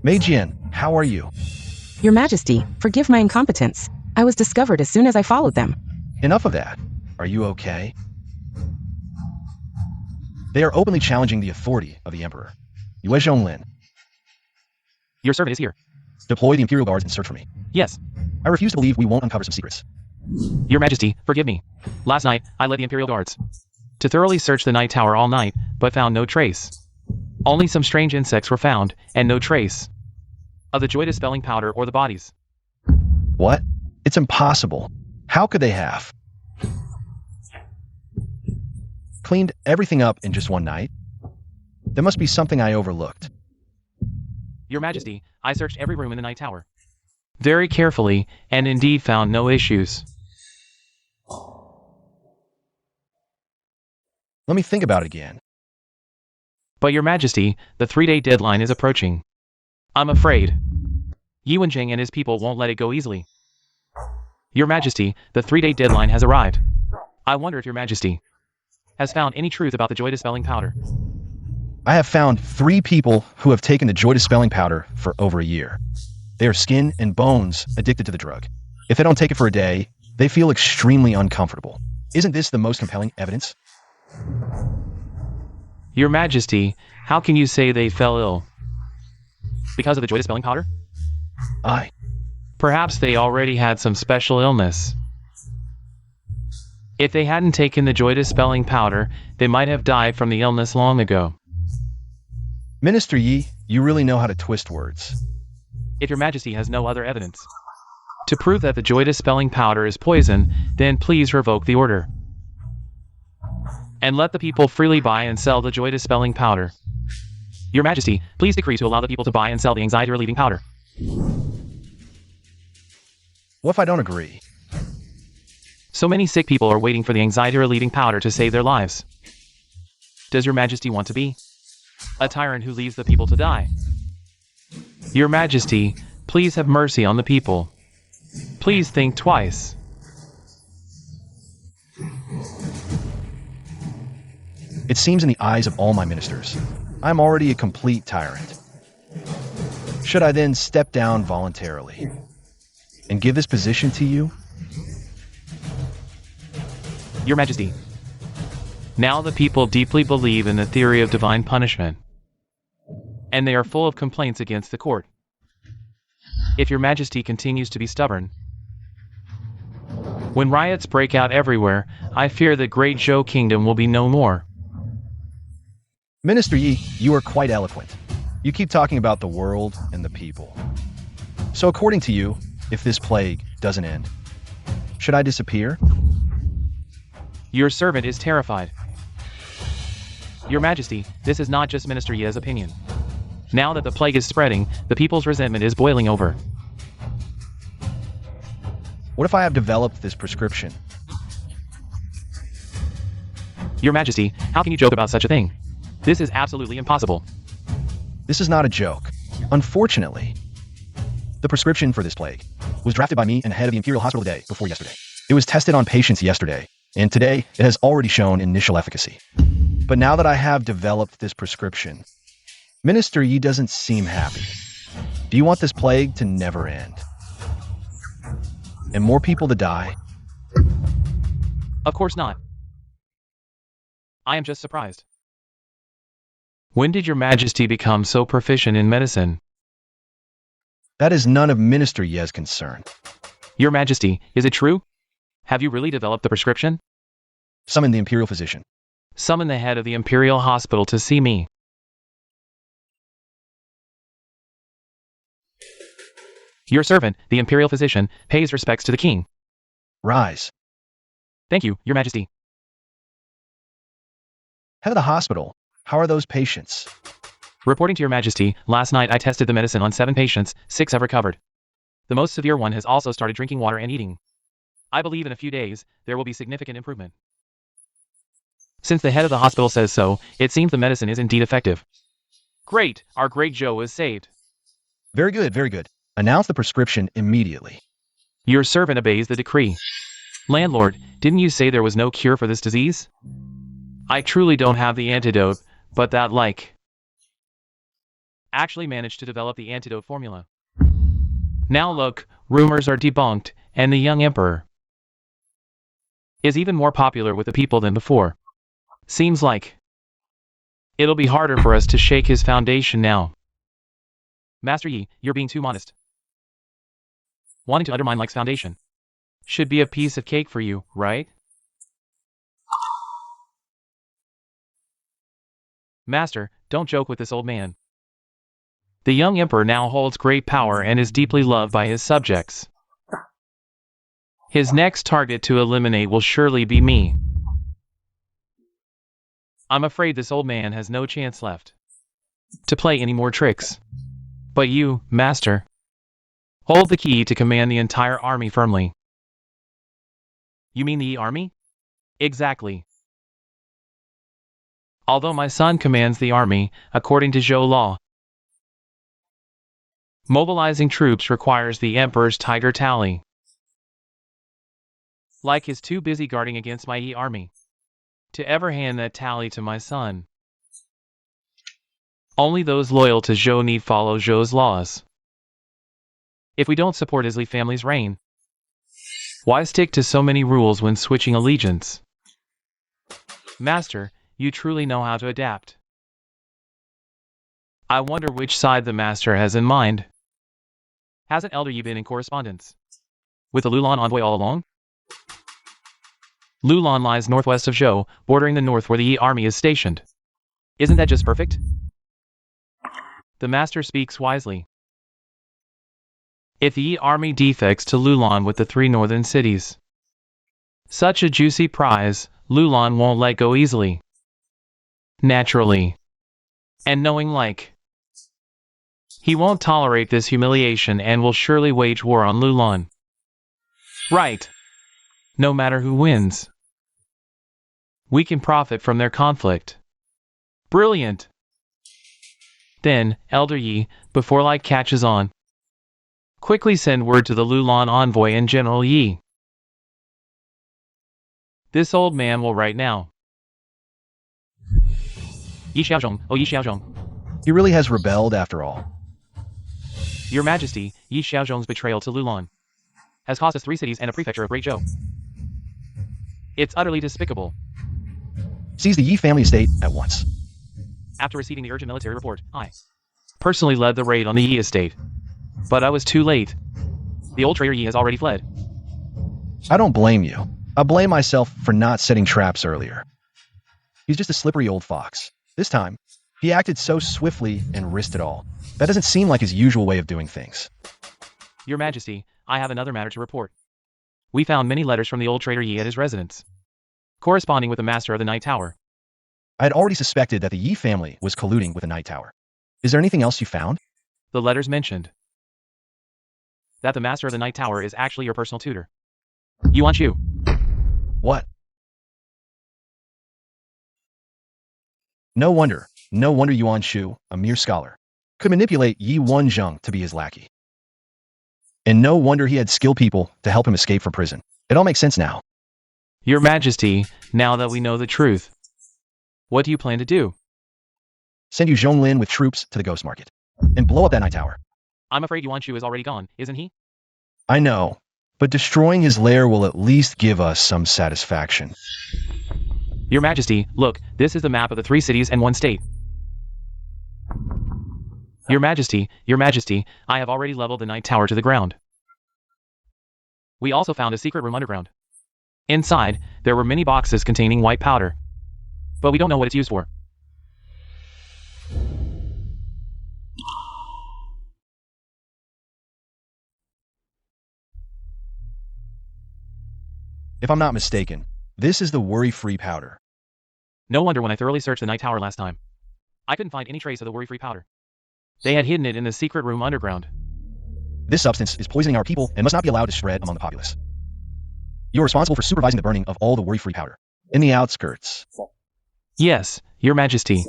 Mei Jian, how are you?
Your Majesty, forgive my incompetence. I was discovered as soon as I followed them.
Enough of that. Are you okay? They are openly challenging the authority of the Emperor. Yue Zhonglin.
Your servant is here.
Deploy the Imperial Guards and search for me.
Yes.
I refuse to believe we won't uncover some secrets.
Your Majesty, forgive me. Last night, I led the Imperial Guards to thoroughly search the Night Tower all night, but found no trace. Only some strange insects were found, and no trace of the joy-dispelling powder or the bodies.
What? It's impossible. How could they have cleaned everything up in just one night? There must be something I overlooked.
Your Majesty, I searched every room in the Night Tower very carefully, and indeed found no issues.
Let me think about it again.
But Your Majesty, the 3-day deadline is approaching. I'm afraid Yuan Jing and his people won't let it go easily. Your Majesty, the 3-day deadline has arrived. I wonder if Your Majesty has found any truth about the joy-dispelling powder.
I have found 3 people who have taken the joy-dispelling powder for over a year. They are skin and bones addicted to the drug. If they don't take it for a day, they feel extremely uncomfortable. Isn't this the most compelling evidence?
Your Majesty, how can you say they fell ill? Because of the joy-dispelling powder? Perhaps they already had some special illness. If they hadn't taken the joy-dispelling powder, they might have died from the illness long ago.
Minister Yi, you really know how to twist words.
If Your Majesty has no other evidence to prove that the joy-dispelling powder is poison, then please revoke the order and let the people freely buy and sell the joy-dispelling powder. Your Majesty, please decree to allow the people to buy and sell the anxiety-relieving powder.
What if I don't agree?
So many sick people are waiting for the anxiety-relieving powder to save their lives. Does Your Majesty want to be a tyrant who leaves the people to die? Your Majesty, please have mercy on the people. Please think twice.
It seems in the eyes of all my ministers, I'm already a complete tyrant. Should I then step down voluntarily and give this position to you?
Your Majesty. Now the people deeply believe in the theory of divine punishment, and they are full of complaints against the court. If your Majesty continues to be stubborn, when riots break out everywhere, I fear the great Zhou kingdom will be no more.
Minister Yi, you are quite eloquent. You keep talking about the world and the people. So according to you, if this plague doesn't end, should I disappear?
Your servant is terrified. Your Majesty, this is not just Minister Ye's opinion. Now that the plague is spreading, the people's resentment is boiling over.
What if I have developed this prescription?
Your Majesty, how can you joke about such a thing? This is absolutely impossible.
This is not a joke. Unfortunately, the prescription for this plague was drafted by me and the head of the Imperial Hospital the day before yesterday. It was tested on patients yesterday, and today it has already shown initial efficacy. But now that I have developed this prescription, Minister Yi doesn't seem happy. Do you want this plague to never end? And more people to die?
Of course not. I am just surprised. When did your Majesty become so proficient in medicine?
That is none of Minister Ye's concern.
Your Majesty, is it true? Have you really developed the prescription?
Summon the Imperial physician.
Summon the head of the Imperial Hospital to see me. Your servant, the Imperial physician, pays respects to the king.
Rise.
Thank you, Your Majesty.
Head of the hospital, how are those patients?
Reporting to Your Majesty, last night I tested the medicine on 7 patients, 6 have recovered. The most severe one has also started drinking water and eating. I believe in a few days, there will be significant improvement. Since the head of the hospital says so, it seems the medicine is indeed effective. Great, our great Zhou is saved.
Very good, very good. Announce the prescription immediately.
Your servant obeys the decree. Landlord, didn't you say there was no cure for this disease? I truly don't have the antidote, but that actually managed to develop the antidote formula. Now look, rumors are debunked, and the young emperor is even more popular with the people than before. Seems like it'll be harder for us to shake his foundation now. Master Yi, you're being too modest. Wanting to undermine Like's foundation should be a piece of cake for you, right? Master, don't joke with this old man. The young emperor now holds great power and is deeply loved by his subjects. His next target to eliminate will surely be me. I'm afraid this old man has no chance left to play any more tricks. But you, Master, hold the key to command the entire army firmly. You mean the army? Exactly. Although my son commands the army, according to Zhou law, mobilizing troops requires the Emperor's tiger tally. Like is too busy guarding against my Yi army to ever hand that tally to my son. Only those loyal to Zhou need follow Zhou's laws. If we don't support his Li family's reign, why stick to so many rules when switching allegiance? Master, you truly know how to adapt. I wonder which side the Master has in mind. Hasn't Elder Yi been in correspondence with the Loulan envoy all along? Loulan lies northwest of Zhou, bordering the north where the Yi army is stationed. Isn't that just perfect? The Master speaks wisely. If the Yi army defects to Loulan with the 3 northern cities, such a juicy prize, Loulan won't let go easily. Naturally. And knowing like, he won't tolerate this humiliation and will surely wage war on Loulan. Right. No matter who wins, we can profit from their conflict. Brilliant. Then, Elder Yi, before Like catches on, quickly send word to the Loulan envoy and General Yi. This old man will write now. Yi Xiaozhong, oh Yi Xiaozhong.
He really has rebelled after all.
Your Majesty, Yi Xiaozhong's betrayal to Loulan has cost us 3 cities and a prefecture of Great Zhou. It's utterly despicable.
Seize the Yi family estate at once.
After receiving the urgent military report, I personally led the raid on the Yi estate. But I was too late. The old traitor Yi has already fled.
I don't blame you. I blame myself for not setting traps earlier. He's just a slippery old fox. This time, he acted so swiftly and risked it all. That doesn't seem like his usual way of doing things.
Your Majesty, I have another matter to report. We found many letters from the old traitor Yi at his residence, corresponding with the master of the Night Tower.
I had already suspected that the Yi family was colluding with the Night Tower. Is there anything else you found?
The letters mentioned that the master of the Night Tower is actually your personal tutor, Yuan Shu.
What? No wonder Yuan Shu, a mere scholar, could manipulate Yi Wenzheng to be his lackey. And no wonder he had skilled people to help him escape from prison. It all makes sense now.
Your Majesty, now that we know the truth, what do you plan to do?
Send Yu Zhonglin with troops to the Ghost Market and blow up that Night Tower.
I'm afraid Yuan Shu is already gone, isn't he?
I know, but destroying his lair will at least give us some satisfaction.
Your Majesty, look, this is the map of the 3 cities and 1 state. Your Majesty, I have already leveled the Night Tower to the ground. We also found a secret room underground. Inside, there were many boxes containing white powder, but we don't know what it's used for.
If I'm not mistaken, this is the worry-free powder.
No wonder when I thoroughly searched the Night Tower last time, I couldn't find any trace of the worry-free powder. They had hidden it in the secret room underground.
This substance is poisoning our people and must not be allowed to spread among the populace. You're responsible for supervising the burning of all the worry-free powder in the outskirts.
Yes, Your Majesty.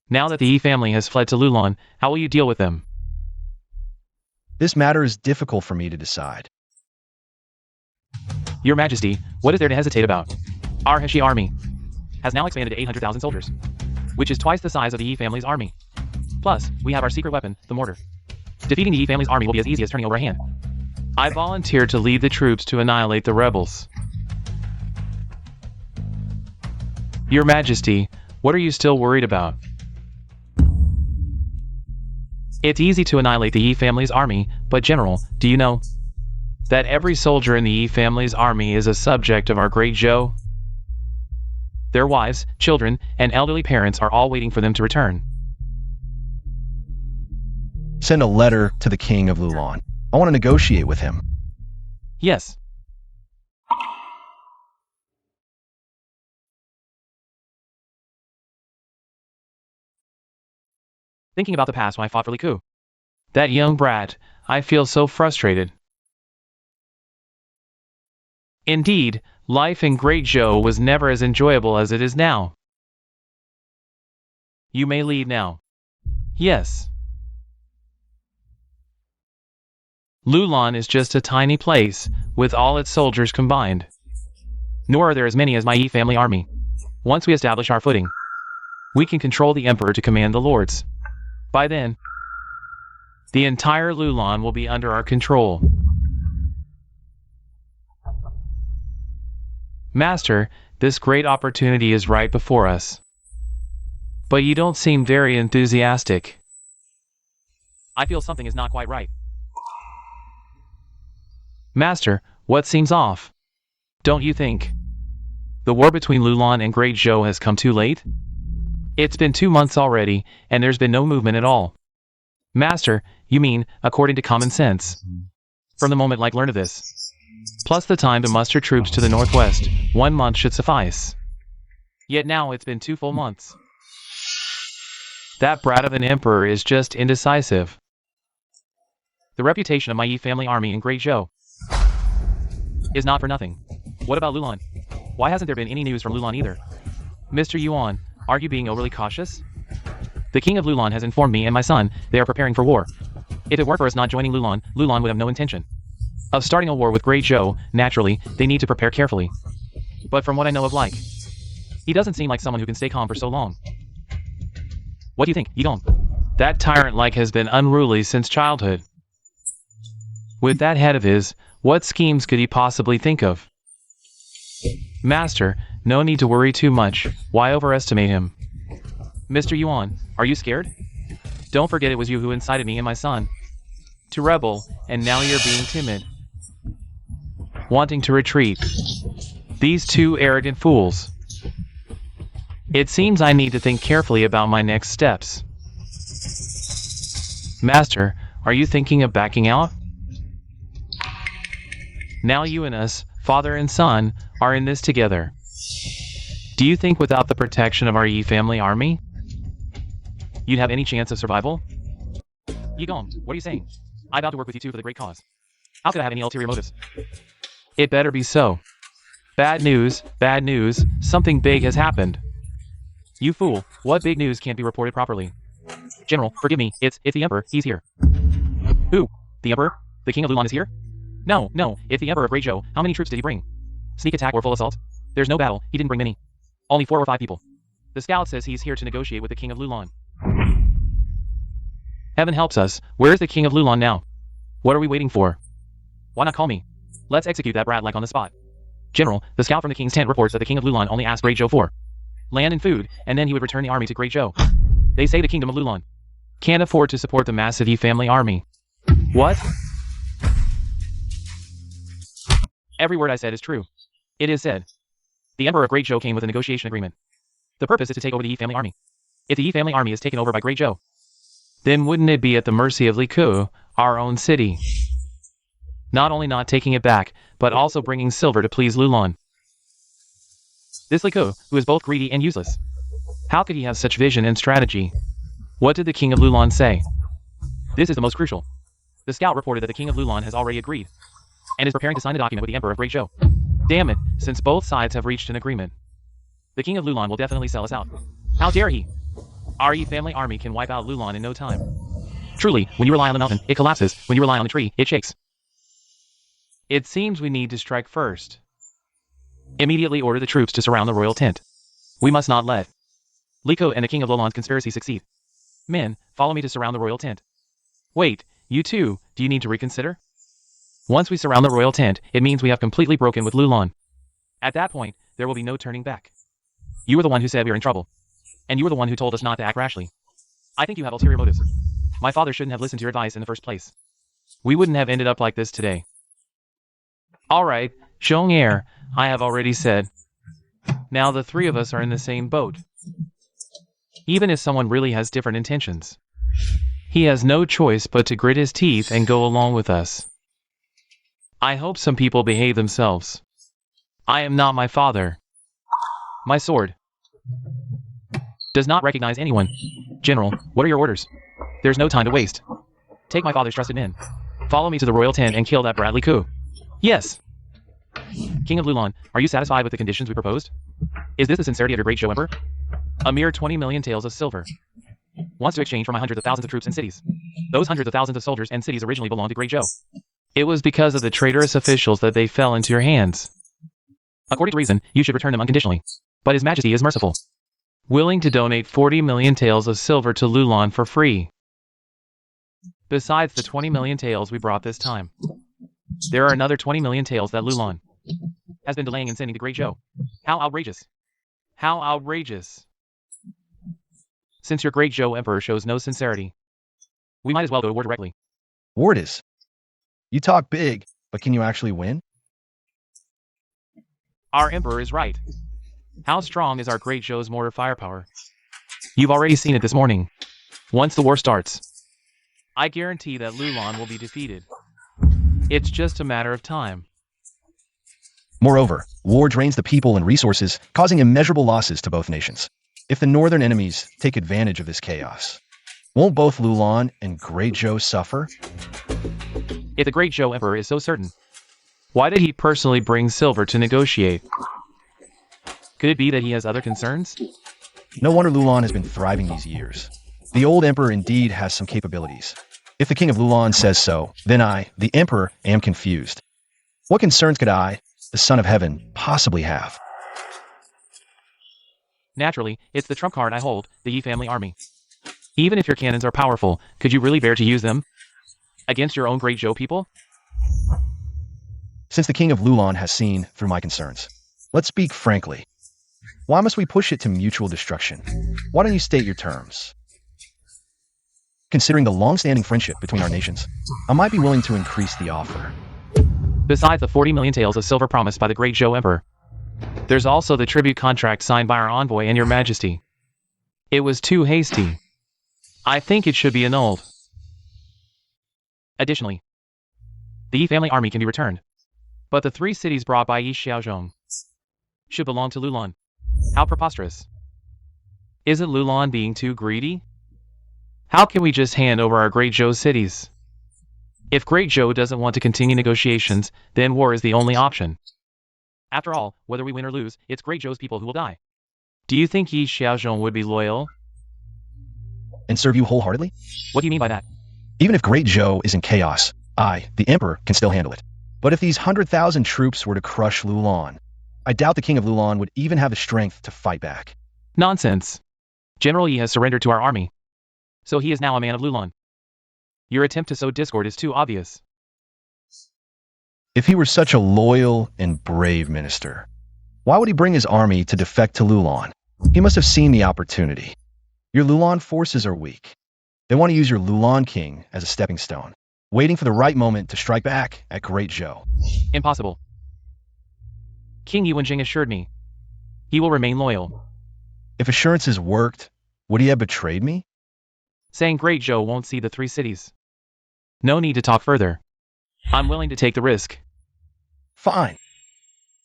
Now that the Yi family has fled to Loulan, how will you deal with them?
This matter is difficult for me to decide.
Your Majesty, what is there to hesitate about? Our Heshi army has now expanded to 800,000 soldiers, which is twice the size of the Yi family's army. Plus, we have our secret weapon, the Mortar. Defeating the Yi family's army will be as easy as turning over a hand. I volunteered to lead the troops to annihilate the rebels. Your Majesty, what are you still worried about? It's easy to annihilate the Yi family's army, but General, do you know that every soldier in the Yi family's army is a subject of our Great Zhou? Their wives, children, and elderly parents are all waiting for them to return.
Send a letter to the king of Loulan. I want to negotiate with him.
Yes. Thinking about the past when I fought for Li Ku. That young brat, I feel so frustrated. Indeed, life in Great Zhou was never as enjoyable as it is now. You may leave now. Yes. Loulan is just a tiny place, with all its soldiers combined. Nor are there as many as my Yi family army. Once we establish our footing, we can control the Emperor to command the lords. By then, the entire Loulan will be under our control. Master, this great opportunity is right before us. But you don't seem very enthusiastic. I feel something is not quite right. Master, what seems off? Don't you think the war between Loulan and Great Zhou has come too late? It's been 2 months already, and there's been no movement at all. Master, you mean, according to common sense? From the moment like learn of this, plus the time to muster troops to the northwest, 1 month should suffice. Yet now it's been 2 full months. That brat of an emperor is just indecisive. The reputation of my Yi family army in Great Zhou is not for nothing. What about Loulan? Why hasn't there been any news from Loulan either? Mr. Yuan, are you being overly cautious? The king of Loulan has informed me and my son they are preparing for war. If it weren't for us not joining Loulan, Loulan would have no intention of starting a war with Great Zhou. Naturally, they need to prepare carefully. But from what I know of he doesn't seem like someone who can stay calm for so long. What do you think, Yidong? That tyrant has been unruly since childhood. With that head of his, what schemes could he possibly think of? Master, no need to worry too much. Why overestimate him? Mr. Yuan, are you scared? Don't forget it was you who incited me and my son to rebel, and now you're being timid. Wanting to retreat. These two arrogant fools. It seems I need to think carefully about my next steps. Master, are you thinking of backing out? Now you and us, father and son, are in this together. Do you think without the protection of our Yi family army, you'd have any chance of survival? Yigong, what are you saying? I vow to work with you two for the great cause. How could I have any ulterior motives? It better be so. Bad news, something big has happened. You fool, what big news can't be reported properly? General, forgive me, it's the Emperor, he's here. Who? The Emperor? The King of Loulan is here? No, it's the Emperor of Great Zhou. How many troops did he bring? Sneak attack or full assault? There's no battle, he didn't bring many. Only 4 or 5 people. The scout says he's here to negotiate with the King of Loulan. Heaven helps us, where's the King of Loulan now? What are we waiting for? Why not call me? Let's execute that brat on the spot. General, the scout from the King's tent reports that the King of Loulan only asked Great Zhou for land and food, and then he would return the army to Great Zhou. They say the Kingdom of Loulan can't afford to support the massive Yi family army. What? Every word I said is true. It is said. The Emperor of Great Zhou came with a negotiation agreement. The purpose is to take over the Yi family army. If the Yi family army is taken over by Great Zhou, then wouldn't it be at the mercy of Liku, our own city? Not only not taking it back, but also bringing silver to please Loulan. This Liku, who is both greedy and useless. How could he have such vision and strategy? What did the King of Loulan say? This is the most crucial. The scout reported that the King of Loulan has already agreed, and is preparing to sign the document with the Emperor of Great Zhou. Damn it, since both sides have reached an agreement, the King of Loulan will definitely sell us out. How dare he? Our Yi family army can wipe out Loulan in no time. Truly, when you rely on the mountain, it collapses. When you rely on the tree, it shakes. It seems we need to strike first. Immediately order the troops to surround the royal tent. We must not let Liku and the King of Loulan's conspiracy succeed. Men, follow me to surround the royal tent. Wait, you two, do you need to reconsider? Once we surround the royal tent, it means we have completely broken with Loulan. At that point, there will be no turning back. You were the one who said we were in trouble. And you were the one who told us not to act rashly. I think you have ulterior motives. My father shouldn't have listened to your advice in the first place. We wouldn't have ended up like this today. Alright, Zhong Heir, I have already said. Now the three of us are in the same boat. Even if someone really has different intentions, he has no choice but to grit his teeth and go along with us. I hope some people behave themselves. I am not my father. My sword does not recognize anyone. General, what are your orders? There's no time to waste. Take my father's trusted men. Follow me to the royal tent and kill that brat Liku. Yes. King of Loulan, are you satisfied with the conditions we proposed? Is this the sincerity of your great Zhou Emperor? A mere 20 million taels of silver. Wants to exchange for my hundreds of thousands of troops and cities. Those hundreds of thousands of soldiers and cities originally belonged to Great Zhou. It was because of the traitorous officials that they fell into your hands. According to reason, you should return them unconditionally. But His Majesty is merciful. Willing to donate 40 million taels of silver to Loulan for free. Besides the 20 million taels we brought this time, there are another 20 million taels that Loulan has been delaying in sending to Great Zhou. How outrageous. How outrageous. Since your Great Zhou Emperor shows no sincerity, we might as well go to war directly.
Wardis, you talk big, but can you actually win?
Our Emperor is right. How strong is our Great Zhou's mortar firepower? You've already seen it this morning. Once the war starts, I guarantee that Loulan will be defeated. It's just a matter of time.
Moreover, war drains the people and resources, causing immeasurable losses to both nations. If the northern enemies take advantage of this chaos, won't both Loulan and Great Zhou suffer?
If the Great Zhou Emperor is so certain, why did he personally bring silver to negotiate? Could it be that he has other concerns?
No wonder Loulan has been thriving these years. The old emperor indeed has some capabilities. If the King of Loulan says so, then I, the Emperor, am confused. What concerns could I, the Son of Heaven, possibly have?
Naturally, it's the trump card I hold, the Yi family army. Even if your cannons are powerful, could you really bear to use them against your own Great Zhou people?
Since the king of Loulan has seen through my concerns, let's speak frankly. Why must we push it to mutual destruction? Why don't you state your terms? Considering the long-standing friendship between our nations, I might be willing to increase the offer.
Besides the 40 million taels of silver promised by the Great Zhou Emperor, there's also the tribute contract signed by our envoy and your majesty. It was too hasty. I think it should be annulled. Additionally, the Yi family army can be returned, but the 3 cities brought by Yi Xiaozhong should belong to Loulan. How preposterous. Isn't Loulan being too greedy? How can we just hand over our Great Zhou cities? If Great Zhou doesn't want to continue negotiations, then war is the only option. After all, whether we win or lose, it's Great Zhou's people who will die. Do you think Yi Xiaozhong would be loyal?
And serve you wholeheartedly?
What do you mean by that?
Even if Great Zhou is in chaos, I, the Emperor, can still handle it. But if these 100,000 troops were to crush Loulan, I doubt the king of Loulan would even have the strength to fight back.
Nonsense. General Yi has surrendered to our army, so he is now a man of Loulan. Your attempt to sow discord is too obvious.
If he were such a loyal and brave minister, why would he bring his army to defect to Loulan? He must have seen the opportunity. Your Loulan forces are weak. They want to use your Loulan king as a stepping stone, waiting for the right moment to strike back at Great Zhou.
Impossible. King Yi Wenjing assured me he will remain loyal.
If assurances worked, would he have betrayed me?
Saying Great Zhou won't see the 3 cities. No need to talk further. I'm willing to take the risk.
Fine.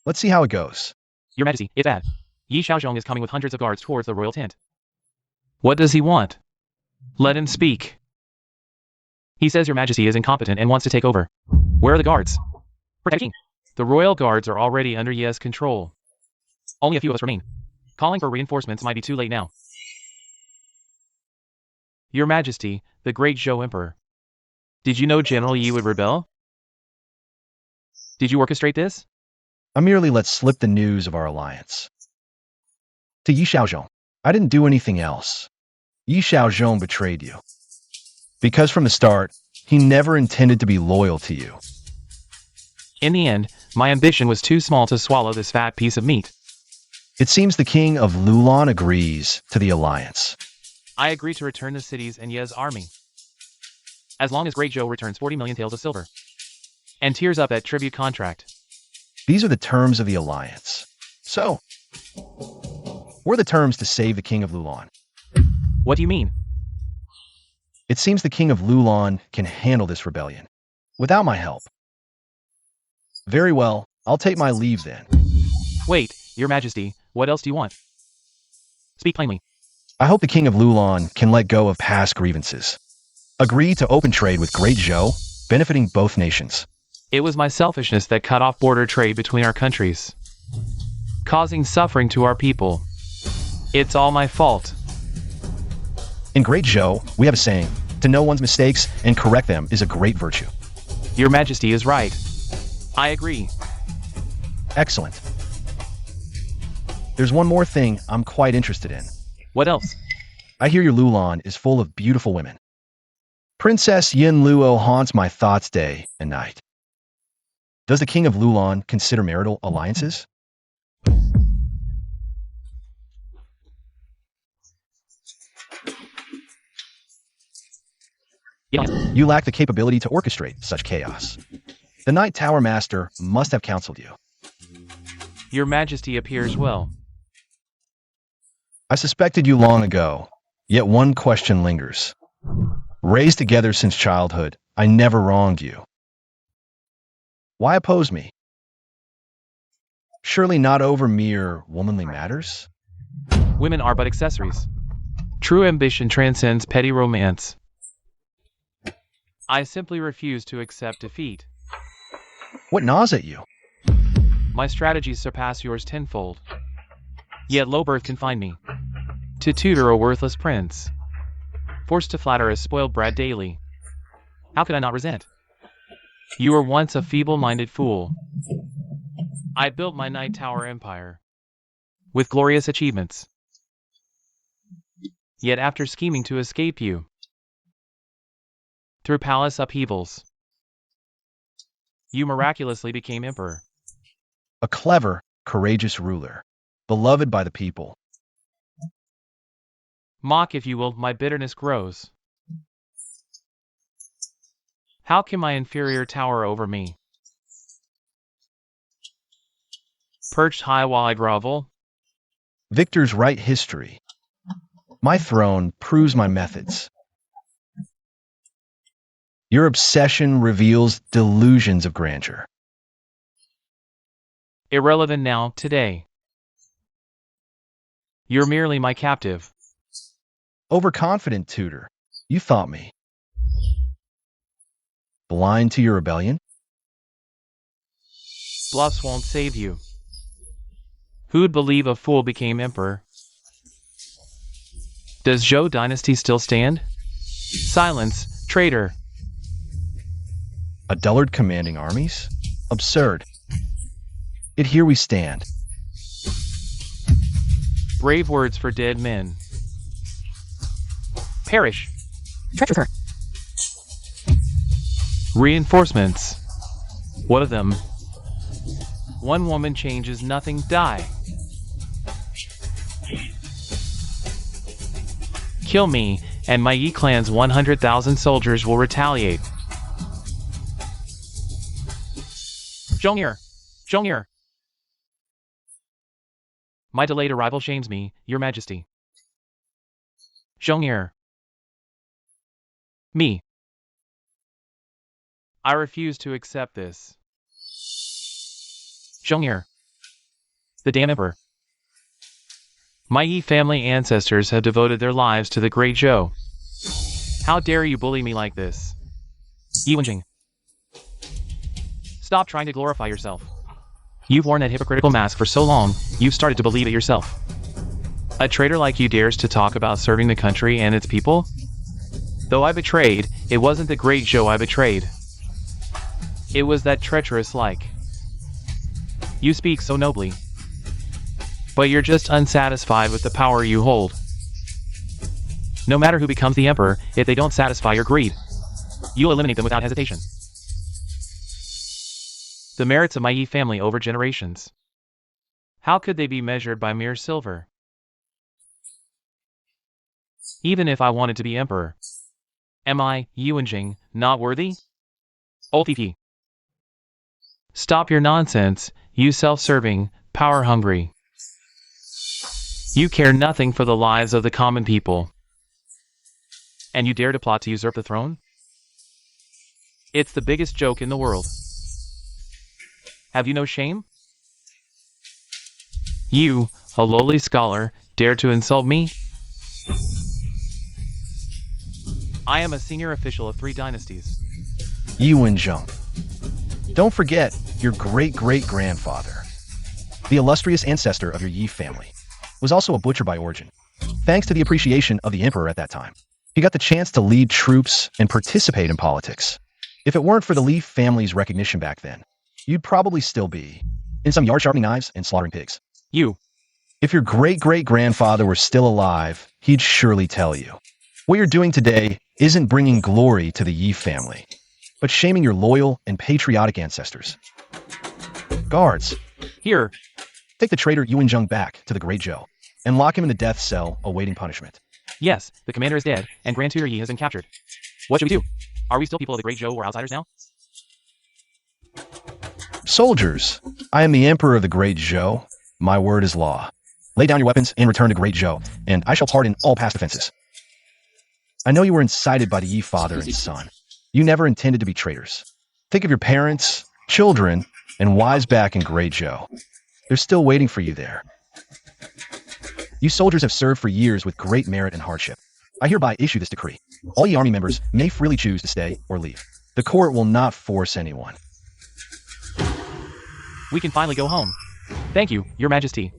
Let's see how it goes.
Your Majesty, it's bad. Yi Xiaozhong is coming with hundreds of guards towards the royal tent. What does he want? Let him speak. He says your Majesty is incompetent and wants to take over. Where are the guards? Protecting. The royal guards are already under Ye's control. Only a few of us remain. Calling for reinforcements might be too late now. Your Majesty, the Great Zhou Emperor. Did you know General Yi would rebel? Did you orchestrate this?
I merely let slip the news of our alliance. To Yi Xiaozhong, I didn't do anything else. Yi Xiaozhong betrayed you. Because from the start, he never intended to be loyal to you.
In the end, my ambition was too small to swallow this fat piece of meat.
It seems the king of Loulan agrees to the alliance.
I agree to return the cities and Ye's army, as long as Great Zhou returns 40 million taels of silver and tears up that tribute contract.
These are the terms of the alliance. So, what are the terms to save the king of Loulan?
What do you mean?
It seems the king of Loulan can handle this rebellion without my help. Very well, I'll take my leave then.
Wait, Your Majesty, what else do you want? Speak plainly.
I hope the king of Loulan can let go of past grievances. Agree to open trade with Great Zhou, benefiting both nations.
It was my selfishness that cut off border trade between our countries, causing suffering to our people. It's all my fault.
In Great Zhou, we have a saying, to know one's mistakes and correct them is a great virtue.
Your Majesty is right. I agree.
Excellent. There's one more thing I'm quite interested in.
What else?
I hear your Loulan is full of beautiful women. Princess Yin Luo haunts my thoughts day and night. Does the king of Loulan consider marital alliances?
Yes.
You lack the capability to orchestrate such chaos. The Night Tower Master must have counseled you.
Your Majesty appears well.
I suspected you long ago, yet one question lingers. Raised together since childhood, I never wronged you. Why oppose me? Surely not over mere womanly matters?
Women are but accessories. True ambition transcends petty romance. I simply refuse to accept defeat.
What gnaws at you?
My strategies surpass yours tenfold. Yet low birth confined me to tutor a worthless prince, forced to flatter a spoiled brat daily. How could I not resent? You were once a feeble-minded fool. I built my Night Tower empire with glorious achievements. yet after scheming to escape you through palace upheavals, you miraculously became emperor.
A clever, courageous ruler, beloved by the people.
Mock, if you will, my bitterness grows. How can my inferior tower over me? Perched high while I grovel?
Victors write history. My throne proves my methods. Your obsession reveals delusions of grandeur.
Irrelevant now, today. You're merely my captive.
Overconfident tutor, you thought me. Blind to your rebellion?
Bluffs won't save you. Who'd believe a fool became emperor? Does Zhou dynasty still stand? Silence, traitor.
A dullard commanding armies? Absurd. Yet here we stand.
Brave words for dead men. Perish.
Treasurer.
Reinforcements. What of them? One woman changes nothing, die. Kill me, and my Yi clan's 100,000 soldiers will retaliate. Zhong'er! Zhong'er! My delayed arrival shames me, Your Majesty. Zhong'er. Me. I refuse to accept this. Zhong'er. The damn emperor. My Yi family ancestors have devoted their lives to the great Zhou. How dare you bully me like this? Yi Wenjing. Stop trying to glorify yourself. You've worn that hypocritical mask for so long, you've started to believe it yourself. A traitor like you dares to talk about serving the country and its people? Though I betrayed, it wasn't the great Zhou I betrayed. It was that treacherous like. You speak so nobly. But you're just unsatisfied with the power you hold. No matter who becomes the emperor, if they don't satisfy your greed, you'll eliminate them without hesitation. The merits of my Yi family over generations. How could they be measured by mere silver? Even if I wanted to be emperor, am I, Yi Wenjing, not worthy? Ultifi. Stop your nonsense, you self-serving, power-hungry. You care nothing for the lives of the common people. And you dare to plot to usurp the throne? It's the biggest joke in the world. Have you no shame? You, a lowly scholar, dare to insult me? I am a senior official of 3 dynasties.
Yi Wenjing. Don't forget your great-great-grandfather, the illustrious ancestor of your Yi family, was also a butcher by origin. Thanks to the appreciation of the emperor at that time, he got the chance to lead troops and participate in politics. If it weren't for the Li family's recognition back then, you'd probably still be in some yard sharpening knives and slaughtering pigs.
You.
If your great-great-grandfather were still alive, he'd surely tell you. What you're doing today isn't bringing glory to the Yi family, but shaming your loyal and patriotic ancestors. Guards,
Here.
take the traitor Yi Wenjing back to the Great Zhou and lock him in the death cell awaiting punishment.
Yes, the commander is dead, and Grand Tutor Ye has been captured. What should we do? Are we still people of the great Zhou or outsiders now?
Soldiers, I am the emperor of the Great Zhou. My word is law. Lay down your weapons and return to Great Zhou, and I shall pardon all past offenses. I know you were incited by the Yi father and son. You never intended to be traitors. Think of your parents, children, and wives back in Great Zhou. They're still waiting for you there. You soldiers have served for years with great merit and hardship. I hereby issue this decree. All Yi army members may freely choose to stay or leave. The court will not force anyone.
We can finally go home. Thank you, Your Majesty.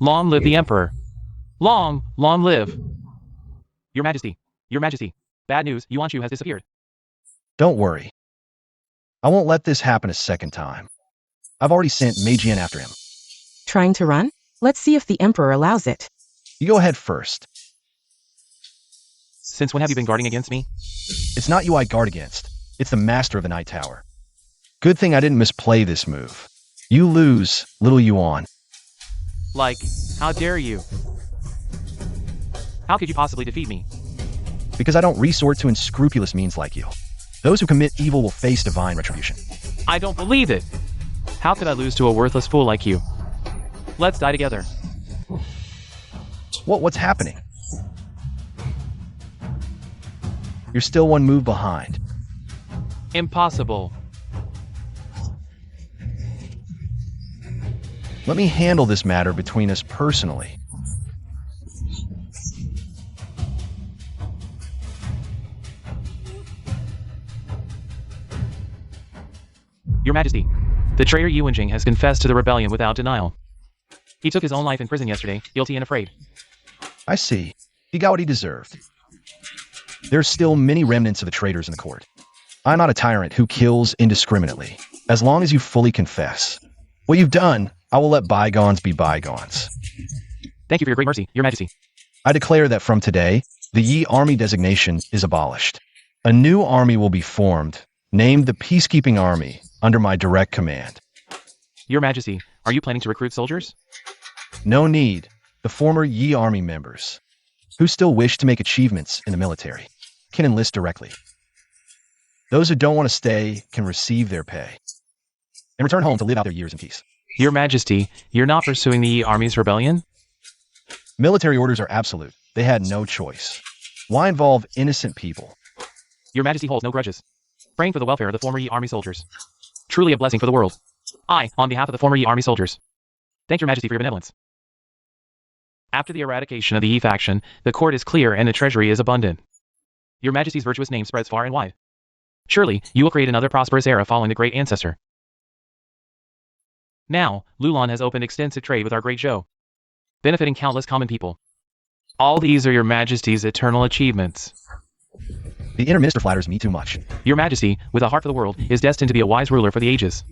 Long live the Emperor. Long live. Your Majesty. Your Majesty. Bad news, Yuan Shu has disappeared.
Don't worry. I won't let this happen a second time. I've already sent Mei Jian after him.
Trying to run? Let's see if the Emperor allows it.
You go ahead first.
Since when have you been guarding against me?
It's not you I guard against. It's the master of the Night Tower. Good thing I didn't misplay this move. You lose, little Yuan.
Like, how dare you? How could you possibly defeat me?
Because I don't resort to unscrupulous means like you. Those who commit evil will face divine retribution.
I don't believe it! How could I lose to a worthless fool like you? Let's die together.
What's happening? You're still one move behind.
Impossible.
Let me handle this matter between us personally.
Your Majesty, the traitor Yuanjing has confessed to the rebellion without denial. He took his own life in prison yesterday, guilty and afraid.
I see. He got what he deserved. There's still many remnants of the traitors in the court. I'm not a tyrant who kills indiscriminately, as long as you fully confess. What you've done, I will let bygones be bygones.
Thank you for your great mercy, Your Majesty.
I declare that from today, the Yi army designation is abolished. A new army will be formed, named the Peacekeeping Army, under my direct command.
Your Majesty, are you planning to recruit soldiers?
No need. The former Yi army members, who still wish to make achievements in the military, can enlist directly. Those who don't want to stay can receive their pay and return home to live out their years in peace.
Your Majesty, you're not pursuing the Yi army's rebellion?
Military orders are absolute. They had no choice. Why involve innocent people?
Your Majesty holds no grudges. Praying for the welfare of the former Yi army soldiers. Truly a blessing for the world. I, on behalf of the former Yi army soldiers, thank Your Majesty for your benevolence. After the eradication of the Yi faction, the court is clear and the treasury is abundant. Your Majesty's virtuous name spreads far and wide. Surely, you will create another prosperous era following the great ancestor. Now, Loulan has opened extensive trade with our great Zhou, benefiting countless common people. All these are Your Majesty's eternal achievements.
The inner minister flatters me too much.
Your Majesty, with a heart for the world, is destined to be a wise ruler for the ages.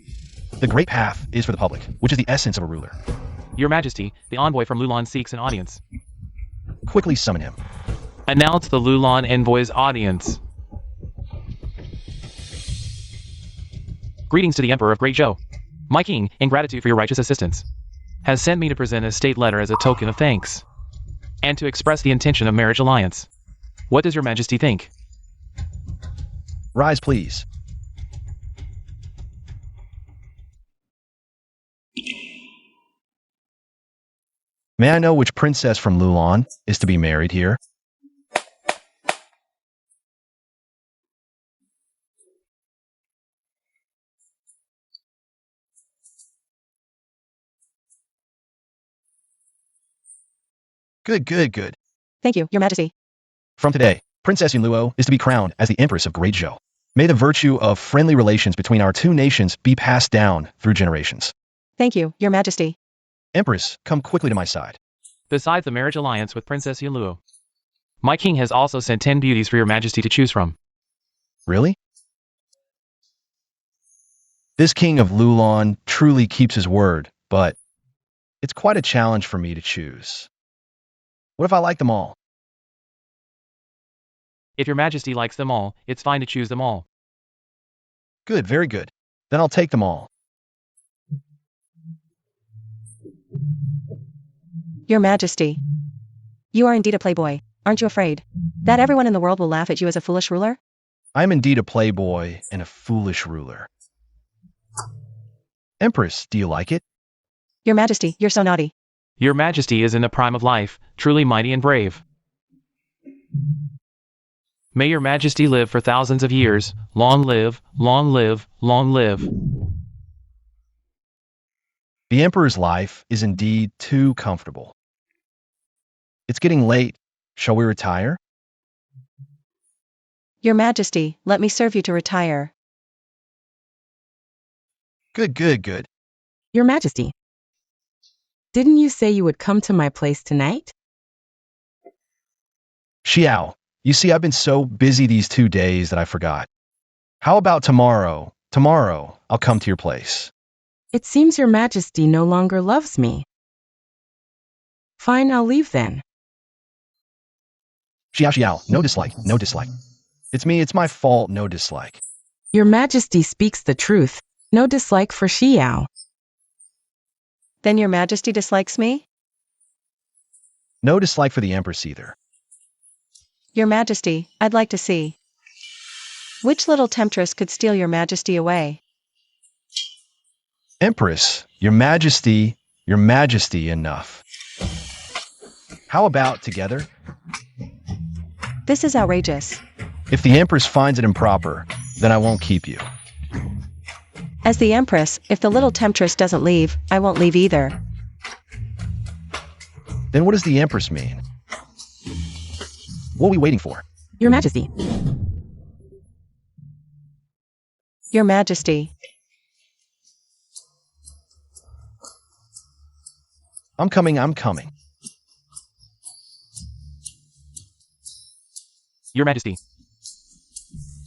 The great path is for the public, which is the essence of a ruler.
Your Majesty, the envoy from Loulan seeks an audience.
Quickly summon him.
Announce the Loulan envoy's audience. Greetings to the Emperor of Great Zhou. My king, in gratitude for your righteous assistance, has sent me to present a state letter as a token of thanks, and to express the intention of marriage alliance. What does Your Majesty think?
Rise, please. May I know which princess from Loulan is to be married here? Good.
Thank you, Your Majesty.
From today, Princess Yunluo is to be crowned as the Empress of Great Zhou. May the virtue of friendly relations between our two nations be passed down through generations.
Thank you, Your Majesty.
Empress, come quickly to my side.
Besides the marriage alliance with Princess Yunluo, my king has also sent 10 beauties for Your Majesty to choose from.
Really? This king of Loulan truly keeps his word, but it's quite a challenge for me to choose. What if I like them all?
If Your Majesty likes them all, it's fine to choose them all.
Good, very good. Then I'll take them all.
Your Majesty. You are indeed a playboy, aren't you afraid that everyone in the world will laugh at you as a foolish ruler?
I am indeed a playboy and a foolish ruler. Empress, do you like it?
Your Majesty, you're so naughty.
Your Majesty is in the prime of life, truly mighty and brave. May Your Majesty live for thousands of years. Long live, long live, long live.
The Emperor's life is indeed too comfortable. It's getting late. Shall we retire?
Your Majesty, let me serve you to retire.
Good.
Your Majesty, didn't you say you would come to my place tonight?
Xiao, you see, I've been so busy these 2 days that I forgot. How about tomorrow? Tomorrow, I'll come to your place.
It seems Your Majesty no longer loves me. Fine, I'll leave then.
Xiao Xiao, no dislike, no dislike. It's me, it's my fault, no dislike.
Your Majesty speaks the truth. No dislike for Xiao.
Then your Majesty dislikes me?
No dislike for the Empress either.
Your Majesty, I'd like to see. Which little temptress could steal your Majesty away?
Empress, your Majesty, enough. How about together?
This is outrageous.
If the Empress finds it improper, then I won't keep you.
As the Empress, if the little temptress doesn't leave, I won't leave either.
Then what does the Empress mean? What are we waiting for?
Your Majesty.
Your Majesty.
I'm coming, I'm coming.
Your Majesty.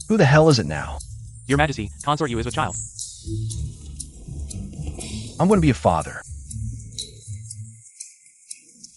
Who the hell is it now?
Your Majesty, consort you is with child.
I'm going to be a father.